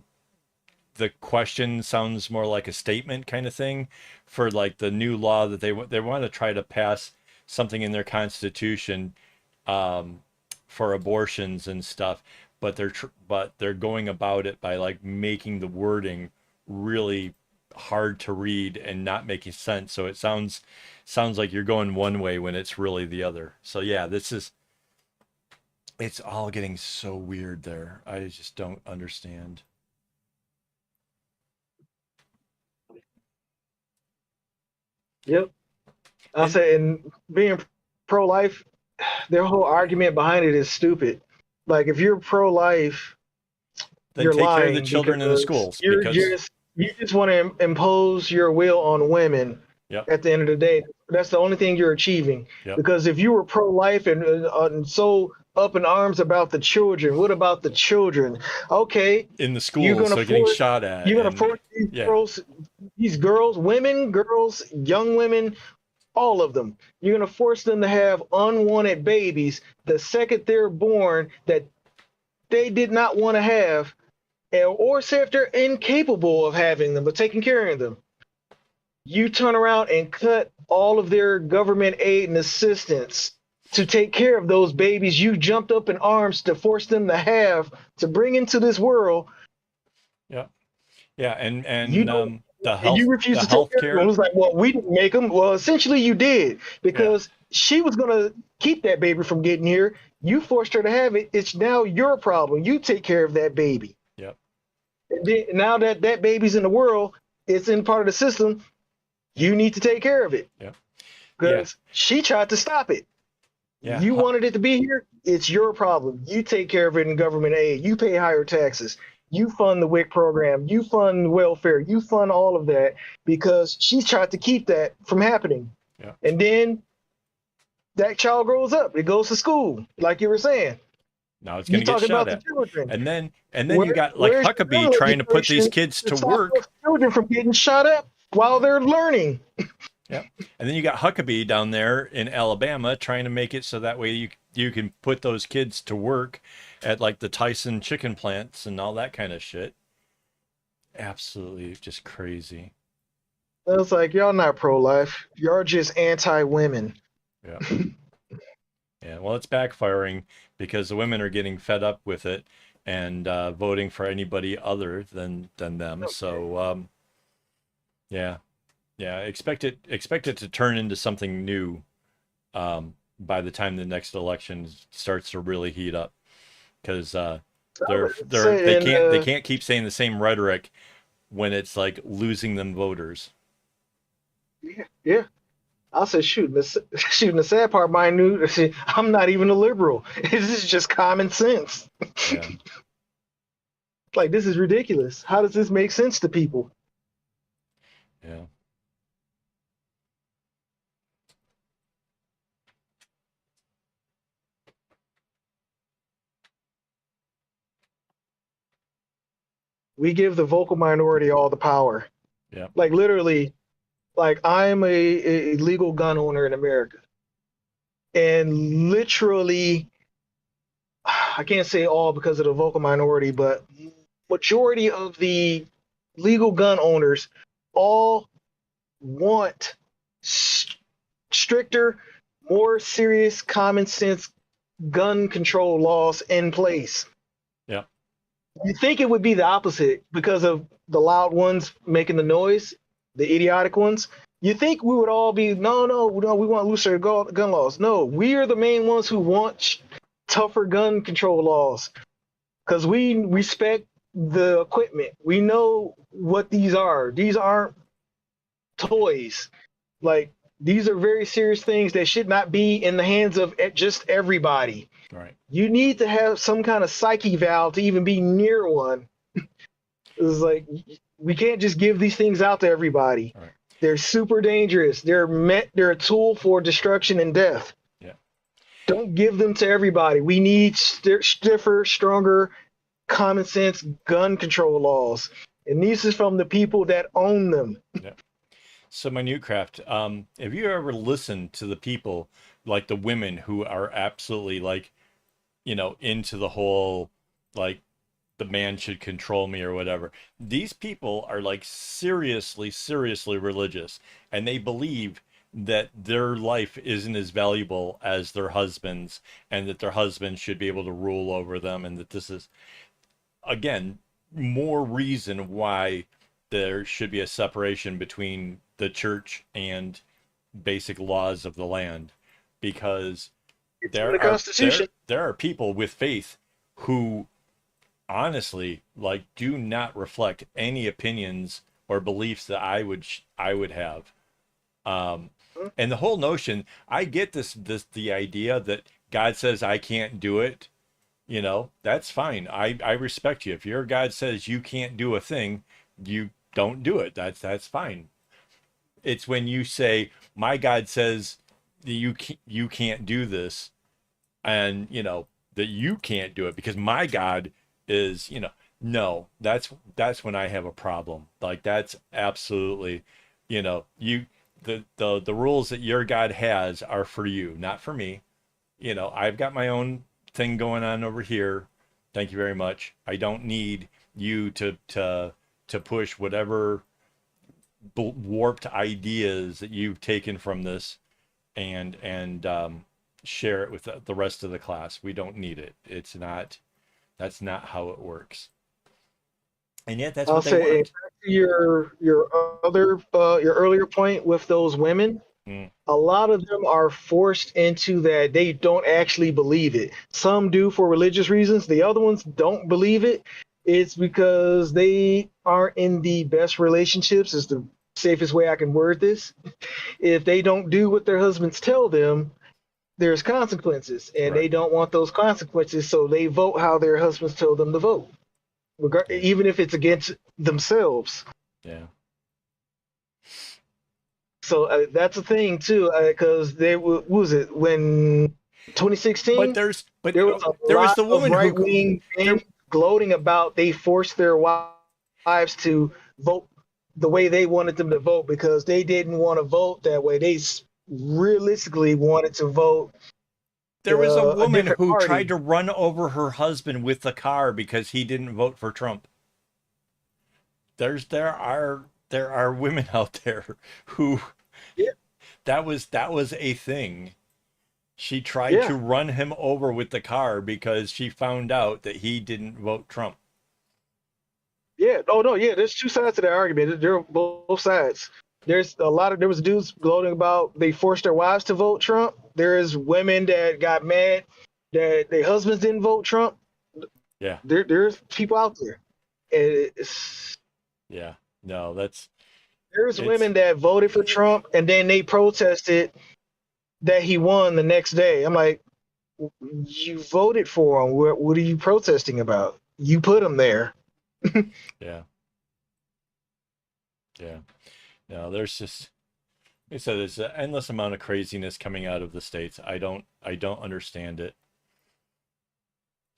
the question sounds more like a statement kind of thing for like the new law that they want to try to pass something in their constitution, for abortions and stuff, but they're going about it by like making the wording really hard to read and not making sense, so it sounds like you're going one way when it's really the other. So yeah, it's all getting so weird there. I just don't understand. yep. I'll And say, and being pro-life, their whole argument behind it is stupid. Like, if you're pro-life, then you're take care of the lying children in the because schools because you just want to impose your will on women. yep, At the end of the day, that's the only thing you're achieving. yep, Because if you were pro-life and so up in arms about the children, what about the children? Okay, in the you're schools gonna they're getting force shot at, you're gonna and force yeah, these girls, women, girls, young women, all of them. You're gonna force them to have unwanted babies the second they're born that they did not want to have, or say if they're incapable of having them but taking care of them. You turn around and cut all of their government aid and assistance to take care of those babies you jumped up in arms to force them to have to bring into this world. yeah, yeah, and You and don't, the and you refuse the to take health care of them. It care, was like, well, we didn't make them. Well, essentially, you did, yeah, because she was gonna keep that baby from getting here. You forced her to have it. It's now your problem. You take care of that baby. yep, And then, now that that baby's in the world, it's in part of the system. You need to take care of it yep, yeah, because she tried to stop it. yeah, You wanted it to be here. It's your problem. You take care of it in government aid. You pay higher taxes. You fund the WIC program. You fund welfare. You fund all of that because she tried to keep that from happening. yeah. And then that child grows up. It goes to school, like you were saying. Now it's going You to get talking shot about the at. children. And then you got like Where's your Huckabee real trying to put these education kids to to stop those work. children from getting shot up while they're learning? Yeah. And then you got Huckabee down there in Alabama trying to make it so that way you can put those kids to work at like the Tyson chicken plants and all that kind of shit. Absolutely just crazy. It's like, y'all not pro-life. Y'all just anti-women. Yeah. Yeah. Well, it's backfiring because the women are getting fed up with it and voting for anybody other than them. Okay. So yeah. Yeah, expect it to turn into something new. by the time the next election starts to really heat up, because Saying, they can't keep saying the same rhetoric when it's like losing them voters. yeah. I'll say shooting. Shooting. The sad part, mind new. I'm not even a liberal. This is just common sense. Yeah. Like, this is ridiculous. How does this make sense to people? Yeah. We give the vocal minority all the power. Yeah. Like, literally, like, I'm a legal gun owner in America. And literally, I can't say all because of the vocal minority, but majority of the legal gun owners all want stricter, more serious, common sense gun control laws in place. Yeah. You think it would be the opposite because of the loud ones making the noise, the idiotic ones. You think we would all be, no, we want looser gun laws. No, we are the main ones who want tougher gun control laws because we respect the equipment. We know what these are. These aren't toys. Like, these are very serious things that should not be in the hands of just everybody. Right. You need to have some kind of psyche valve to even be near one. It's like, we can't just give these things out to everybody. Right. They're super dangerous. They're a tool for destruction and death. Yeah. Don't give them to everybody. We need stiffer, stronger, common sense gun control laws. And these is from the people that own them. Yeah. So Minutecraft, have you ever listened to the people, like the women who are absolutely like, into the whole, like, the man should control me or whatever? These people are like seriously, seriously religious, and they believe that their life isn't as valuable as their husbands, and that their husbands should be able to rule over them, and that this is, again, more reason why there should be a separation between the church and basic laws of the land, because It's in the Constitution. there are people with faith who honestly, like, do not reflect any opinions or beliefs that I would have. And the whole notion, I get the idea that God says I can't do it. That's fine. I respect you. If your God says you can't do a thing, you don't do it. That's fine. It's when you say, my God says that you can't do this, and that you can't do it because my God is, no, that's when I have a problem. Like, that's absolutely, the rules that your God has are for you, not for me. I've got my own thing going on over here. Thank you very much. I don't need you to push whatever warped ideas that you've taken from this and share it with the rest of the class. We don't need it. That's not how it works. And yet that's I'll what they say, want. back to your earlier point with those women. A lot of them are forced into that. They don't actually believe it. Some do for religious reasons. The other ones don't believe it. It's because they aren't in the best relationships, is the safest way I can word this. If they don't do what their husbands tell them, there's consequences, and Right. they don't want those consequences, so they vote how their husbands tell them to vote, even if it's against themselves. Yeah. So that's a thing too, because what was it, when 2016? There was a lot the woman of right-wing men gloating about they forced their wives to vote the way they wanted them to vote because they didn't want to vote that way. They realistically wanted to vote. There was a woman who party. tried to run over her husband with the car because he didn't vote for Trump. There are women out there who, yeah, that was a thing. She tried to run him over with the car because she found out that he didn't vote Trump. Yeah. Oh no. Yeah. There's two sides to that argument. There are both sides. there was dudes gloating about they forced their wives to vote Trump. There's women that got mad that their husbands didn't vote Trump. Yeah. There's people out there. It's, Yeah. No, there's it's women that voted for Trump and then they protested that he won the next day. I'm like, you voted for him. What are you protesting about? You put him there. yeah. Yeah. No, there's just like I said, there's an endless amount of craziness coming out of the States. I don't understand it.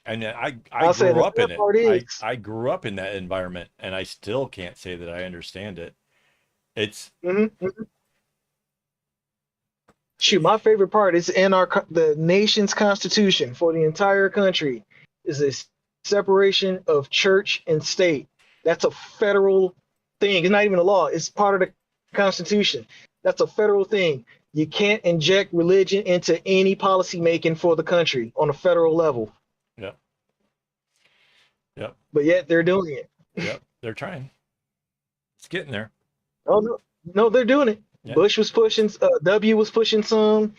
And I I'll say grew the up in sad it. part is, I grew up in that environment and I still can't say that I understand it. It's mhm. Shoot, my favorite part is in the nation's constitution for the entire country is this separation of church and state. That's a federal thing. It's not even a law. It's part of the constitution. That's a federal thing. You can't inject religion into any policy making for the country on a federal level. yep. Yep. But yet they're doing it. Yep. They're trying. It's getting there. Oh no, no, they're doing it. Yeah. Bush was pushing. W was pushing some.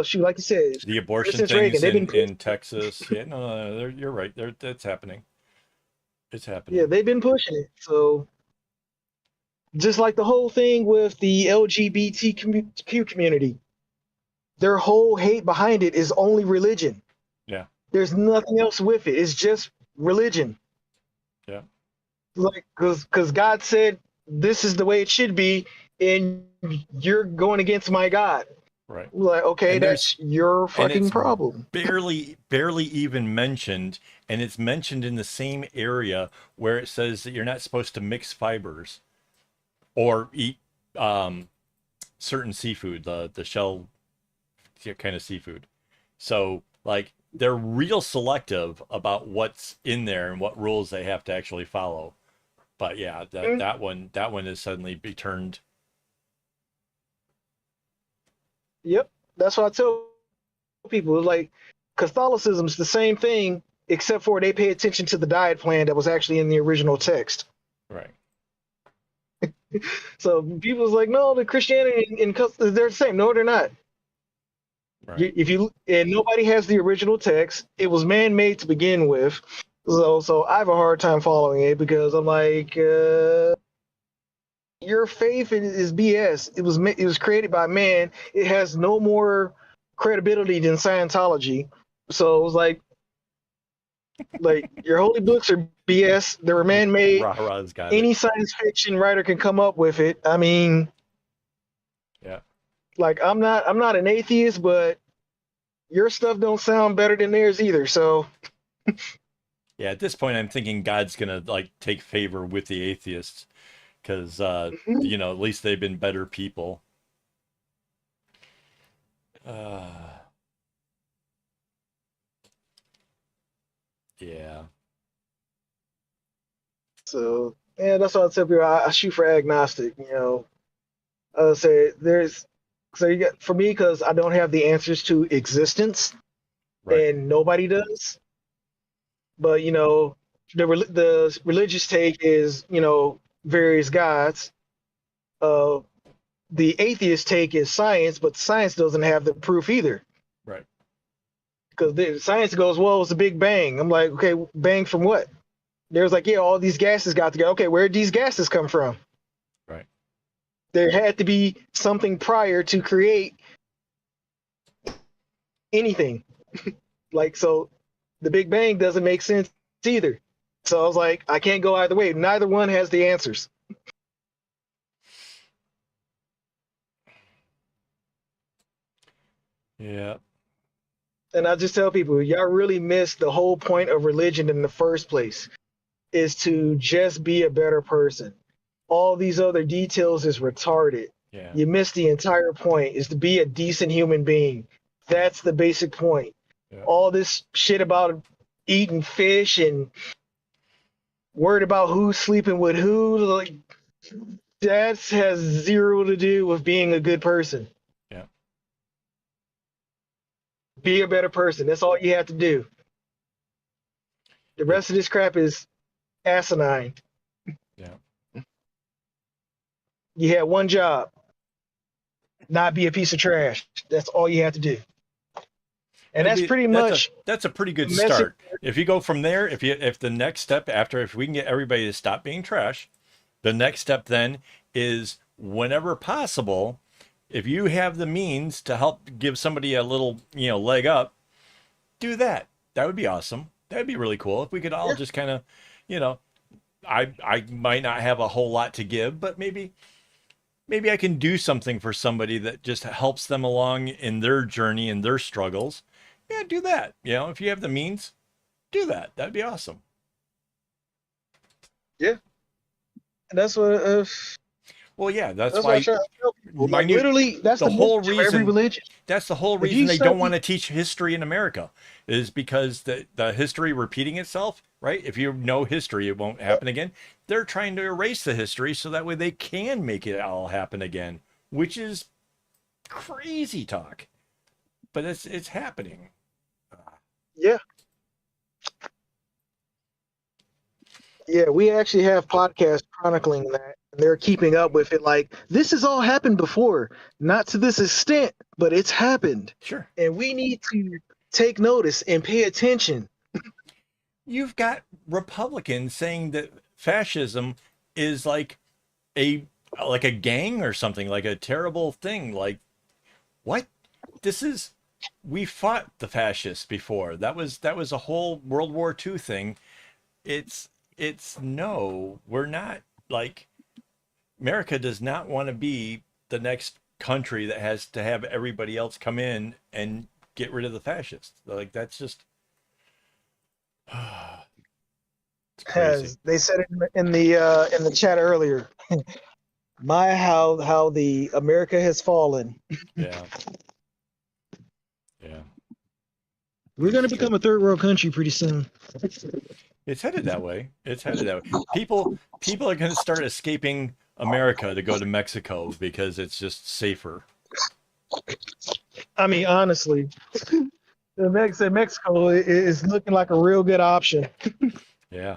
Shoot, like you said, The abortion since Reagan, things they've been in Texas. Yeah, no, you're right. That's happening. It's happening. yeah, they've been pushing it. So just like the whole thing with the LGBTQ community, their whole hate behind it is only religion. Yeah. There's nothing else with it. It's just religion. Yeah. Like, because God said this is the way it should be, and you're going against my God. Right. Like, okay, And that's your fucking it's problem. barely even mentioned, and it's mentioned in the same area where it says that you're not supposed to mix fibers or eat certain seafood, the shell kind of seafood. So like they're real selective about what's in there and what rules they have to actually follow. But yeah, that one is suddenly be turned. Yep, that's what I tell people. Like, Catholicism's the same thing, except for they pay attention to the diet plan that was actually in the original text. Right. So people's like, no, the Christianity and they're the same. No, they're not. Right. If you and nobody has the original text, it was man-made to begin with. So I have a hard time following it because I'm like, your faith is BS. It was created by man. It has no more credibility than Scientology. So it was like your holy books are BS. They were man-made. Rah-rah's got Any it. science fiction writer can come up with it. I mean, Yeah. like I'm not an atheist, but your stuff don't sound better than theirs either. So Yeah, at this point I'm thinking God's gonna like take favor with the atheists because at least they've been better people. Yeah. so yeah, that's what I tell people. I shoot for agnostic. I would say so you get for me because I don't have the answers to existence, Right. and nobody does. But the religious take is various gods. Uh, the atheist take is science, but science doesn't have the proof either. Right. Because the science goes, well, it's a big bang. I'm like, okay, bang from what? There's like, yeah, all these gases got together. Okay, where did these gases come from? Right. There had to be something prior to create anything. Like, so the Big Bang doesn't make sense either. So I was like, I can't go either way. Neither one has the answers. Yeah. And I just tell people, y'all really missed the whole point of religion in the first place, is to just be a better person. All these other details is retarded. Yeah. You missed the entire point, is to be a decent human being. That's the basic point. Yeah. All this shit about eating fish and worried about who's sleeping with who, like that has zero to do with being a good person. Yeah. Be a better person. That's all you have to do. The rest of this crap is asinine. Yeah. You had one job, not be a piece of trash. That's all you have to do. And that's pretty much that's a pretty good the message. start. If you go from there, if the next step after, if we can get everybody to stop being trash, the next step then is whenever possible, if you have the means to help give somebody a little, leg up, do that. That would be awesome. That'd be really cool if we could all just kind of, you know, I might not have a whole lot to give, but maybe I can do something for somebody that just helps them along in their journey and their struggles. Yeah, do that. If you have the means, do that. That'd be awesome. Yeah. And that's what Well, yeah, that's what why I try to tell people. my Like, new- literally, that's the the whole message of every reason- religion. that's the whole If reason you they start don't want to teach history in America, is because the history repeating itself, right? If you know history, it won't happen again. They're trying to erase the history so that way they can make it all happen again, which is crazy talk. But it's happening. Yeah. Yeah, we actually have podcasts chronicling that. And they're keeping up with it. Like, this has all happened before. Not to this extent, but it's happened. Sure. And we need to take notice and pay attention. You've got Republicans saying that fascism is like a gang or something, like a terrible thing. Like, what? We fought the fascists before. That was a whole World War II thing. It's no, we're not. Like, America does not want to be the next country that has to have everybody else come in and get rid of the fascists. Like, that's just it's crazy. As they said it in the chat earlier. My how the America has fallen. Yeah. Yeah. We're gonna become a third world country pretty soon. It's headed that way. People are going to start escaping America to go to Mexico because it's just safer. I mean, honestly, Mexico is looking like a real good option. Yeah.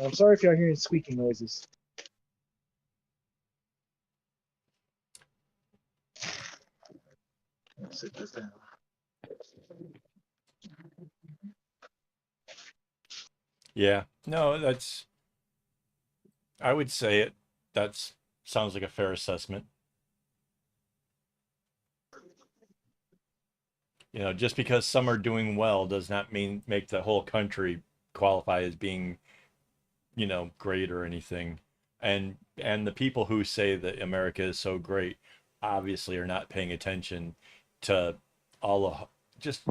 I'm sorry if y'all hearing squeaking noises. Let's sit this down. Yeah. No, I would say it. That's sounds like a fair assessment. Just because some are doing well does not mean make the whole country qualify as being, great or anything. And the people who say that America is so great obviously are not paying attention to all the just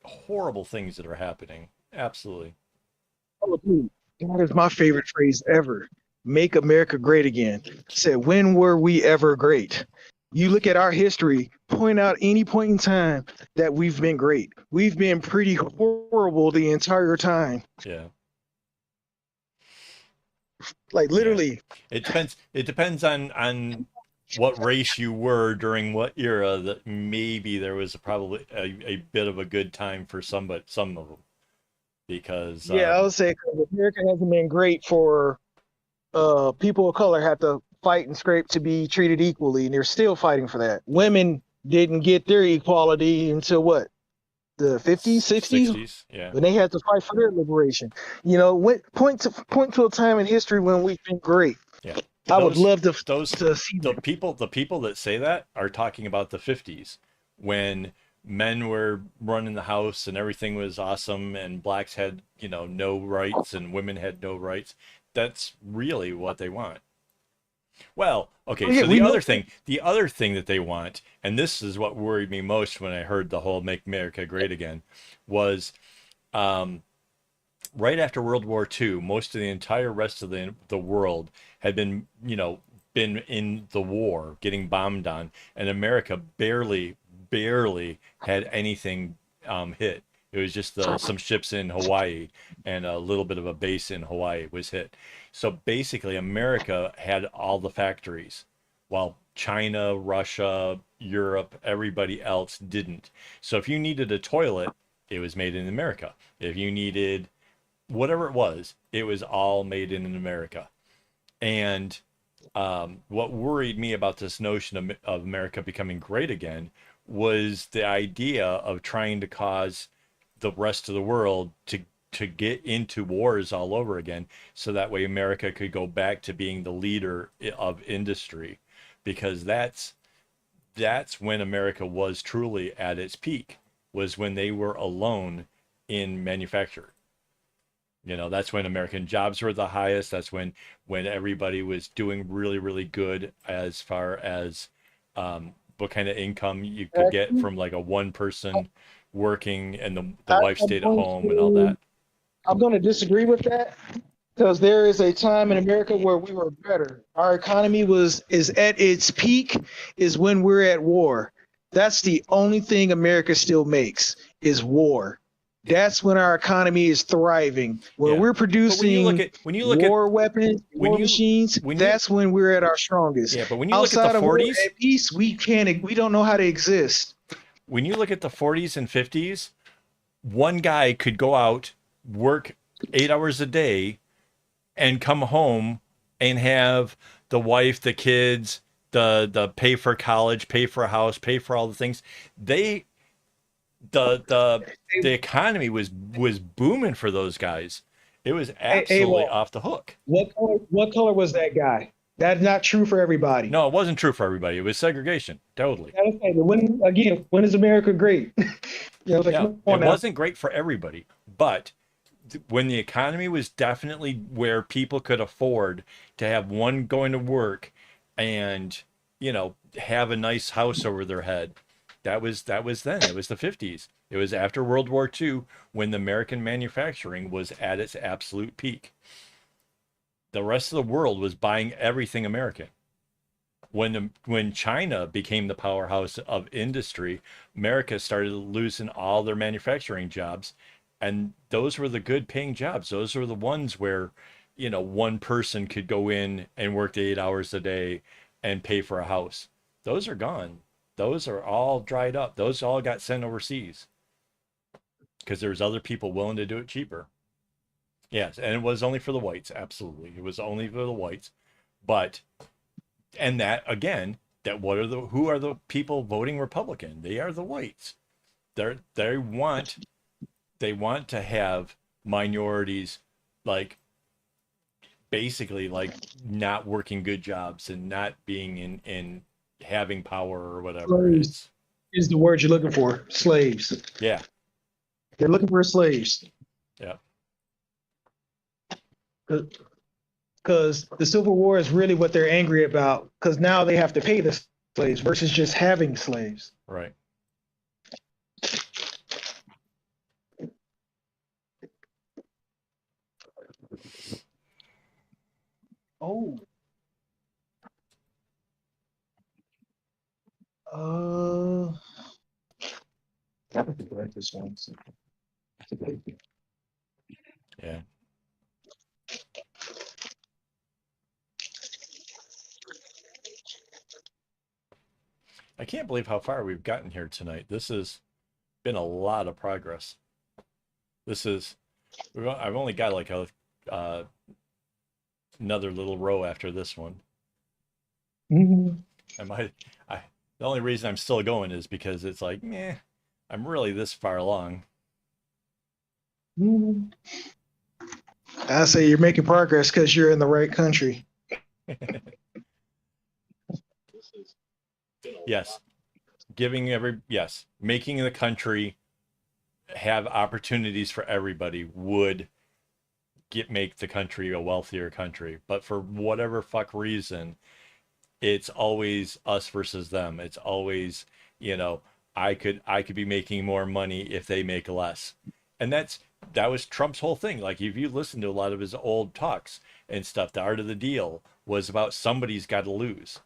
horrible things that are happening. Absolutely. Oh, dude, that is my favorite phrase ever. Make America great again. Said, when were we ever great? You look at our history, point out any point in time that we've been great. We've been pretty horrible the entire time. Yeah. Like, literally. It depends on what race you were during what era, that maybe there was probably a bit of a good time for some of them. Because I would say America hasn't been great for people of color have to fight and scrape to be treated equally, and they're still fighting for that. Women didn't get their equality until what? The 50s, 60s? Yeah. When they had to fight for their liberation. Point to a time in history when we've been great. Yeah. I would love to see the people that say that are talking about the 50s, when men were running the house and everything was awesome and blacks had, no rights and women had no rights. That's really what they want. Well, okay, so the other thing that they want, and this is what worried me most when I heard the whole Make America Great Again, was right after World War II, most of the entire rest of the world had been, been in the war, getting bombed on, and America barely had anything hit. It was just some ships in Hawaii and a little bit of a base in Hawaii was hit. So basically, America had all the factories, while China, Russia, Europe, everybody else didn't. So if you needed a toilet, it was made in America. If you needed whatever it was all made in America. And what worried me about this notion of America becoming great again was the idea of trying to cause the rest of the world to get into wars all over again, so that way America could go back to being the leader of industry, because that's when America was truly at its peak, was when they were alone in manufacture. That's when American jobs were the highest. That's when everybody was doing really, really good as far as what kind of income you could get from like a one person working, and the wife stayed at home and all that. I'm going to disagree with that, because there is a time in America where we were better. Our economy is at its peak is when we're at war. That's the only thing America still makes is war. That's when our economy is thriving. When Yeah. we're But producing when you look at war weapons, war machines, that's when we're at our strongest. yeah, but when you look at the Outside of war 40s, and peace, we don't know how to exist. when you look at the 40s and 50s, one guy could go out, work 8 hours a day, and come home and have the wife, the kids, the pay for college, pay for a house, pay for all the things. They the economy was booming for those guys. It was absolutely off the hook. What color was that guy? That's not true for everybody. No, it wasn't true for everybody. It was segregation, totally. When is America great? It wasn't great for everybody, but when the economy was definitely where people could afford to have one going to work and have a nice house over their head, that was then. It was the 50s. It was after World War II, when the American manufacturing was at its absolute peak. The rest of the world was buying everything American. When China became the powerhouse of industry, America started losing all their manufacturing jobs, and those were the good paying jobs. Those were the ones where one person could go in and work 8 hours a day and pay for a house. Those are gone. Those are all dried up. Those all got sent overseas because there's other people willing to do it cheaper. Yes, and it was only for the whites. Absolutely, it was only for the whites. But and that again, who are the people voting Republican? They are the whites. They want to have minorities, like basically like not working good jobs and not being in having power or whatever. Slaves is the word you're looking for. Slaves. Yeah. They're looking for slaves. Yeah. Because the Civil War is really what they're angry about, because now they have to pay the slaves versus just having slaves. Right. Oh. I have to write this one. Yeah. I can't believe how far we've gotten here tonight. This has been a lot of progress. I've only got like another little row after this one. Mm-hmm. The only reason I'm still going is because it's like, I'm really this far along. Mm-hmm. I say you're making progress because you're in the right country. Yes. Making the country have opportunities for everybody would make the country a wealthier country. But for whatever fuck reason, it's always us versus them. It's always, I could be making more money if they make less. And Trump's whole thing. Like if you listen to a lot of his old talks and stuff, the art of the deal was about somebody's got to lose.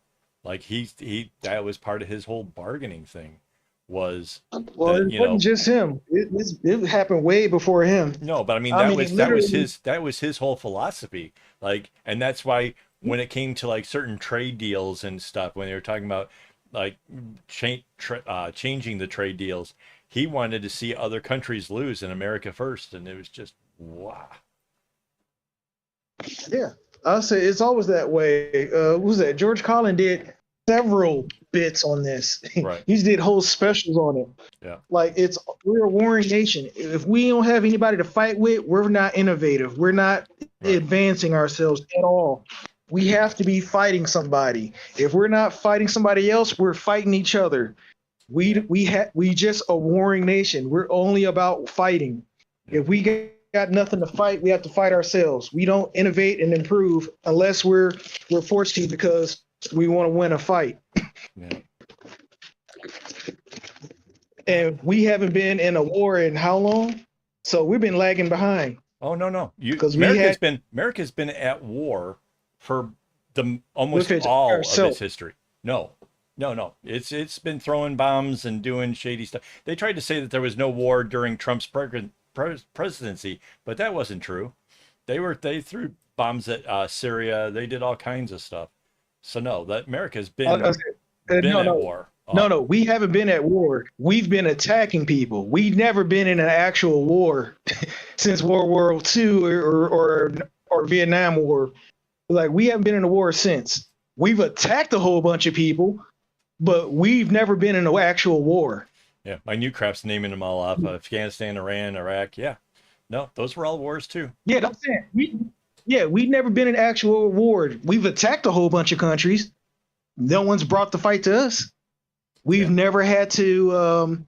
Like he that was part of his whole bargaining thing was Well, that, it wasn't just him. It happened way before him. no, but I mean I mean, literally, that was his whole philosophy. Like, and that's why when it came to like certain trade deals and stuff, when they were talking about like changing the trade deals, he wanted to see other countries lose and America first, and it was just wow. yeah. I'll say it's always that way. What was that? George Carlin did several bits on this. Right. He did whole specials on it. Yeah. Like we're a warring nation. If we don't have anybody to fight with, we're not innovative. We're not advancing ourselves at all. We have to be fighting somebody. If we're not fighting somebody else, we're fighting each other. We just a warring nation. We're only about fighting. If we got nothing to fight, we have to fight ourselves. We don't innovate and improve unless we're forced to because we want to win a fight. Yeah. And we haven't been in a war in how long? So we've been lagging behind. Oh no. America's been at war for almost all of its history. No. It's been throwing bombs and doing shady stuff. They tried to say that there was no war during Trump's presidency, but that wasn't true. They threw bombs at Syria. They did all kinds of stuff. So no, that America's been at war. No, we haven't been at war. We've been attacking people. We've never been in an actual war since World War II or Vietnam War. Like we haven't been in a war since. We've attacked a whole bunch of people, but we've never been in an actual war. Yeah, my new crap's naming them all off. Afghanistan, Iran, Iraq. Yeah, no, those were all wars too. Yeah, that's it. We've never been in actual war. We've attacked a whole bunch of countries. No one's brought the fight to us. We've never had to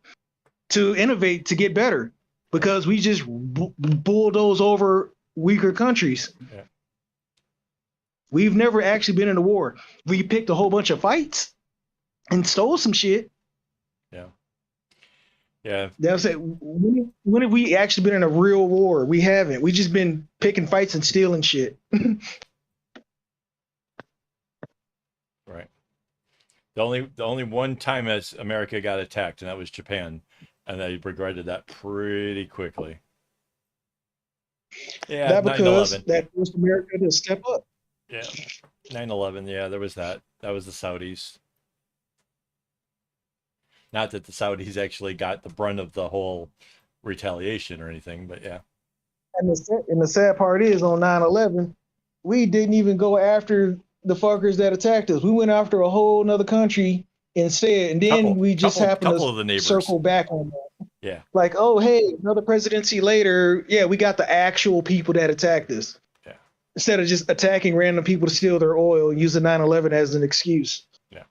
innovate to get better because we just bulldoze over weaker countries. Yeah. We've never actually been in a war. We picked a whole bunch of fights and stole some shit. Yeah. Yeah. That's it. When have we actually been in a real war? We haven't. We just been picking fights and stealing shit. Right. The only one time as America got attacked, and that was Japan, and they regretted that pretty quickly. Yeah, that because 9/11. that forced America to step up. Yeah, 9/11. Yeah, there was that. That was the Saudis. Not that the Saudis actually got the brunt of the whole retaliation or anything, but yeah. And the sad part is on 9/11, we didn't even go after the fuckers that attacked us. We went after a whole nother country instead, and then we just happened to circle back on that. Yeah. Like, oh, hey, another presidency later, yeah, we got the actual people that attacked us. Yeah. Instead of just attacking random people to steal their oil, using 9/11 as an excuse. Yeah.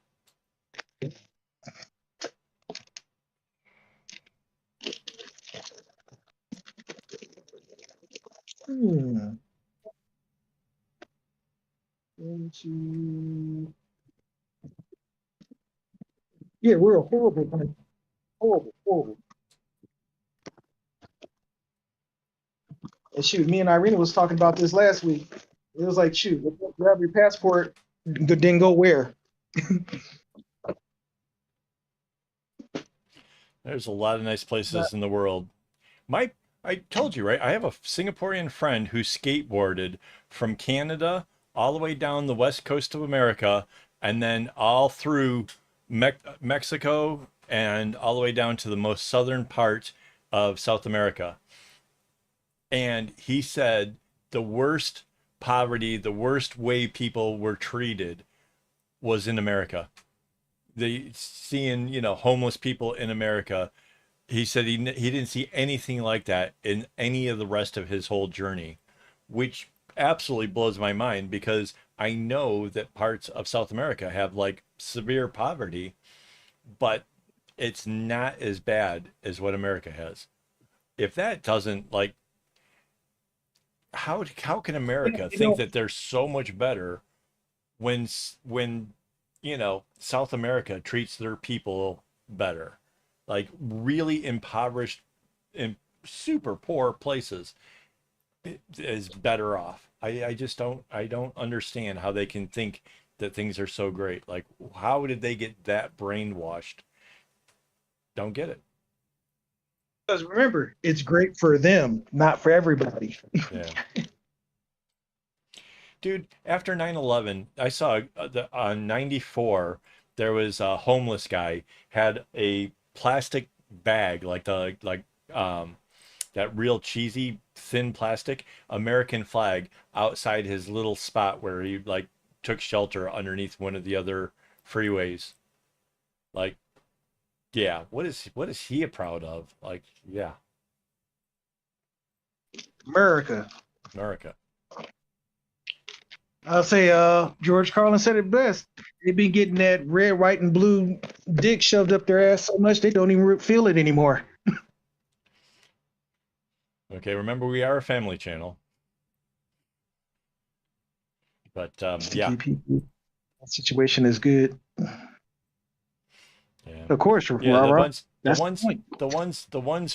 Yeah, we're a horrible country. Horrible. And shoot, me and Irina was talking about this last week. It was like, shoot, grab your passport, then go where? There's a lot of nice places in the world. I told you, right? I have a Singaporean friend who skateboarded from Canada all the way down the west coast of America and then all through Mexico and all the way down to the most southern part of South America. And he said the worst poverty, the worst way people were treated was in America. Seeing, homeless people in America. He said he didn't see anything like that in any of the rest of his whole journey, which absolutely blows my mind because I know that parts of South America have like severe poverty, but it's not as bad as what America has. If that doesn't like, how can America think that they're so much better when South America treats their people better? Like really impoverished super poor places is better off. I just don't understand how they can think that things are so great. Like, how did they get that brainwashed? Don't get it. Because remember, it's great for them, not for everybody. Yeah. Dude, after 9/11, I saw on 94, there was a homeless guy had a plastic bag, like um that real cheesy thin plastic American flag outside his little spot where he like took shelter underneath one of the other freeways. Like, yeah, what is he proud of? Like, yeah, America. America. I'll say George Carlin said it best. They've been getting that red, white, and blue dick shoved up their ass so much they don't even feel it anymore. Okay, remember we are a family channel, but To yeah, keep people, that situation is good. yeah, Of course, yeah. The Rara. ones, the That's the ones, point. the ones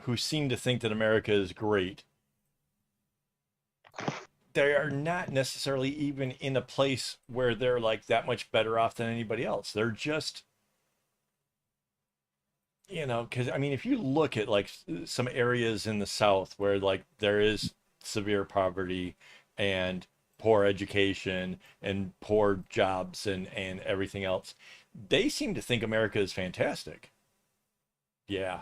who seem to think that America is great, they are not necessarily even in a place where they're like that much better off than anybody else. They're just, because I mean, if you look at like some areas in the South where like there is severe poverty and poor education and poor jobs and everything else, they seem to think America is fantastic. Yeah,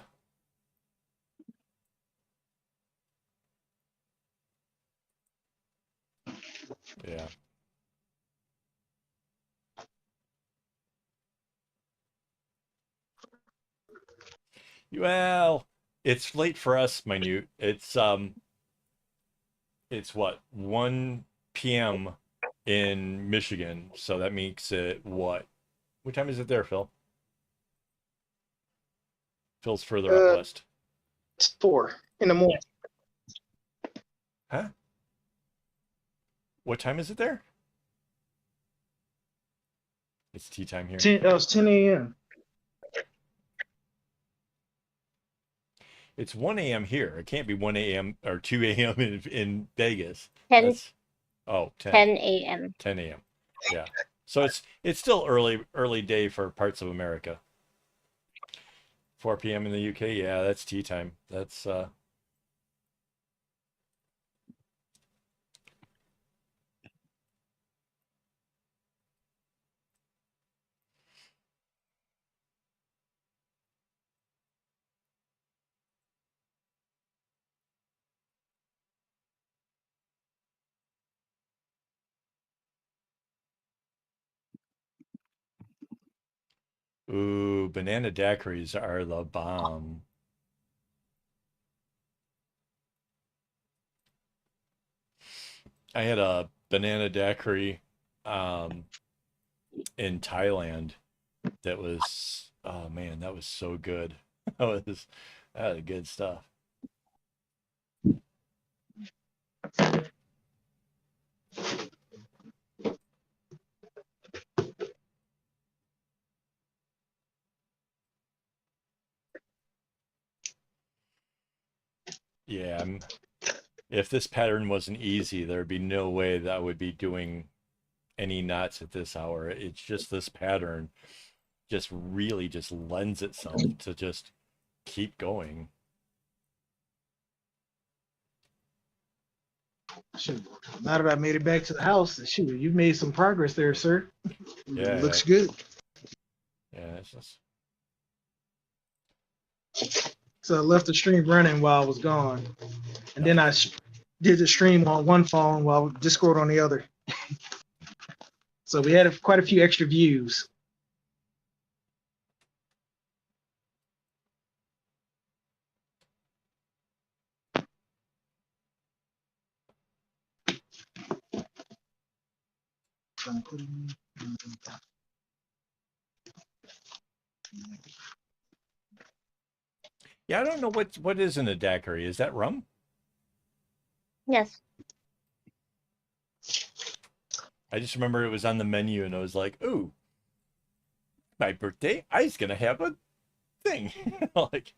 yeah. Well, it's late for us, minute. It's what, 1 p.m. in Michigan, so that makes it what? What time is it there, Phil? Phil's further out Uh, west. it's 4 in the morning. Huh? What time is it there? It's tea time here. That was 10 a.m. It's 1 a.m. here. It can't be 1 a.m. or 2 a.m. in Vegas. 10 That's, oh, 10. 10 a.m. 10 a.m. Yeah. So it's still early day for parts of America. 4 p.m. in the UK. Yeah, that's tea time. That's ooh, banana daiquiris are the bomb. I had a banana daiquiri um in Thailand that was, oh man, that was so good. That was good stuff. Yeah, if this pattern wasn't easy, there'd be no way that I would be doing any knots at this hour. It's just this pattern just really just lends itself to just keep going. Shoot. Now that I made it back to the house, shoot, you made some progress there, sir. Yeah, Looks good. yeah, it's just So I left the stream running while I was gone, and then I did the stream on one phone while Discord on the other. So we had quite a few extra views. yeah. I don't know what is in a daiquiri. Is that rum? Yes. I just remember it was on the menu and I was like, ooh, my birthday, I was gonna have a thing. Like,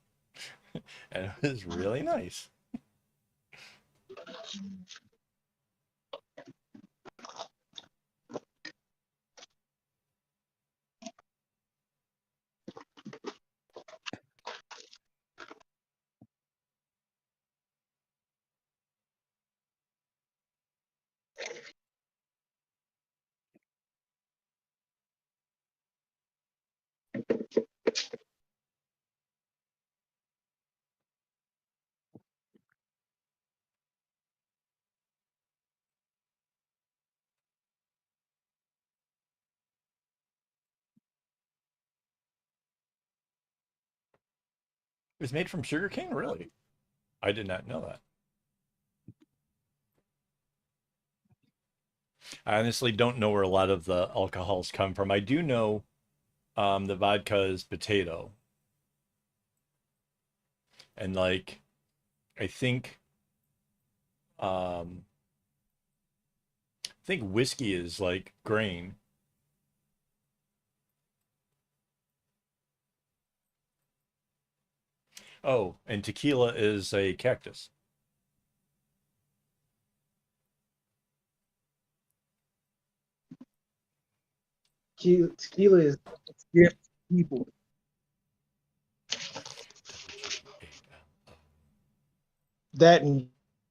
And it was really nice. It was made from sugarcane, really? I did not know that. I honestly don't know where a lot of the alcohols come from. I do know the vodka is potato, and like I um, think whiskey is like grain. Oh, and tequila is a cactus. Tequila is gift to people. WGAL. That and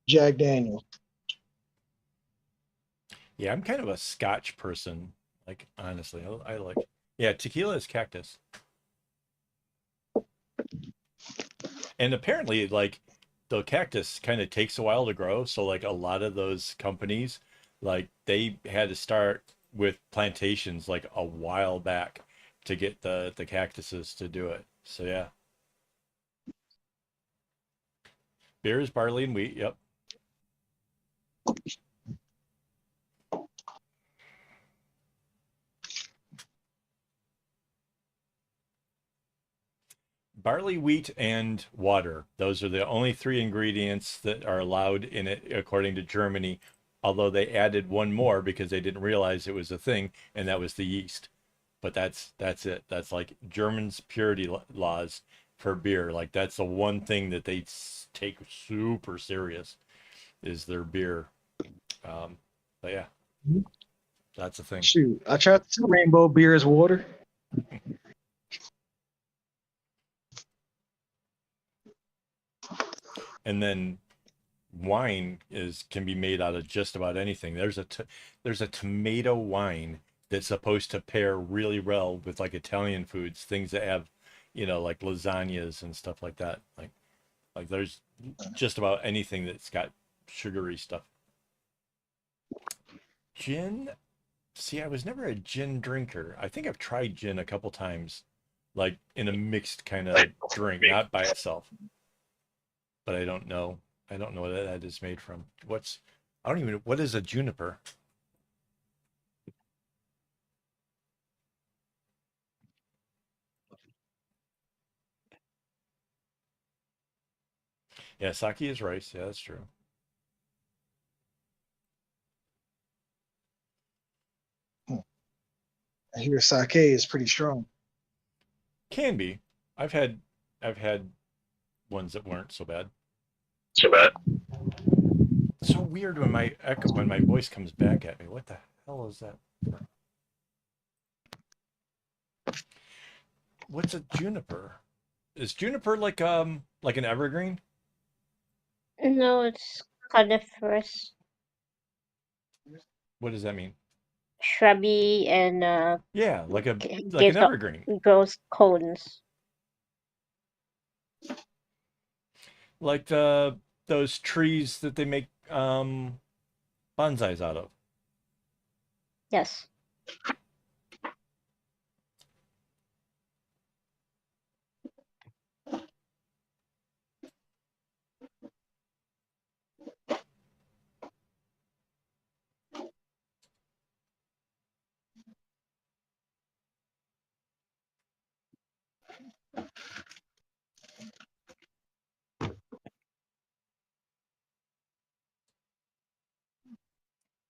Jack Daniel. Yeah, I'm kind of a Scotch person. Like honestly, I like. Yeah, tequila is cactus, and apparently, like the cactus kind of takes a while to grow. So like a lot of those companies, like they had to start with plantations like a while back to get the cactuses to do it. So yeah, beer is barley and wheat. Yep. Barley, wheat, and water. Those are the only three ingredients that are allowed in it, according to Germany. Although they added one more because they didn't realize it was a thing, and that was the yeast. But that's it. That's like Germans' purity laws for beer. Like that's the one thing that they take super serious is their beer. Um, but yeah, that's the thing. Shoot, I tried to say rainbow beer is water. And then wine is can be made out of just about anything. There's a tomato wine that's supposed to pair really well with like Italian foods, things that have, like lasagnas and stuff like that. Like there's just about anything that's got sugary stuff. Gin, see, I was never a gin drinker. I think I've tried gin a couple times, like in a mixed kind of drink, not by itself. But I don't know. I don't know what that is made from. I don't even know what is a juniper. Yeah, sake is rice. Yeah, that's true. I hear sake is pretty strong. Can be. I've had I've had ones that weren't so bad. So bad. It's so weird when my voice comes back at me. What the hell is that for? What's a juniper? Is juniper like an evergreen? No, it's coniferous, What does that mean? shrubby, and Yeah, like an gives up evergreen. grows cones. Like those trees that they make bonsais out of. Yes.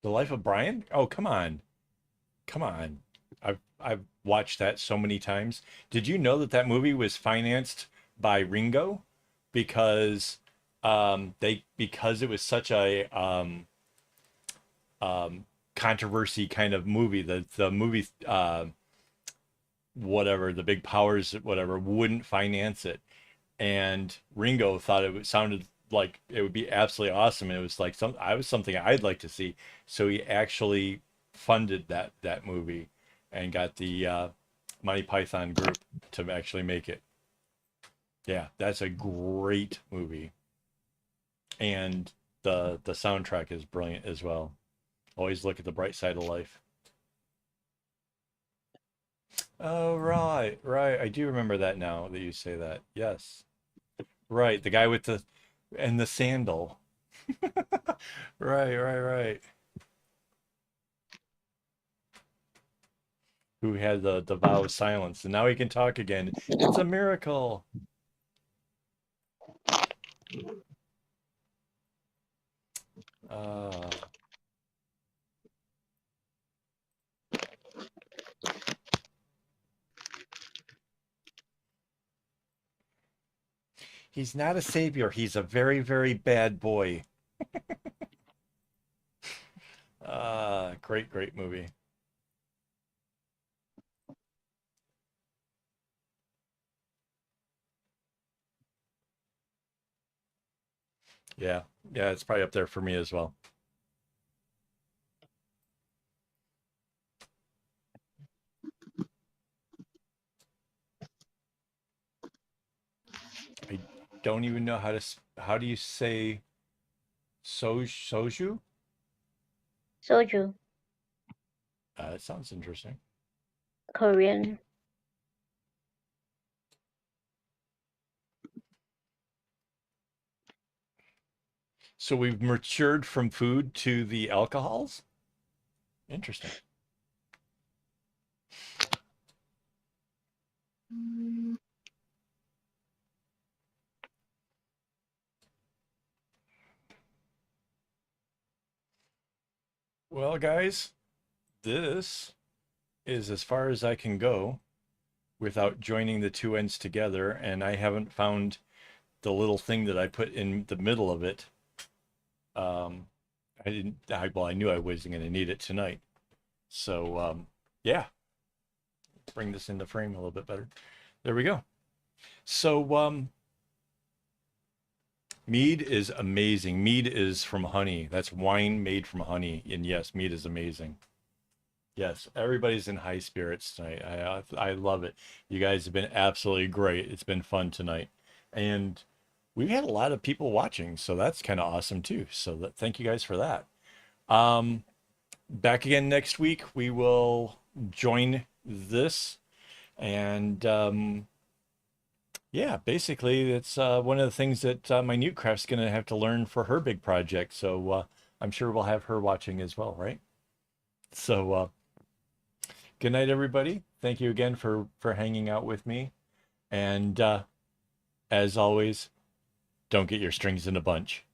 The Life of Brian? Oh, come on. Come on. I've watched that so many times. Did you know that that movie was financed by Ringo? because because it was such a controversy kind of movie. The movie whatever the big powers whatever wouldn't finance it, and Ringo thought sounded like it would be absolutely awesome. And it was like something I'd like to see. So he actually funded that movie and got the Monty Python group to actually make it. Yeah, that's a great movie, and the soundtrack is brilliant as well. Always look at the bright side of life. Oh, right, right. I do remember that now that you say that. Yes. Right, the guy with the sandal. Right, right, right. Who had the vow of silence, and now he can talk again. It's a miracle. Uh, he's not a savior. He's a very, very bad boy. Great, great movie. Yeah, yeah, it's probably up there for me as well. I don't even know how do you say soju? Soju, It sounds interesting. Korean. So we've matured from food to the alcohols? Interesting. Well, guys, this is as far as I can go without joining the two ends together, and I haven't found the little thing that I put in the middle of it. I didn't, well, I knew I wasn't going to need it tonight. So, yeah, bring this into frame a little bit better. There we go. So, mead is amazing. Mead is from honey. That's wine made from honey. And yes, mead is amazing. Yes, everybody's in high spirits tonight. I love it. You guys have been absolutely great. It's been fun tonight. And we've had a lot of people watching, so that's kind of awesome too. So thank you guys for that. Back again next week. We will join this, and yeah, basically it's one of the things that my Newtcraft's going to have to learn for her big project. So I'm sure we'll have her watching as well, right? So good night, everybody. Thank you again for hanging out with me, and as always, don't get your strings in a bunch.